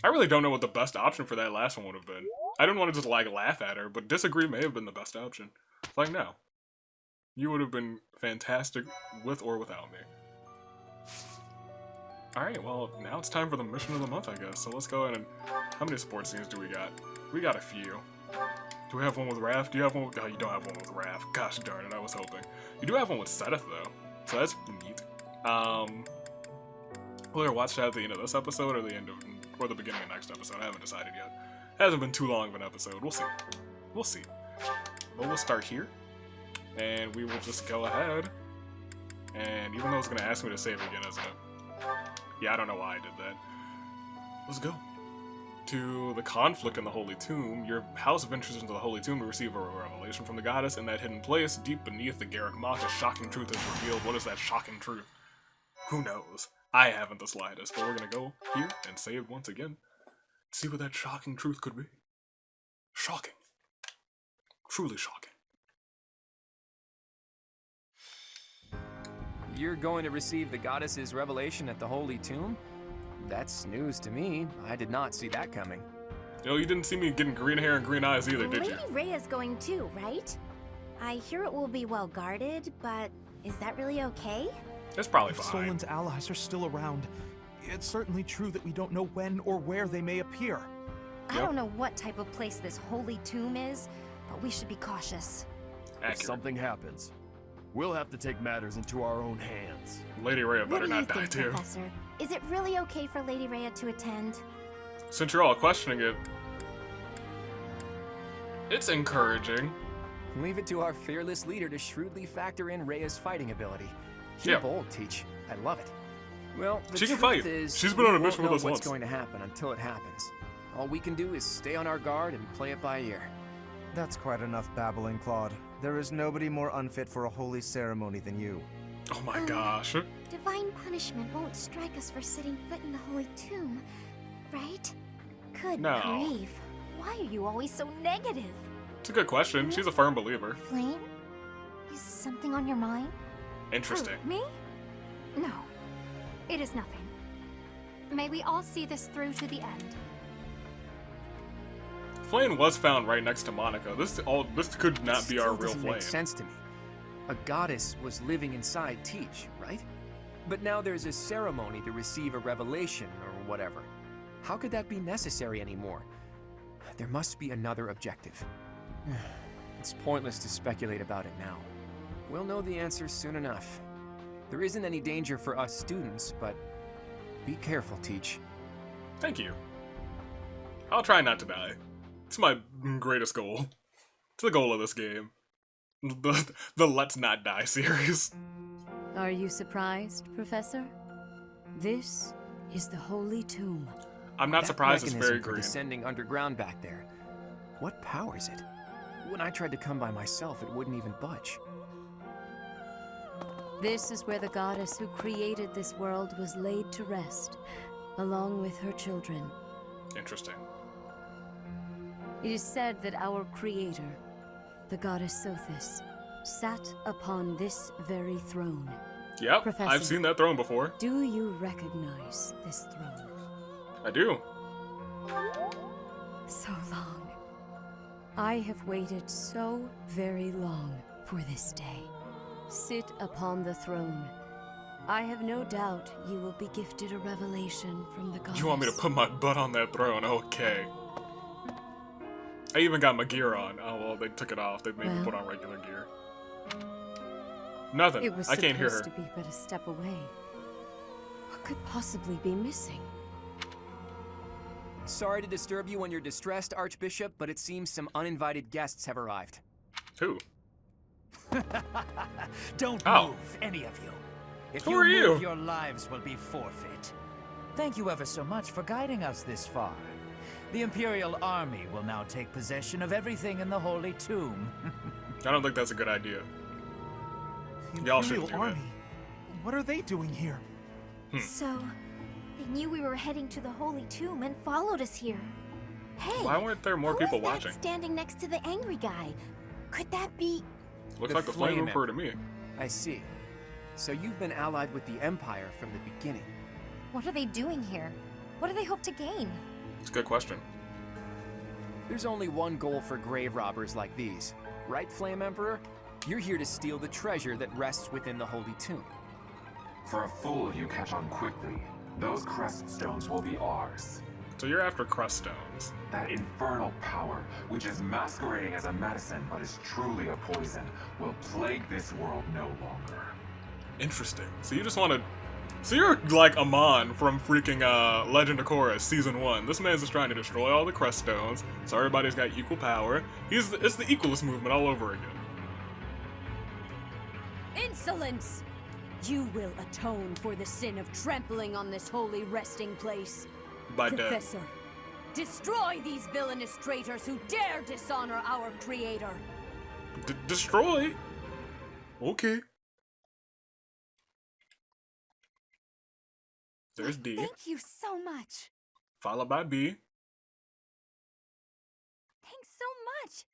I really don't know what the best option for that last one would have been. I didn't want to just, like, laugh at her, but disagree may have been the best option. Like, no. You would have been fantastic with or without me. Alright, well, now it's time for the mission of the month, I guess. So let's go ahead and... How many support scenes do we got? We got a few. Do we have one with Raph? Do you have one with... Oh, you don't have one with Raph. Gosh darn it, I was hoping. You do have one with Seth, though. So that's neat. Will I watch that at the end of this episode or the end of... Or the beginning of next episode? I haven't decided yet. It hasn't been too long of an episode. We'll see. We'll see. But we'll start here. And we will just go ahead. And even though it's going to ask me to save again, isn't it? Yeah, I don't know why I did that. Let's go. To the conflict in the Holy Tomb, your house ventures into the Holy Tomb to receive a revelation from the goddess. In that hidden place, deep beneath the Garrick Mock, a shocking truth is revealed. What is that shocking truth? Who knows? I haven't the slightest, but we're gonna go here and save once again. See what that shocking truth could be. Shocking. Truly shocking. You're going to receive the goddess's revelation at the Holy Tomb? That's news to me. I did not see that coming. You didn't see me getting green hair and green eyes either, did you? Lady Rhea's going too, right? I hear it will be well guarded, but is that really okay? It's probably If fine. Solon's allies are still around, it's certainly true that we don't know when or where they may appear. I don't know what type of place this holy tomb is, but we should be cautious. If something happens, we'll have to take matters into our own hands. Lady Rhea What better do you not die think, too. Professor? Is it really okay for Lady Rhea to attend? Since you're all questioning it, it's encouraging. Leave it to our fearless leader to shrewdly factor in Rhea's fighting ability. You're bold, Teach. I love it. Well, the She can truth fight. is, She's been on a we mission won't with us know once. what's going to happen until it happens. All we can do is stay on our guard and play it by ear. That's quite enough babbling, Claude. There is nobody more unfit for a holy ceremony than you. Oh my gosh. Divine punishment won't strike us for setting foot in the holy tomb, right? Good No. grief. Why are you always so negative? It's a good question. She's a firm believer. Flame? Is something on your mind? Interesting. Me? No. It is nothing. May we all see this through to the end. Flame was found right next to Monica. This could not be our real Doesn't Flame. make sense to me. A goddess was living inside Teach, right? But now there's a ceremony to receive a revelation or whatever. How could that be necessary anymore? There must be another objective. It's pointless to speculate about it now. We'll know the answer soon enough. There isn't any danger for us students, but be careful, Teach. Thank you. I'll try not to die. It's my greatest goal. It's the goal of this game. The Let's Not Die series. Are you surprised, Professor? This is the Holy Tomb. I'm not That surprised it's mechanism very for green. descending underground back there. What powers it? When I tried to come by myself, it wouldn't even budge. This is where the goddess who created this world was laid to rest, along with her children. Interesting. It is said that our creator, the goddess Sothis, sat upon this very throne. Yep, Professor, I've seen that throne before. Do you recognize this throne? I do. So long. I have waited so very long for this day. Sit upon the throne. I have no doubt you will be gifted a revelation from the goddess. You want me to put my butt on that throne? Okay. I even got my gear on. Oh, well, they took it off. They made me put on regular gear. Nothing. It was I can't hear her. supposed to be but a step away. What could possibly be missing? Sorry to disturb you when you're distressed, Archbishop, but it seems some uninvited guests have arrived. Who? Don't Oh. move, any of you. If Who you are move, you? your lives will be forfeit. Thank you ever so much for guiding us this far. The Imperial Army will now take possession of everything in the Holy Tomb. I don't think that's a good idea. Y'all shouldn't do Imperial Army? What are they doing here? So, they knew we were heading to the holy tomb and followed us here. Hey, Why weren't there more who people is that watching? standing next to the angry guy? Could that be? Looks like the Flame Emperor to me. I see. So you've been allied with the Empire from the beginning. What are they doing here? What do they hope to gain? It's a good question. There's only one goal for grave robbers like these. Right, Flame Emperor? You're here to steal the treasure that rests within the Holy Tomb. For a fool you catch on quickly. Those crest stones will be ours. So you're after crest stones. That infernal power, which is masquerading as a medicine but is truly a poison, will plague this world no longer. Interesting. So you just want to... So you're like Amon from freaking Legend of Korra Season 1. This man's just trying to destroy all the crest stones, so everybody's got equal power. It's the equalist movement all over again. Insolence! You will atone for the sin of trampling on this holy resting place. By death. Professor, destroy these villainous traitors who dare dishonor our creator. Destroy? Okay. There's D. Thank you so much. Followed by B. Thanks so much.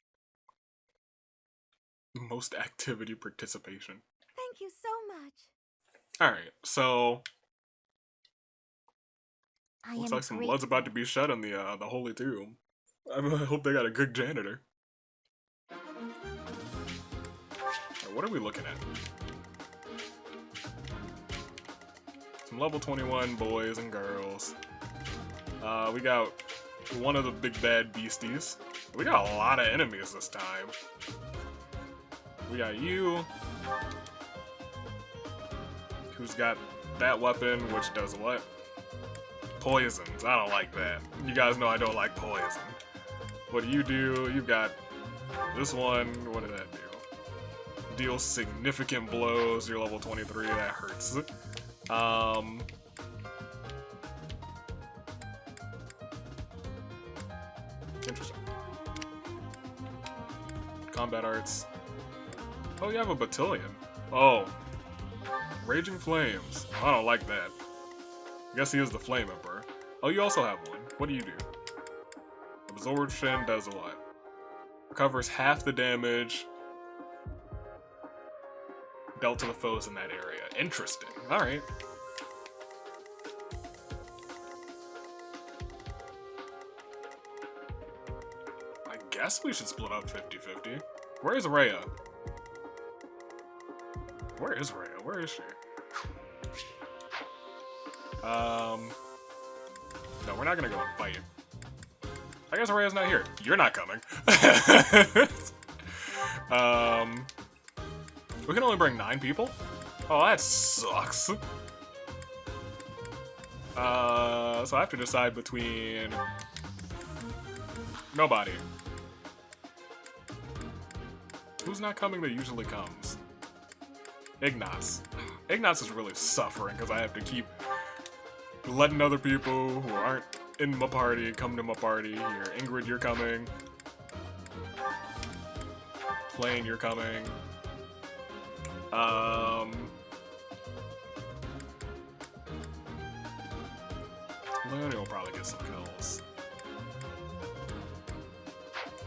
Most activity participation. Thank you so much. Alright, so I looks am like some blood's about to be shed in the Holy Tomb. I hope they got a good janitor. Right, what are we looking at? Some level 21 boys and girls. We got one of the big bad beasties. We got a lot of enemies this time. We got you, who's got that weapon, which does what? Poisons. I don't like that. You guys know I don't like poison. What do? You've got this one. What did that do? Deals significant blows. You're level 23. That hurts. Interesting. Combat arts. Oh, you have a battalion. Oh. Raging Flames. I don't like that. I guess he is the Flame Emperor. Oh, you also have one. What do you do? Absorption does what? Recovers half the damage dealt to the foes in that area. Interesting. Alright. I guess we should split up 50-50. Where is Rhea? Where is Rhea? Where is she? No, we're not gonna go and fight. I guess Rhea's not here. You're not coming. We can only bring 9 people? Oh, that sucks. So I have to decide between nobody. Who's not coming that usually comes? Ignaz. Ignaz is really suffering because I have to keep letting other people who aren't in my party come to my party. Here, Ingrid, you're coming. Flane, you're coming. Leonie will probably get some kills.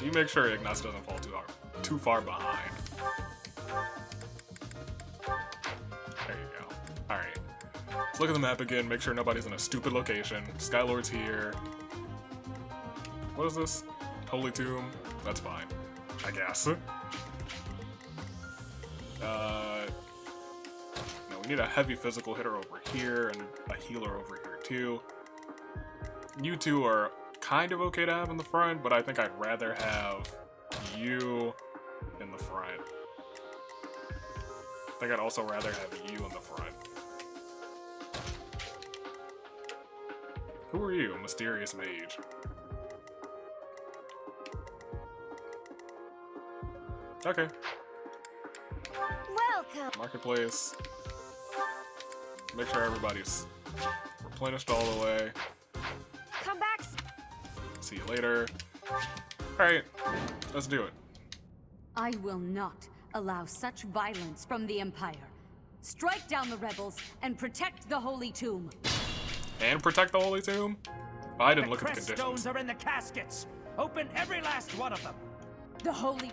You make sure Ignaz doesn't fall too far behind. There you go. Alright. Let's look at the map again, make sure nobody's in a stupid location. Skylord's here. What is this? Holy Tomb? That's fine. I guess. No, we need a heavy physical hitter over here and a healer over here too. You two are kind of okay to have in the front, but I think I'd rather have you in the front. I think I'd also rather have you in the front. Who are you, Mysterious Mage? Okay. Welcome. Marketplace. Make sure everybody's replenished all the way. Come back. See you later. Alright, let's do it. I will not allow such violence from the Empire. Strike down the rebels and protect the Holy Tomb. And protect the Holy Tomb? Oh, I didn't look at the crest conditions. stones are in the caskets. Open every last one of them. The Holy...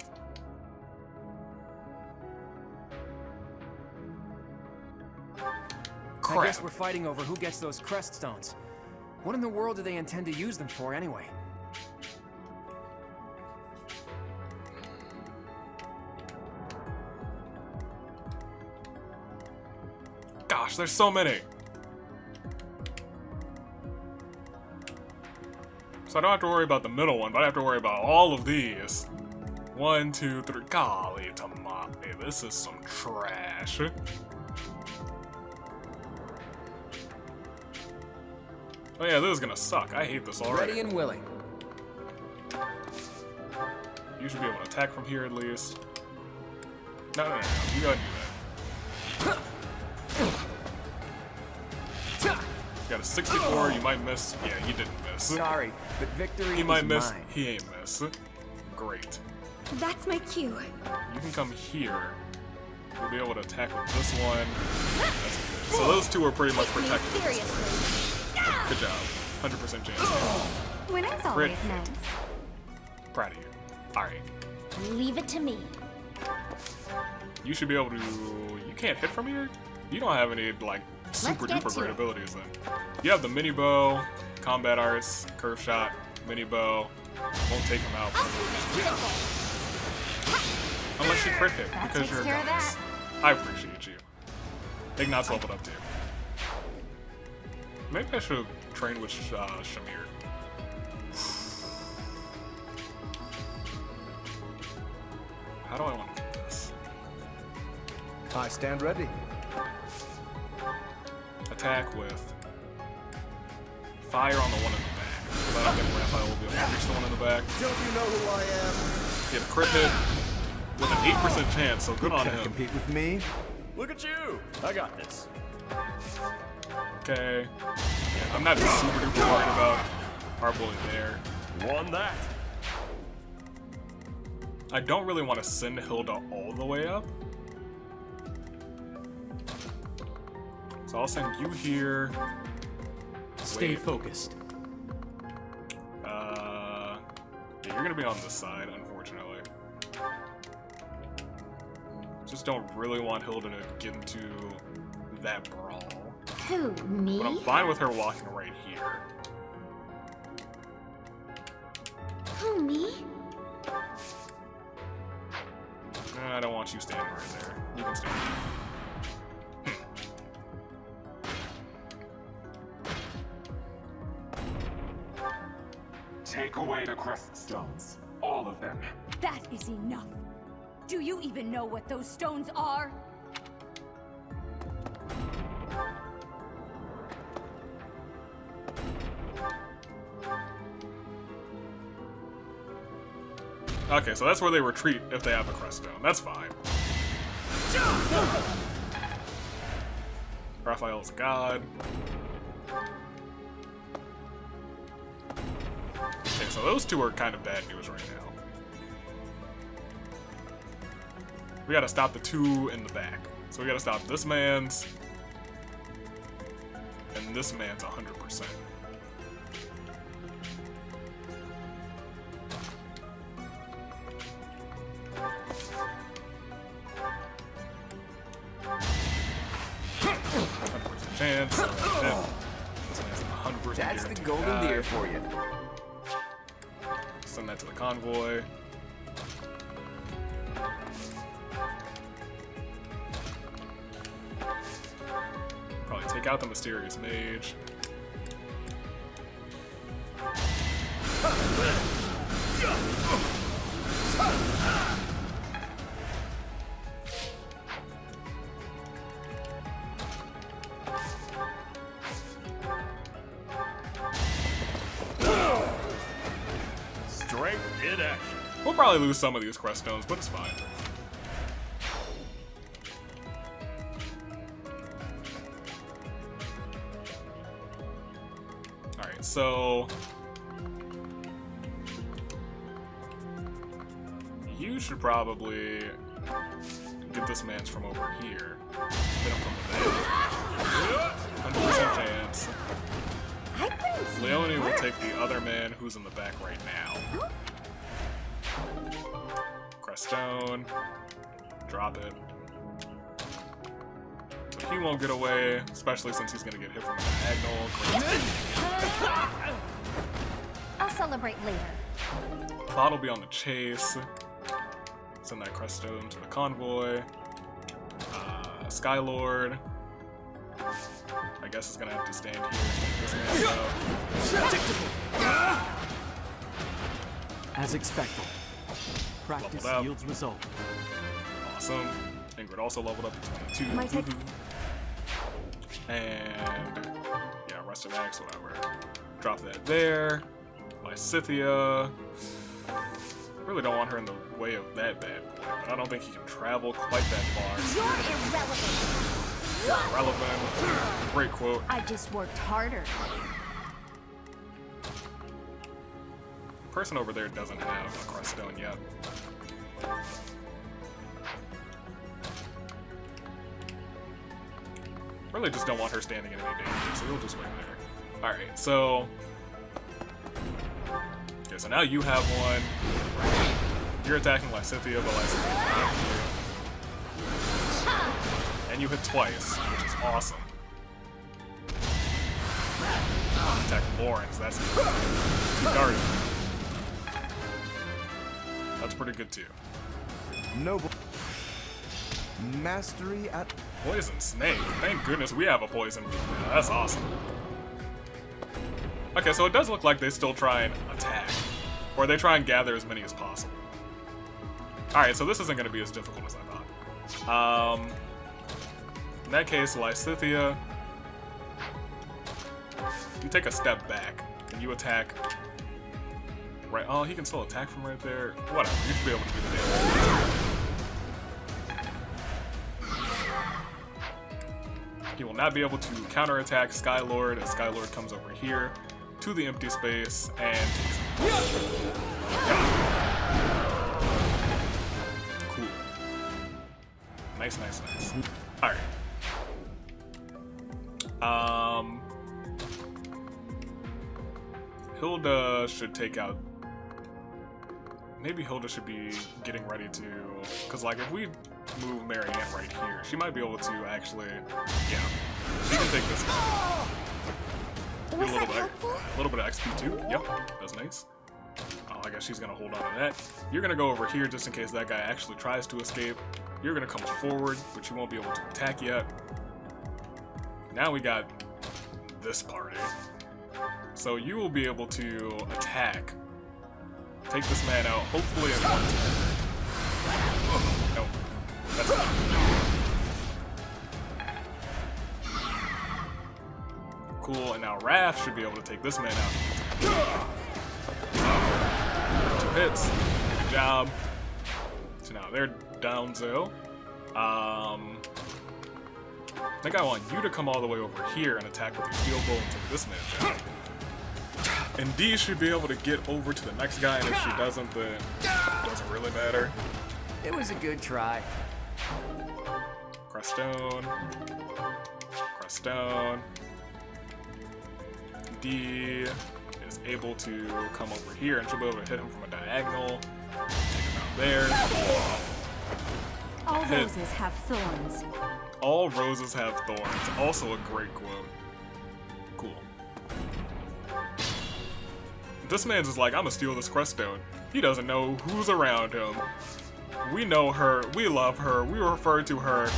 I guess we're fighting over who gets those crest stones. What in the world do they intend to use them for anyway? Gosh, there's so many. So I don't have to worry about the middle one, but I have to worry about all of these. 1, 2, 3. Golly, Tamate, this is some trash. Oh yeah, this is gonna suck. I hate this already. Ready and willing. You should be able to attack from here at least. No, you gotta do that. You got a 64, you might miss. Yeah, you didn't miss. Sorry, but victory He might miss, mine. he ain't miss. Great. That's my cue. You can come here. You'll be able to attack with this one. That's good. So those two are pretty much protected. Good job. 100% chance. Winning's always Crit. nice. Proud of you. Alright. Leave it to me. You should be able to... You can't hit from here? You don't have any, like, super get duper to great it. abilities then. You have the mini bow, combat arts, curve shot, mini bow. Won't take him out. Unless you crit hit, That because takes you're a care of goddess. that. I appreciate you. Ignat's leveled up too. Maybe I should train with Shamir. How do I want to do this? I stand ready. Attack with fire on the one in the back. Because I don't think Raphael will be able to reach the one in the back. Don't you know who I am? He had a crit hit with an 8% chance, so good on Can't him. compete with me. Look at you! I got this. Okay. Yeah, I'm not super duper worried about our bully there. Won that. I don't really want to send Hilda all the way up. So I'll send you here. Stay focused. Yeah, you're gonna be on this side, unfortunately. Just don't really want Hilda to get into that brawl. Who, me? But I'm fine with her walking right here. Who, me? I don't want you standing right there. You can stand there. Take away the crest stones. All of them. That is enough. Do you even know what those stones are? Okay, so that's where they retreat if they have a crest stone. That's fine. Raphael's a god. Okay, so those two are kind of bad news right now. We gotta stop the two in the back. So we gotta stop this man's and this man's 100%. Chance. This man's 100%. That's the golden deer for you. Send that to the convoy. Probably take out the mysterious mage. Strength in action. We'll probably lose some of these crest stones, but it's fine. Alright, so you should probably get this man's from over here. Hit him from the back. 100% chance. Leone will take the other man who's in the back right now. Crest stone. Drop it. So he won't get away, especially since he's gonna get hit from the diagonal. I'll celebrate later. Claude will be on the chase. Send that crest stone to the convoy. Skylord. I guess is gonna have to stand here and take this man out. As expected. Practice Leveled up. yields result. Awesome. Ingrid also leveled up to 22. My take- And yeah, rest of X, whatever. Drop that there. Lysithia. Really don't want her in the way of that bad boy, but I don't think he can travel quite that far. You're irrelevant. Irrelevant. Great quote. I just worked harder. Person over there doesn't have a crest stone yet. Really just don't want her standing in any danger, so we'll just wait there. Alright, so... Okay, so now you have one. You're attacking Lysithia, but Lysithia is not here. And you hit twice, which is awesome. Attack Lawrence, that's guarded. That's pretty good too. Noble. Mastery at Poison Snake. Thank goodness we have a poison. Yeah, that's awesome. Okay, so it does look like they still try and attack. Or they try and gather as many as possible. Alright, so this isn't going to be as difficult as I thought. In that case, Lysithea, you take a step back, and you attack. Right, oh, he can still attack from right there. Whatever, you should be able to do the thing. He will not be able to counterattack Skylord, as Skylord comes over here to the empty space and takes him. Cool. Nice, nice, nice. Alright. Hilda should take out... Maybe Hilda should be getting ready to... Because, like, if we move Marianne right here, she might be able to actually... Yeah. She can take this guy. Get a little bit of XP too. Yep, that's nice. Oh, I guess she's gonna hold on to that. You're gonna go over here just in case that guy actually tries to escape. You're gonna come forward, but you won't be able to attack yet. Now we got this party. So you will be able to attack. Take this man out, hopefully in one turn. Oh, no. That's not. Cool, and now Raph should be able to take this man out. 2 hits. Good job. So now they're down 0. I think I want you to come all the way over here and attack with your steel bow and take this man down. And Dee should be able to get over to the next guy, and if she doesn't, then it doesn't really matter. It was a good try. Crestone. Crestone. Dee is able to come over here, and she'll be able to hit him from a diagonal. Take him out there. All roses have thorns. All roses have thorns. Also a great quote. Cool. This man's just like, I'm gonna steal this Crestone. He doesn't know who's around him. We know her. We love her. We refer to her.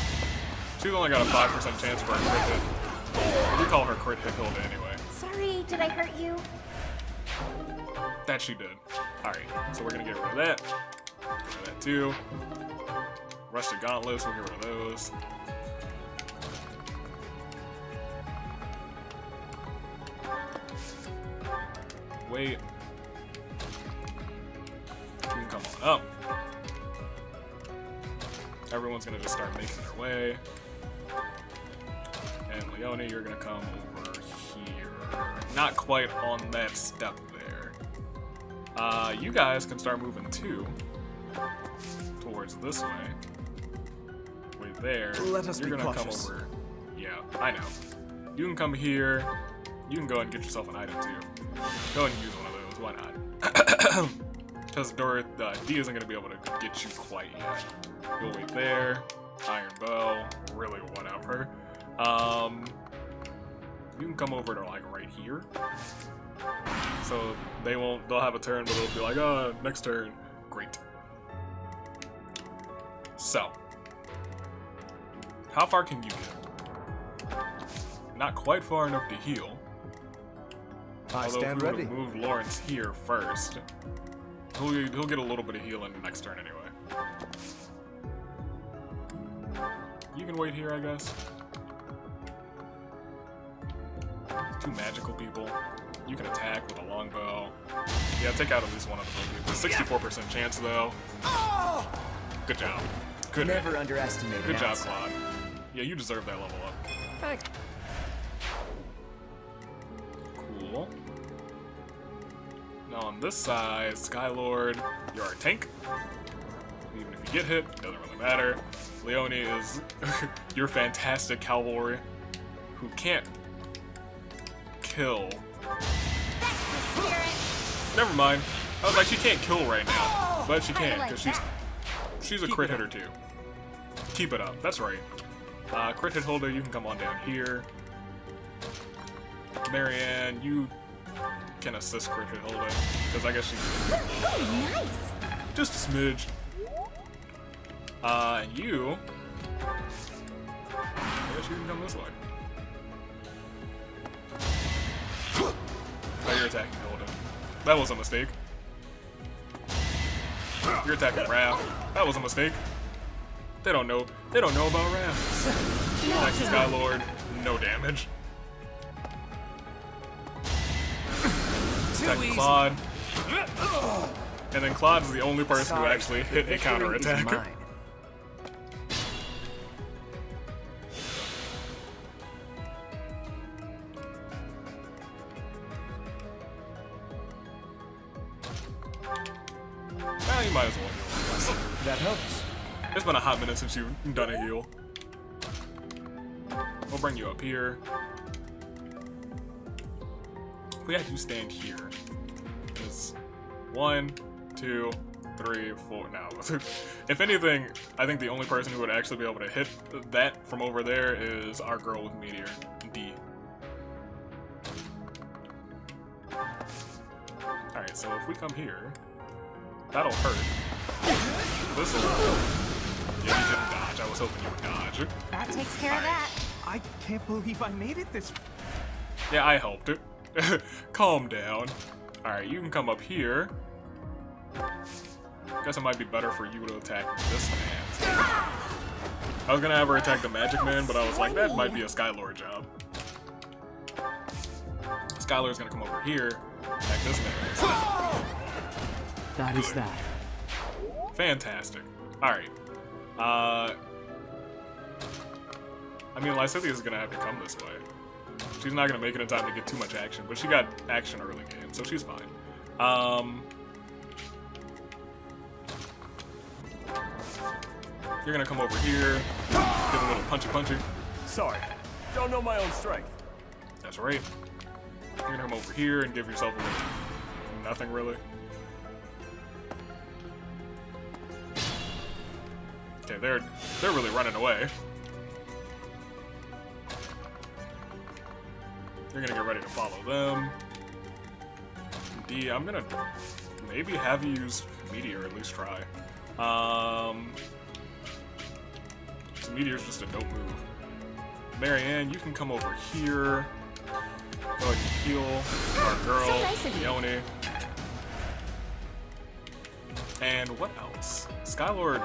She's only got a 5% chance for a crit hit. We call her crit hit Hilda anyway. Sorry, did I hurt you? That she did. Alright, so we're gonna get rid of that. Get rid of that too. Rusted gauntlets, we'll get rid of those. Wait. You can come on up. Everyone's gonna just start making their way. And Leone, you're gonna come over here. Not quite on that step there. You guys can start moving too. Towards this way. Wait there. Let us you're be gonna cautious. come over. Yeah, I know. You can come here. You can go and get yourself an item too. Go and use one of those. Why not? Because Dee isn't gonna be able to get you quite yet. You'll wait there. Iron bow. Really, whatever. You can come over to like right here. So they'll have a turn, but they'll be like, oh, next turn. Great. So, how far can you get? Not quite far enough to heal. I Although stand if we ready. Move Lawrence here first. He'll get a little bit of healing next turn anyway. You can wait here, I guess. 2 magical people. You can attack with a longbow. Yeah, take out at least one of the people. 64% chance though. Good job. Good. Never underestimate an Good job, outsider. Claude. Yeah, you deserve that level up. Thanks. Cool. Now on this side, Skylord, you're our tank. Even if you get hit, doesn't really matter. Leone is your fantastic cavalry who can't kill. Never mind. I was like, she can't kill right now, but she can because she's a crit hitter too. Keep it up. That's right. Crit hit Hilda, you can come on down here. Marianne, you can assist Crit hit Hilda, because I guess she can. Nice. Just a smidge. And you... I guess you can come this way. Oh, you're attacking Hilda. That was a mistake. You're attacking Raph. That was a mistake. They don't know. They don't know about Raph. Attacking Skylord. No damage. Attacking Claude. And then Claude is the only person who actually hit a counter attack. You might as well heal. That helps. It's been a hot minute since you've done a heal. We'll bring you up here. We have you stand here. It's 1, 2, 3, 4. Now, if anything, I think the only person who would actually be able to hit that from over there is our girl with Meteor, D. Alright, so if we come here, that'll hurt. This'll... Yeah, you didn't dodge. I was hoping you would dodge. That takes care of that. I can't believe I made it this... Yeah, I helped it. Calm down. Alright, you can come up here. Guess it might be better for you to attack this man. I was gonna have her attack the Magic Man, but I was like, that might be a Skylord job. Skylord's gonna come over here, attack this man. That is that. Fantastic. Alright. I mean, Lysithia's gonna have to come this way. She's not gonna make it in time to get too much action, but she got action early game, so she's fine. You're gonna come over here, give a little punchy. Sorry, don't know my own strength. That's right. You're gonna come over here and give yourself a little nothing really. Okay, they're really running away. You're gonna get ready to follow them. D, I'm gonna maybe have you use Meteor, at least try. So Meteor's just a dope move. Marianne, you can come over here. Go ahead and heal our girl, Leone. And what else? Skylord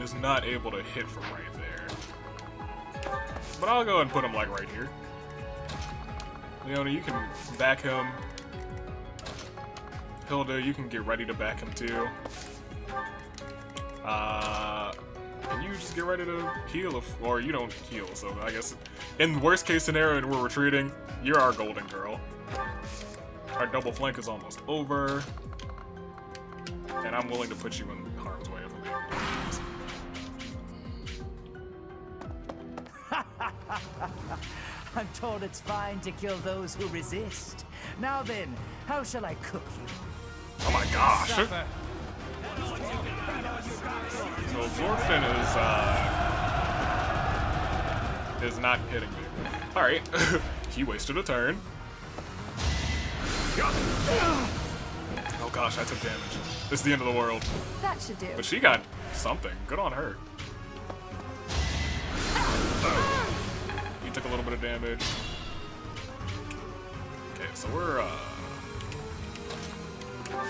is not able to hit from right there. But I'll go ahead and put him like right here. Leone, you can back him. Hilda, you can get ready to back him too. And you just get ready to heal, or you don't heal, so I guess in the worst case scenario and we're retreating, you're our golden girl. Our double flank is almost over. And I'm willing to put you in harm's way if I'm being honest. I'm told it's fine to kill those who resist. Now then, how shall I cook you? Oh my gosh! So absorption is not hitting me. All right, he wasted a turn. Oh gosh, I took damage. It's the end of the world. That should do. But she got something. Good on her. He took a little bit of damage. Okay, so we're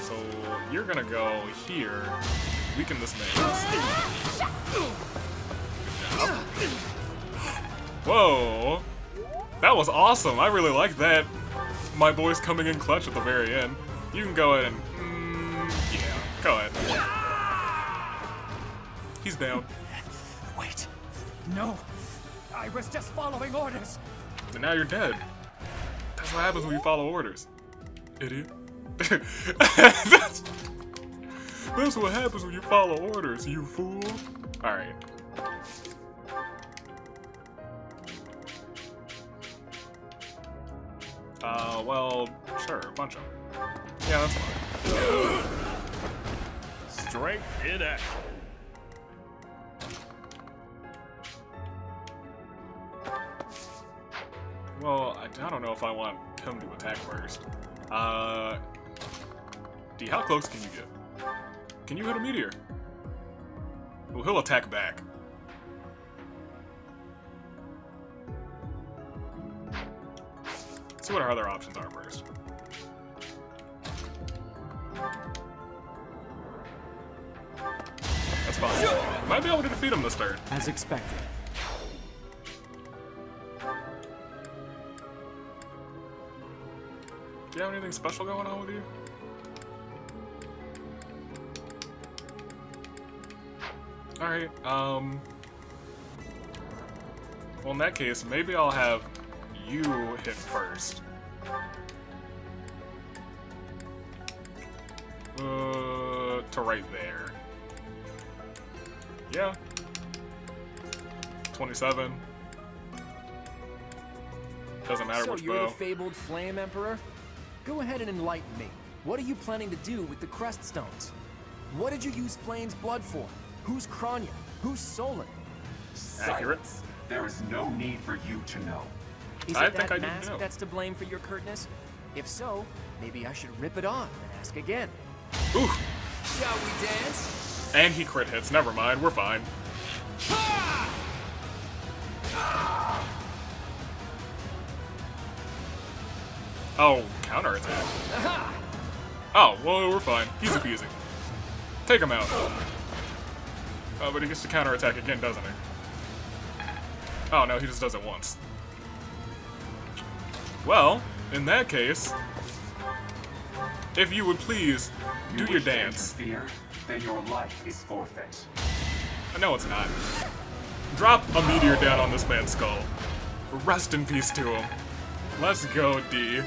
so you're gonna go here. Weaken this man. Whoa! That was awesome. I really like that. My boy's coming in clutch at the very end. You can go ahead and yeah, go ahead. He's down. Wait. No. I was just following orders. And now you're dead. That's what happens when you follow orders. Idiot. That's what happens when you follow orders, you fool. Alright. Well, sure, punch him. Yeah, that's fine. Strength in action. I don't know if I want him to attack first. D, how close can you get? Can you hit a meteor? Well, he'll attack back. Let's see what our other options are first. That's fine. Might be able to defeat him this turn. As expected. Do you have anything special going on with you? Alright, well, in that case, maybe I'll have you hit first. To right there. Yeah. 27. Doesn't matter so which you're bow. the fabled Flame Emperor? Go ahead and enlighten me. What are you planning to do with the Crest Stones? What did you use Flame's blood for? Who's Kranya? Who's Solon? Accurate. Silence. There is no need for you to know. Is I it think I that do mask know. that's to blame for your curtness? If so, maybe I should rip it off and ask again. Oof. Shall we dance? And he crit hits. Never mind. We're fine. Oh, counterattack. Oh, well, we're fine. Easy peasy. Take him out. Oh, but he gets to counterattack again, doesn't he? Oh, no, he just does it once. Well, in that case, if you would please, do your dance. Fear, then your life is forfeit. No, it's not. Drop a meteor down on this man's skull. Rest in peace to him. Let's go, D.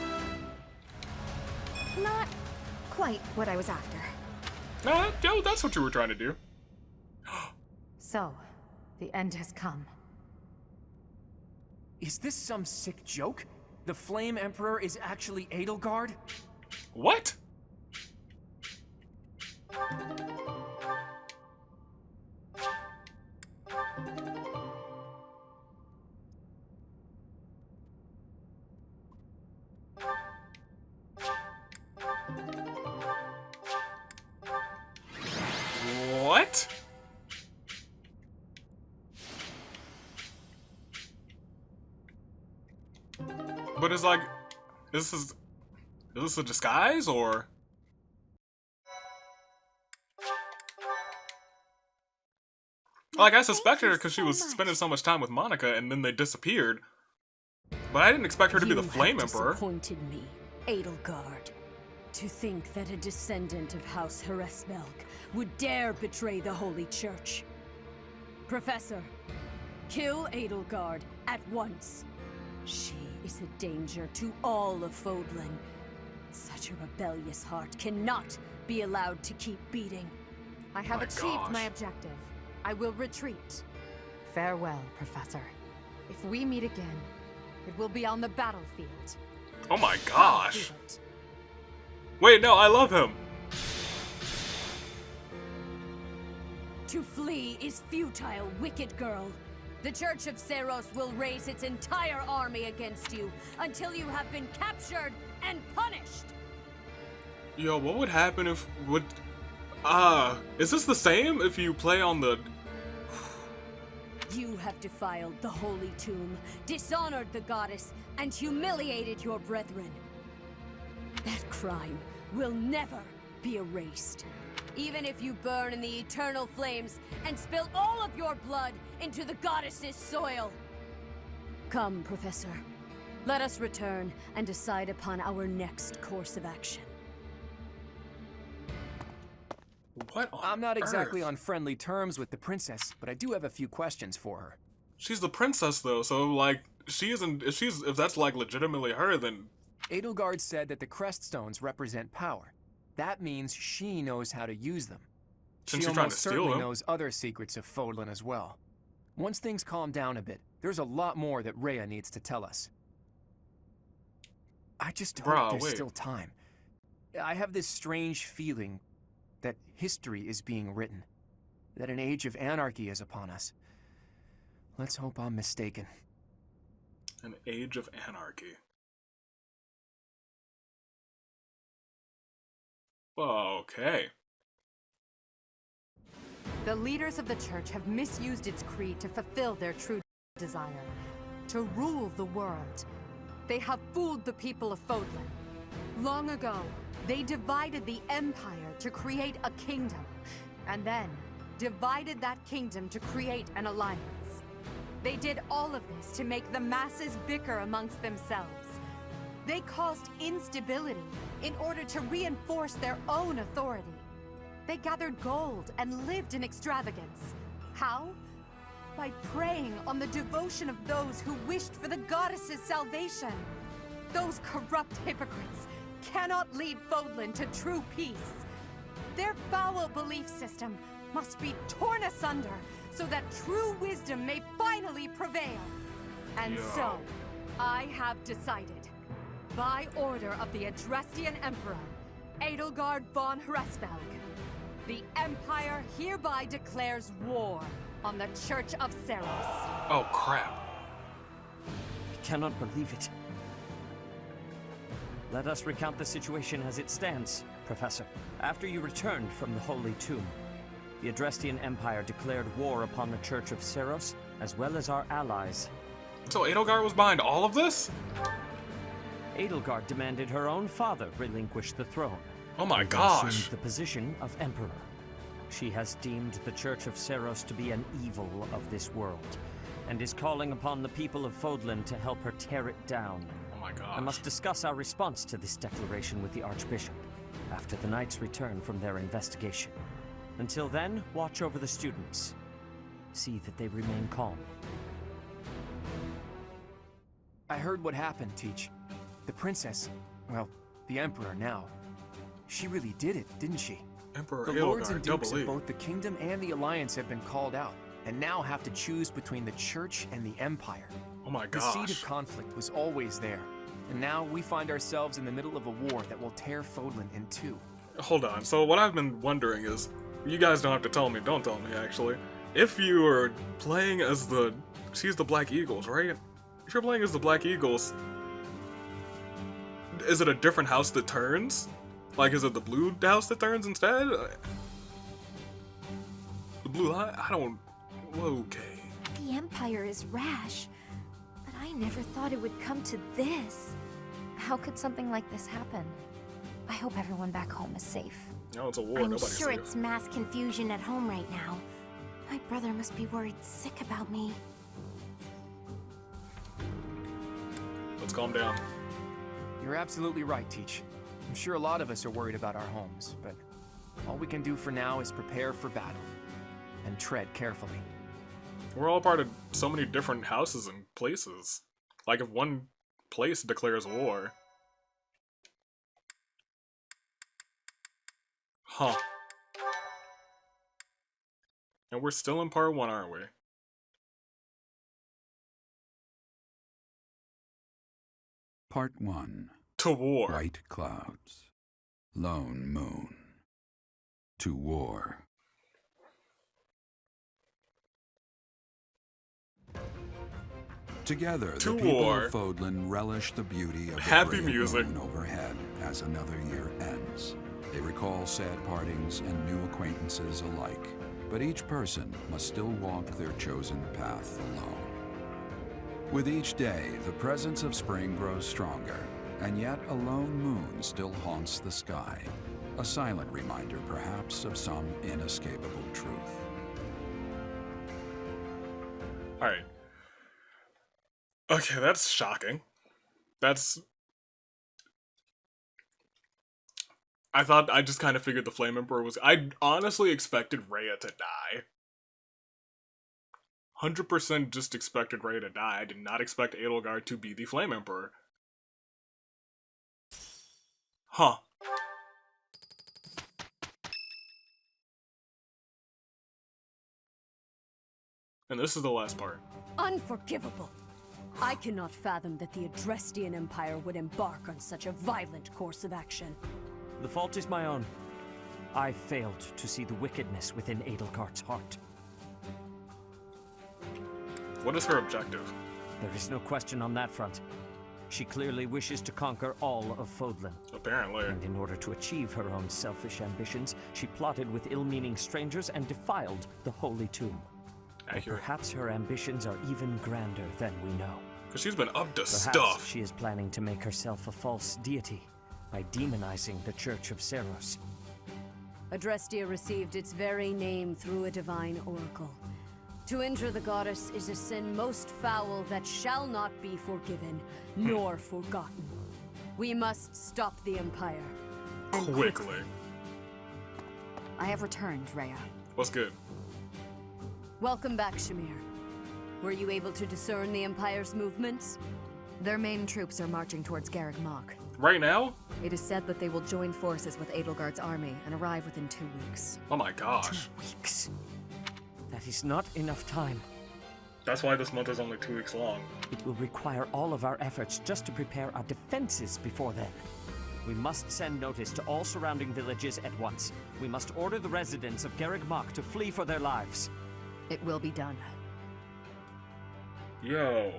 Not quite what I was after. Yo, that's what you were trying to do. So, the end has come. Is this some sick joke? The Flame Emperor is actually Edelgard? What? What? But it's like, is this a disguise, or? Like, I suspected her because she was spending so much time with Monica, and then they disappeared. But I didn't expect her to be the Flame Emperor. Disappointed me, Edelgard. To think that a descendant of House Hresmelk would dare betray the Holy Church. Professor, kill Edelgard at once. She is a danger to all of Fodlan. Such a rebellious heart cannot be allowed to keep beating. I have achieved my objective. I will retreat. Farewell, Professor. If we meet again, it will be on the battlefield. Oh my gosh. Wait, no, I love him. To flee is futile, wicked girl. The Church of Seros will raise its entire army against you until you have been captured and punished. Yo, what would happen if is this the same if you play on the? You have defiled the Holy Tomb, dishonored the goddess, and humiliated your brethren. That crime will never be erased. Even if you burn in the eternal flames and spill all of your blood into the goddess's soil. Come, Professor. Let us return and decide upon our next course of action. What on I'm not exactly earth? on friendly terms with the princess, but I do have a few questions for her. She's the princess, though, so, like, she isn't. If that's, like, legitimately her, then. Edelgard said that the Crest Stones represent power. That means she knows how to use them. Since She you're trying almost to steal certainly them. knows other secrets of Fodlan as well. Once things calm down a bit, there's a lot more that Rhea needs to tell us. I just hope there's still time. I have this strange feeling that history is being written, that an age of anarchy is upon us. Let's hope I'm mistaken. An age of anarchy. Okay. The leaders of the church have misused its creed to fulfill their true desire, to rule the world. They have fooled the people of Fodlan. Long ago, they divided the Empire to create a kingdom, and then divided that kingdom to create an alliance. They did all of this to make the masses bicker amongst themselves. They caused instability in order to reinforce their own authority. They gathered gold and lived in extravagance. How? By preying on the devotion of those who wished for the goddess's salvation. Those corrupt hypocrites cannot lead Fodlan to true peace. Their foul belief system must be torn asunder so that true wisdom may finally prevail. And so, I have decided, by order of the Adrestian Emperor, Edelgard von Hresvelg, the Empire hereby declares war on the Church of Seros. Oh, crap. I cannot believe it. Let us recount the situation as it stands, Professor. After you returned from the Holy Tomb, the Adrestian Empire declared war upon the Church of Seros, as well as our allies. So Edelgard was behind all of this? Edelgard demanded her own father relinquish the throne. Oh my and gosh. assumed the position of Emperor. She has deemed the Church of Seros to be an evil of this world, and is calling upon the people of Fodlan to help her tear it down. Oh my gosh. I must discuss our response to this declaration with the Archbishop, after the Knights return from their investigation. Until then, watch over the students. See that they remain calm. I heard what happened, Teach. The princess, well, the Emperor now, she really did it, didn't she? Emperor The lords and Edelgard, dukes double E. of both the kingdom and the alliance have been called out, and now have to choose between the church and the empire. Oh my The gosh. seed of conflict was always there, and now we find ourselves in the middle of a war that will tear Fodlan in two. Hold on, so what I've been wondering is, you guys don't have to tell me, don't tell me actually, if you are playing as she's the Black Eagles, right? If you're playing as the Black Eagles, is it a different house that turns? Like, is it the blue house that turns instead? The blue line? I don't... Okay. The Empire is rash, but I never thought it would come to this. How could something like this happen? I hope everyone back home is safe. No, it's a war. I'm Nobody's sure safe. it's mass confusion at home right now. My brother must be worried sick about me. Let's calm down. You're absolutely right, Teach. I'm sure a lot of us are worried about our homes, but all we can do for now is prepare for battle and tread carefully. We're all part of so many different houses and places. Like, if one place declares war... Huh. And we're still in part 1, aren't we? Part 1. To war. White clouds. Lone moon. To war. Together, the To people war. of Fodlan relish the beauty of the Happy brilliant music. moon overhead as another year ends. They recall sad partings and new acquaintances alike, but each person must still walk their chosen path alone. With each day, the presence of spring grows stronger, and yet a lone moon still haunts the sky, a silent reminder perhaps of some inescapable truth. Alright. Okay, that's shocking. That's... I just kind of figured the Flame Emperor was... I honestly expected Rhea to die. 100% just expected Rhea to die. I did not expect Edelgard to be the Flame Emperor. Huh. And this is the last part. Unforgivable! I cannot fathom that the Adrestian Empire would embark on such a violent course of action. The fault is my own. I failed to see the wickedness within Edelgard's heart. What is her objective? There is no question on that front. She clearly wishes to conquer all of Fodlan. Apparently. And in order to achieve her own selfish ambitions, she plotted with ill-meaning strangers and defiled the Holy Tomb. Accurate. Or perhaps her ambitions are even grander than we know. Because she's been up to Perhaps stuff. She is planning to make herself a false deity by demonizing the Church of Seros. Adrestia received its very name through a divine oracle. To injure the goddess is a sin most foul that shall not be forgiven, nor forgotten. We must stop the Empire. And quickly. I have returned, Rhea. What's good? Welcome back, Shamir. Were you able to discern the Empire's movements? Their main troops are marching towards Garreg Mach. Right now? It is said that they will join forces with Edelgard's army and arrive within 2 weeks. Oh my gosh. 2 weeks? That is not enough time. That's why this month is only 2 weeks long. It will require all of our efforts just to prepare our defenses before then. We must send notice to all surrounding villages at once. We must order the residents of Garreg Mach to flee for their lives. It will be done. Yo.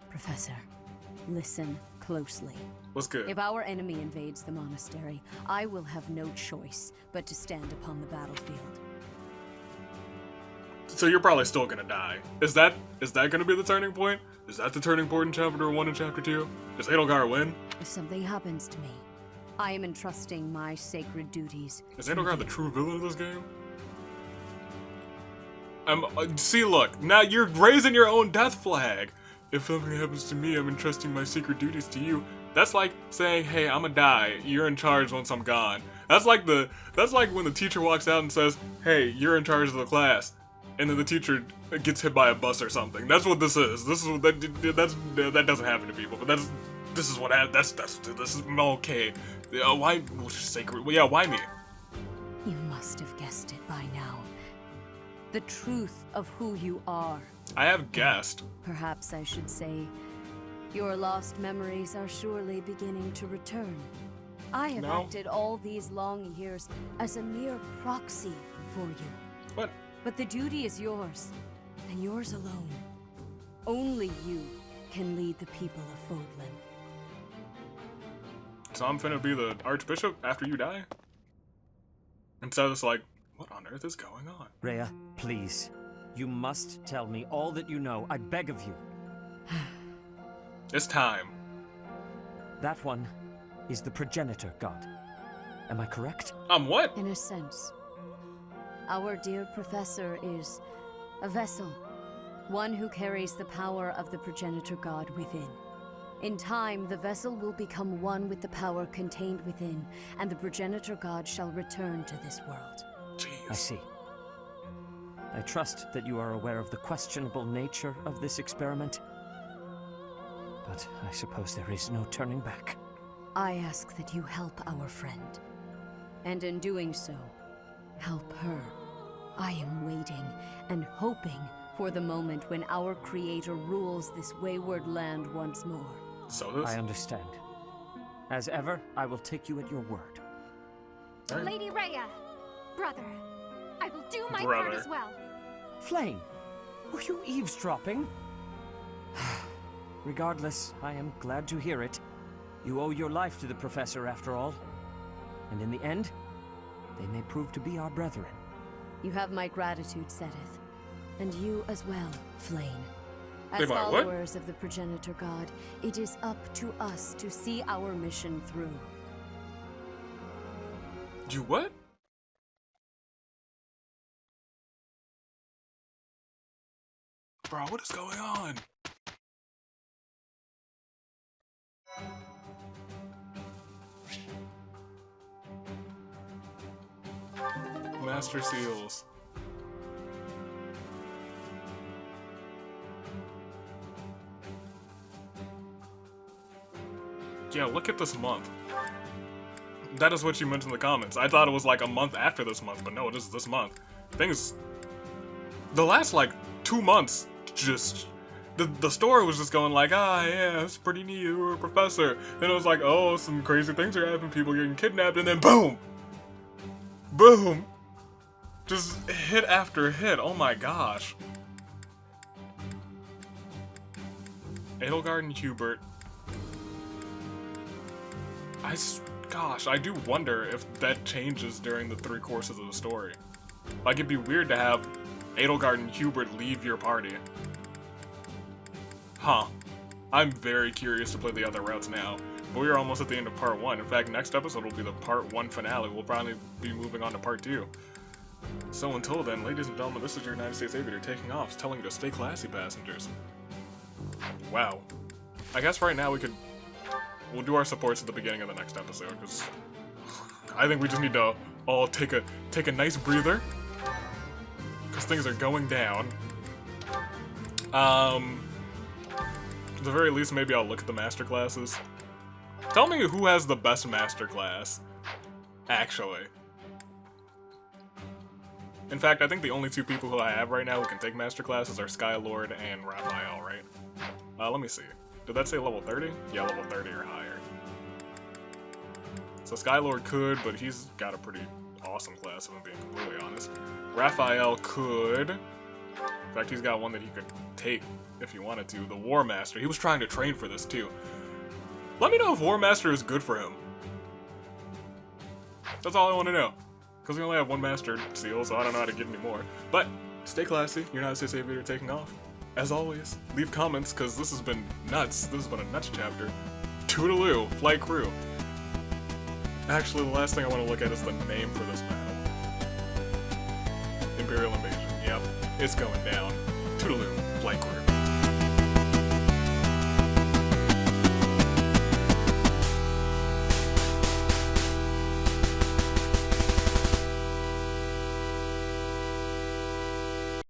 Professor, listen closely. What's good? If our enemy invades the monastery, I will have no choice but to stand upon the battlefield. So you're probably still gonna die. Is that gonna be the turning point? Is that the turning point in Chapter 1 and Chapter 2? Does Edelgard win? If something happens to me, I am entrusting my sacred duties. Is Edelgard the true villain of this game? See, look, now you're raising your own death flag. If something happens to me, I'm entrusting my secret duties to you. That's like saying, hey, I'ma die. You're in charge once I'm gone. That's like when the teacher walks out and says, hey, you're in charge of the class. And then the teacher gets hit by a bus or something. That's what this is. This is what that doesn't happen to people, but this is okay. Why sacred? Yeah, why me? You must have guessed it by now. The truth of who you are. I have guessed. Perhaps I should say, your lost memories are surely beginning to return. I have acted all these long years as a mere proxy for you. What? But the duty is yours, and yours alone. Only you can lead the people of Fodlan. So I'm finna be the Archbishop after you die? And so it's like, what on earth is going on? Rhea, please. You must tell me all that you know. I beg of you. It's time. That one is the progenitor god. Am I correct? What? In a sense. Our dear professor is a vessel. One who carries the power of the progenitor god within. In time, the vessel will become one with the power contained within, and the progenitor god shall return to this world. Jeez. I see. I trust that you are aware of the questionable nature of this experiment. But I suppose there is no turning back. I ask that you help our friend. And in doing so, help her. I am waiting and hoping for the moment when our creator rules this wayward land once more. So I understand. As ever, I will take you at your word. Lady Rhea, brother, I will do my part as well. Flame, were you eavesdropping? Regardless, I am glad to hear it. You owe your life to the Professor after all. And in the end, they may prove to be our brethren. You have my gratitude, Sedith. And you as well, Flame. As Wait, what? followers of the progenitor god, it is up to us to see our mission through. You what? Bro, what is going on? Master Seals. Yeah, look at this month. That is what you mentioned in the comments. I thought it was like a month after this month, but no, it is this month. Things... The last, like, 2 months, just... The story was just going like, yeah, it's pretty neat, you're a professor. And it was like, oh, some crazy things are happening, people getting kidnapped, and then boom! Boom! Just hit after hit, oh my gosh. Edelgard and Hubert. Gosh, I do wonder if that changes during the 3 courses of the story. Like, it'd be weird to have Edelgard and Hubert leave your party. Huh. I'm very curious to play the other routes now. But we are almost at the end of part 1. In fact, next episode will be the part 1 finale. We'll probably be moving on to part 2. So until then, ladies and gentlemen, this is your United States Aviator taking off, telling you to stay classy, passengers. Wow. I guess right now we'll do our supports at the beginning of the next episode, because I think we just need to all take a nice breather, because things are going down. At the very least, maybe I'll look at the master classes. Tell me who has the best master class, actually. In fact, I think the only 2 people who I have right now who can take master classes are Skylord and Raphael, right? Let me see. Did that say level 30? Yeah, level 30 or higher. So Skylord could, but he's got a pretty awesome class, if I'm being completely honest. Raphael could. In fact, he's got one that he could take if he wanted to. The War Master. He was trying to train for this, too. Let me know if War Master is good for him. That's all I want to know. Because we only have 1 Master Seal, so I don't know how to get any more. But, stay classy. United States Aviator taking off. As always, leave comments, because this has been nuts. This has been a nuts chapter. Toodaloo, Flight Crew. Actually, the last thing I want to look at is the name for this battle. Imperial Invasion. Yep, it's going down. Toodaloo, Flight Crew.